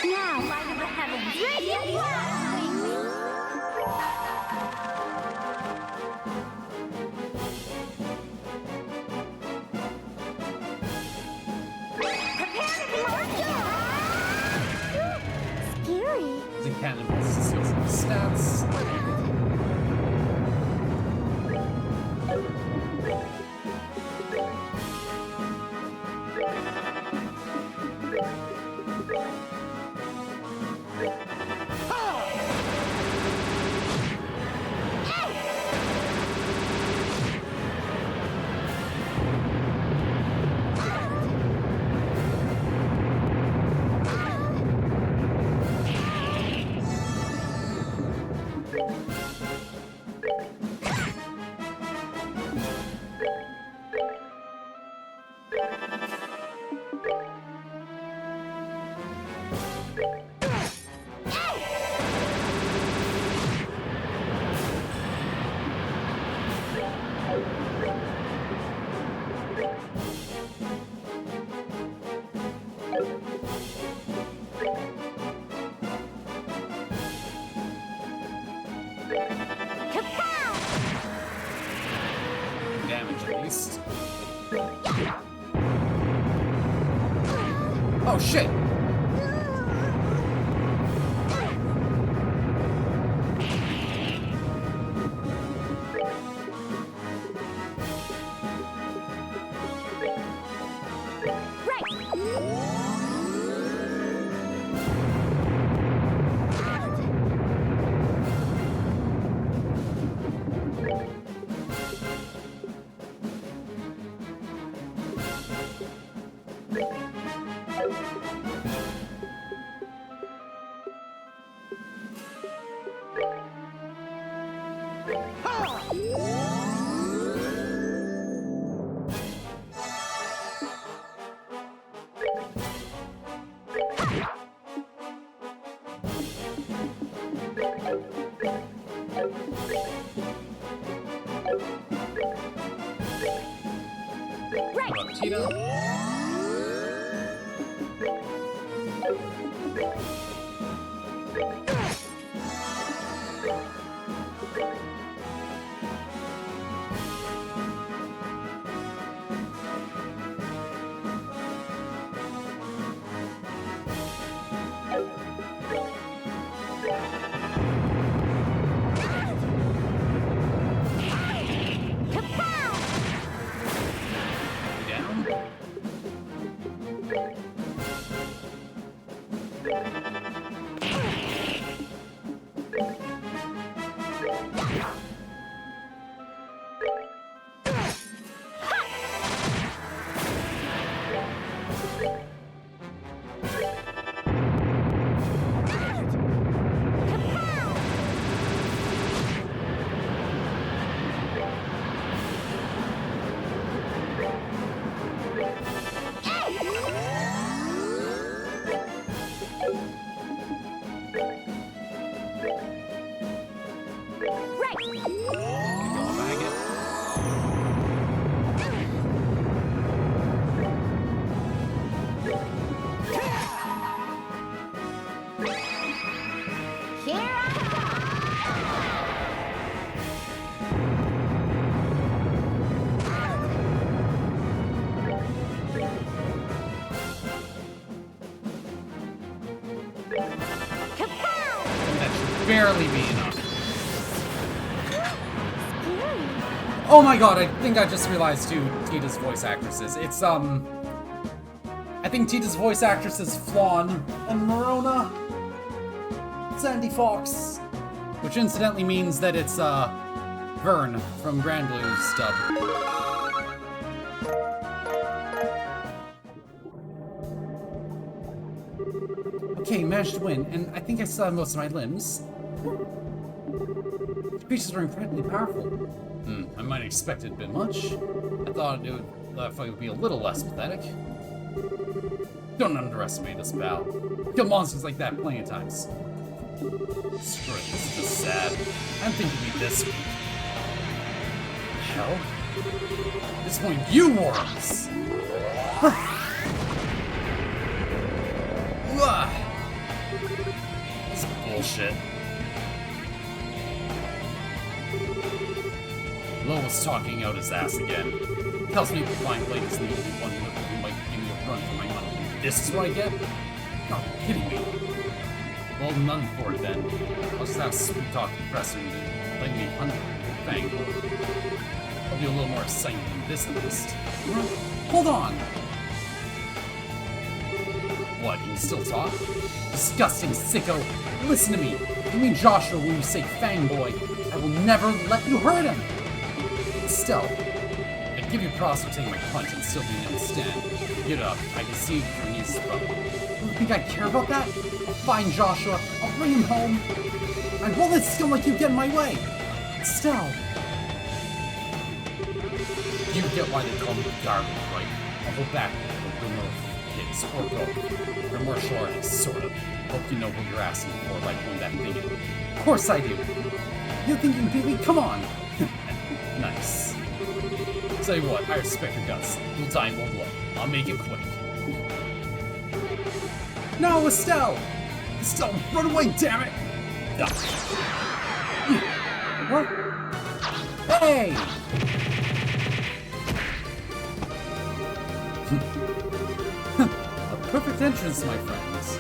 Now, light of the heavens, radiant scary. The cannonballs steals some stats. Damage at least. Oh shit! Cheetah? Down? Going back it. Here I go. Kapow! That should barely be enough. Scary. Oh my god, I think I just realized who Tita's voice actress is. It's, I think Tita's voice actress is Flawn and Morona. Sandy Fox. Which incidentally means that it's, Vern from Grand Blue's dub. Okay, managed to win, and I think I still have most of my limbs. The creatures are incredibly powerful. I might have expected a bit much. I thought it would be a little less pathetic. Don't underestimate us, pal. Kill monsters like that plenty of times. Screw it, this is just sad. I didn't think it'd be this weak. Hell? This one, you worms! This is bullshit. Lo was talking out his ass again. Tells me the Blind Blade is the only one who might give me a run for my money. This is what I get? You're kidding me. Well, none for it then. I'll just have sweet talk to the press and let me hunt Fang. I'll be a little more exciting than this at least. Hold on! What, you can still talk? Disgusting sicko! Listen to me! You mean Joshua when you say Fang Boy. I will never let you hurt him! Estelle, I'd give you props for taking my punch and still being able to stand. Get up, I can see your knees broken. You think I care about that? I'll find Joshua, I'll bring him home. I won't let skill like you get in my way! Estelle! You get why they call me garbage, right? I'll go back and remove kids, or both. You're martial artist, sort of. Hope you know what you're asking for, like when that thing is. Of course I do! You think you can beat me? Come on! Nice. Tell you what, I respect your guts. You'll die in one blow. I'll make it quick. No, Estelle! Estelle, run away, damn it! What? Hey! A perfect entrance, my friends.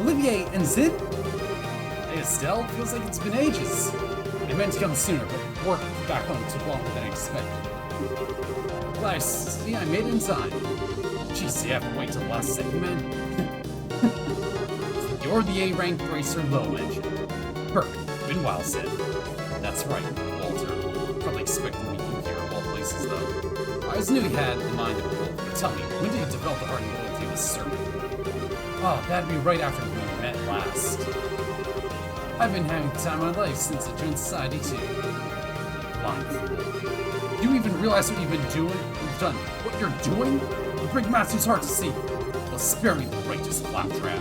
Olivier and Zid? Hey, Estelle, feels like it's been ages. I meant to come sooner, but work back home took longer than I expected. Glad I see I made it in time. Jeez, you have to wait till the last second, man. You're the A-rank bracer low engine. Perfect, been well said. That's right, Walter. Probably expecting me here of all places, though. I always knew he had the mind of a wolf, but tell me, when did you develop the heart and loyalty of a serpent? Oh, that'd be right after we met last. I've been having the time of my life since I joined society, too. Fine fool. Do you even realize what you've been doing? You've done what you're doing? You break Matsu's heart to see. Well, spare me the righteous claptrap.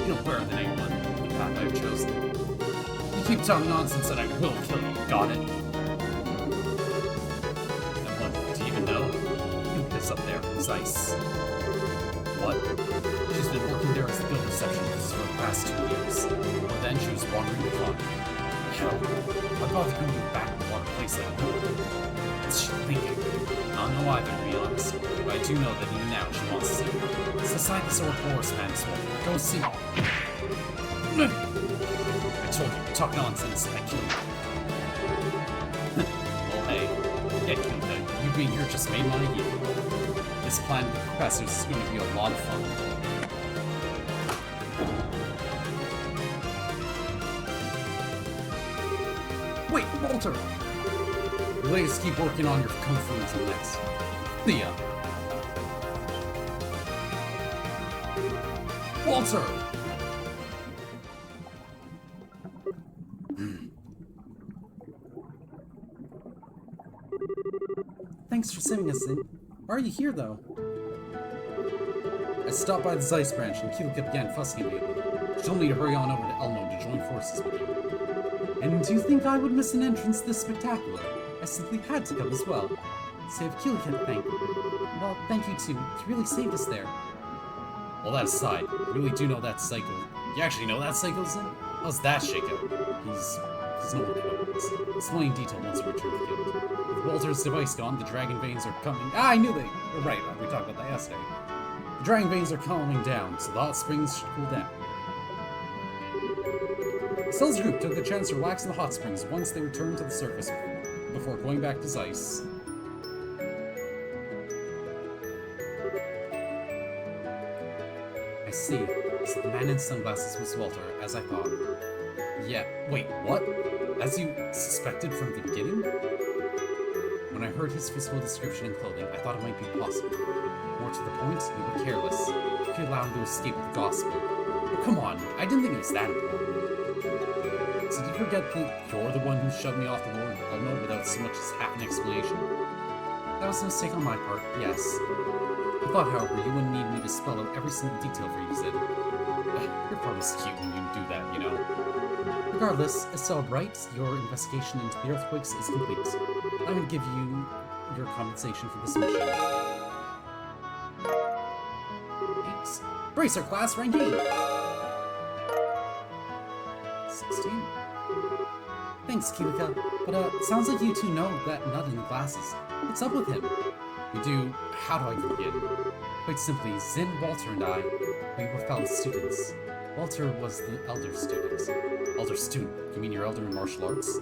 You know better than anyone the path I've chosen. You keep talking nonsense and I will kill you. Got it? And what, do you even know? Zeiss. What? She's been working there as the bill receptionist for the past 2 years. But then she was wandering the colony. Hell, what bothered her to move back to a place like that? What's she thinking? I don't know either, to be honest. But I do know that even now she wants to see me. It's the side of the sword forest, man, so go see. I told you, talk nonsense, I kill you. Well, hey, get killed then. You being here just made my year. This plan with the professors is going to be a lot of fun. Wait, Walter! You ladies keep working on your kung fu until next. Thea. Walter! Thanks for sending us in. Why are you here, though? I stopped by the Zeiss branch and Kilika began fussing at me. She told me to hurry on over to Elmo to join forces with you. And do you think I would miss an entrance this spectacular? I simply had to come as well. So I have Kilika to thank. Well, thank you too. You really saved us there. All that aside, you really do know that Psycho. You actually know that Psycho's in? How's that shake out? He's no acquaintance. Explain detail once we return to the field. With Walter's device gone, the dragon veins are coming. I knew they were right. We talked about that yesterday. The dragon veins are calming down, so the hot springs should cool down. Estelle's group took the chance to relax in the hot springs once they returned to the surface before going back to Zeiss. I see. So the man in sunglasses was Walter, as I thought. Yeah, wait, what? As you suspected from the beginning? When I heard his physical description and clothing, I thought it might be possible. More to the point, you were careless. You could allow him to escape with the gospel. But come on, I didn't think it was that important. So did you forget that you're the one who shoved me off the Lord Elmo without so much as half an explanation? That was a mistake on my part, yes. I thought, however, you wouldn't need me to spell out every single detail for you, Sid. You're probably cute when you do that, you know. Regardless, Estelle Bright, your investigation into the earthquakes is complete. I'm going to give you your compensation for this mission. Thanks. Bracer class, rank 8. 16. Thanks, Kilika. But, sounds like you two know that nut in the glasses. What's up with him? We do. How do I begin? Quite simply, Zin, Walter, and I, we were fellow students. Walter was the elder student. Elder student? You mean your elder in martial arts?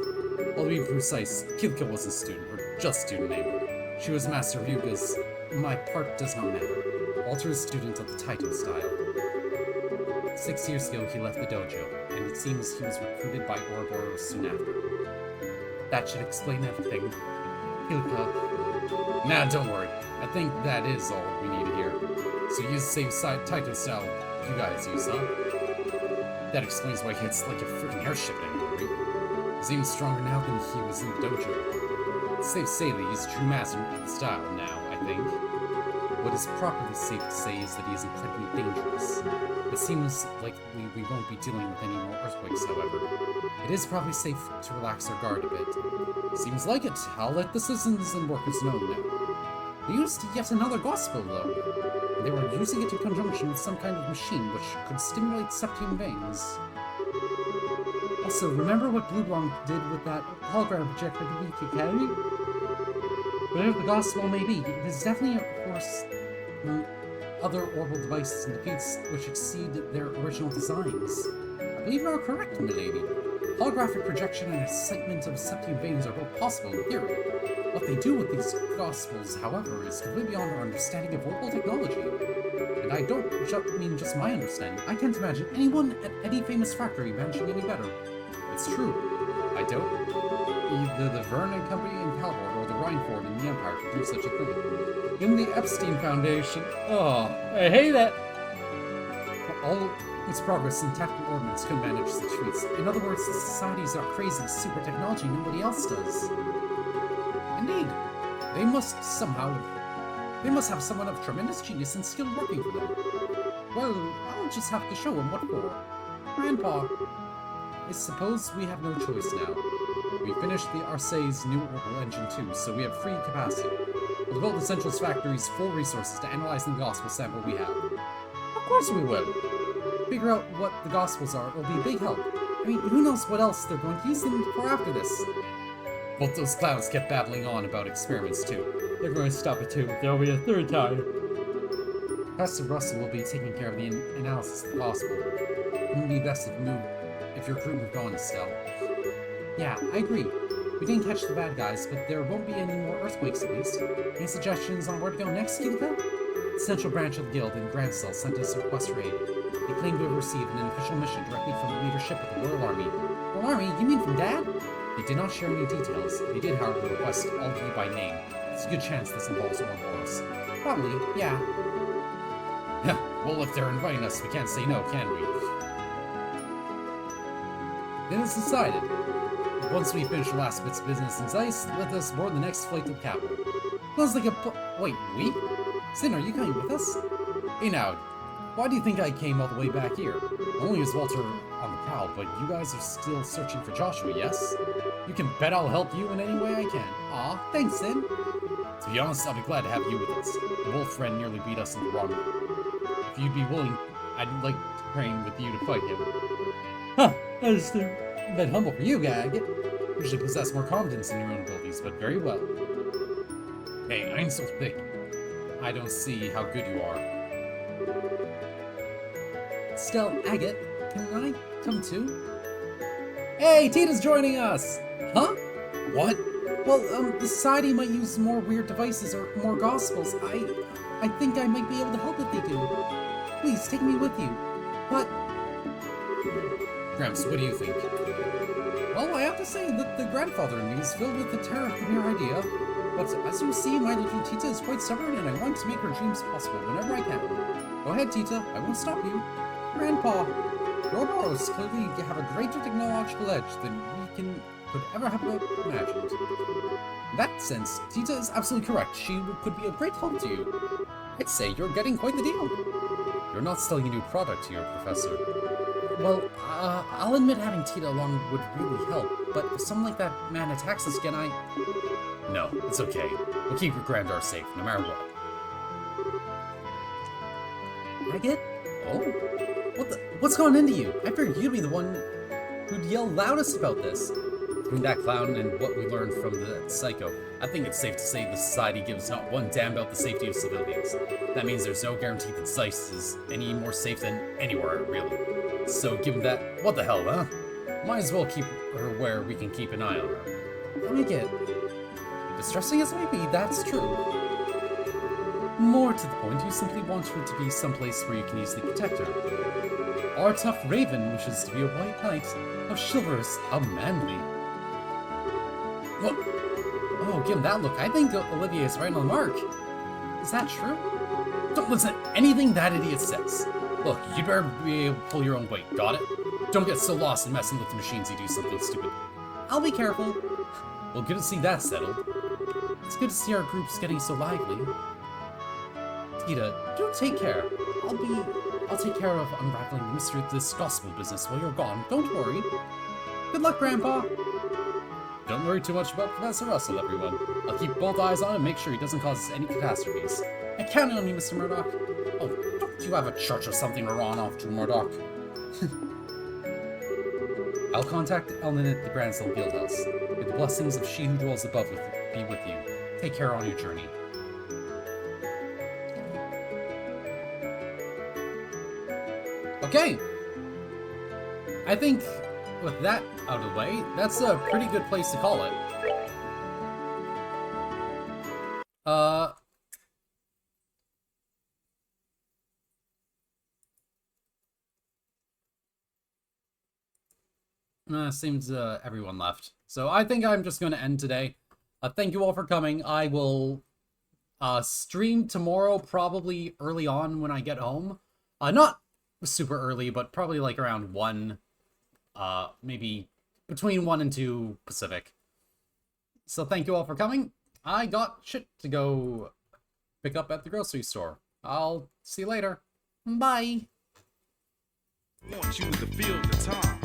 Well, to be precise, Kilika was a student, or just student name. She was Master Ryuga's. My part does not matter. Walter is a student of the Taito style. 6 years ago, he left the dojo, and it seems he was recruited by Ouroboros soon after. That should explain everything. Kilika. Nah, don't worry. I think that is all we need to hear. So you use the same Taito style you guys use, huh? That explains why he hits like a freaking airship anymore, right? He's even stronger now than he was in the dojo. It's safe to say that he's a true master of the style now, I think. What is properly safe to say is that he is incredibly dangerous. It seems like we won't be dealing with any more earthquakes, however. It is probably safe to relax our guard a bit. Seems like it. I'll let the citizens and workers know now. They used yet another gospel, though. They were using it in conjunction with some kind of machine which could stimulate septium veins. Also, remember what Blue Blanc did with that hologram projector the week, okay? Whatever the gospel may be, it is definitely, of course, other orbital devices and defeats which exceed their original designs. I believe you are correct, milady. Holographic projection and excitement of septium veins are both possible in theory. What they do with these gospels, however, is completely beyond our understanding of orbital technology. And I don't mean just my understanding. I can't imagine anyone at any famous factory managing any better. It's true. I don't. Either the Vernon Company in Palvord or the Rhineford in the Empire could do such a thing. In the Epstein Foundation. Oh, I hate it! For all its progress in tactical ordnance couldn't manage the treats. In other words, the societies are crazy super technology nobody else does. Indeed. They must have someone of tremendous genius and skill working for them. Well, I'll just have to show them what for. Grandpa. I suppose we have no choice now. We finished the Arcee's new orbital engine too, so we have free capacity. We'll devote the Central's factory's full resources to analyzing the gospel sample we have. Of course we will. Figure out what the gospels are, it'll be a big help. I mean, who knows what else they're going to use them for after this? Both those clowns kept babbling on about experiments too. They're going to stop it too. There'll be a third time. Professor Russell will be taking care of the analysis of the gospel. It would be best if your crew moved on, Estelle. Yeah, I agree. We didn't catch the bad guys, but there won't be any more earthquakes at least. Any suggestions on where to go next, Tohsaka? The Central Branch of the Guild in Grancell sent us a request for aid. They claim to have received an official mission directly from the leadership of the Royal Army. Royal Army? You mean from Dad? They did not share any details. They did, however, request all of you by name. It's a good chance this involves Ouroboros. Probably, yeah. Well, if they're inviting us, we can't say no, can we? Then it's decided. Once we finish the last bits of business in Zeiss, let us board the next flight to the capital. Sounds like wait, we? Sin, are you coming with us? Hey now, why do you think I came all the way back here? Not only is Walter on the prowl, but you guys are still searching for Joshua, yes? You can bet I'll help you in any way I can. Aw, thanks, Sin. To be honest, I'll be glad to have you with us. The wolf friend nearly beat us in the wrong room. If you'd be willing, I'd like to train with you to fight him. Huh, that's a bit humble for you, Gag. Usually possess more confidence in your own abilities, but very well. Hey, I'm so thick. I don't see how good you are. Estelle, Agate, can I come too? Hey, Tita's joining us! Huh? What? Well, the society might use more weird devices or more gospels. I think I might be able to help if they do. Please, take me with you. But... Gramps, what do you think? Well, I have to say that the grandfather in me is filled with the terror of the mere idea. But as you see, my little Tita is quite stubborn, and I want to make her dreams possible whenever I can. Go ahead, Tita. I won't stop you. Grandpa, Ouroboros clearly have a greater technological edge than we could ever have imagined. In that sense, Tita is absolutely correct. She could be a great help to you. I'd say you're getting quite the deal. You're not selling a new product here, Professor. Well, I'll admit having Tita along would really help, but if someone like that man attacks us again, No, it's okay. We'll keep your granddaughter safe, no matter what. Agate? Oh? What's going into you? I figured you'd be the one who'd yell loudest about this. Between that clown and what we learned from the psycho, I think it's safe to say the society gives not one damn about the safety of civilians. That means there's no guarantee that Zeiss is any more safe than anywhere, really. So given that, what the hell, huh? Might as well keep her where we can keep an eye on her. I get distressing as it may be, that's true. More to the point, you simply want her to be someplace where you can easily protect her. Our tough Raven wishes to be a white knight, a chivalrous, a manly. What? Oh, give him that look. I think Olivia is right on the mark. Is that true? Don't listen to anything that idiot says. Look, you better be able to pull your own weight, got it? Don't get so lost in messing with the machines you do something stupid. I'll be careful. Well, good to see that settled. It's good to see our groups getting so lively. Tita, do take care. I'll take care of unraveling the mystery of this gospel business while you're gone. Don't worry. Good luck, Grandpa. Don't worry too much about Professor Russell, everyone. I'll keep both eyes on him and make sure he doesn't cause any catastrophes. I count on you, Mr. Murdoch. Oh, don't you have a church or something to run off to, Murdoch? I'll contact Elnan at the Grancell Guildhouse. May the blessings of she who dwells above be with you. Take care on your journey. Okay! I think with that out of the way, that's a pretty good place to call it. Seems everyone left. So I think I'm just going to end today. Thank you all for coming. I will stream tomorrow, probably early on when I get home. Not super early, but probably like around 1, maybe between 1 and 2 Pacific. So thank you all for coming. I got shit to go pick up at the grocery store. I'll see you later. Bye. Want you to feel the time.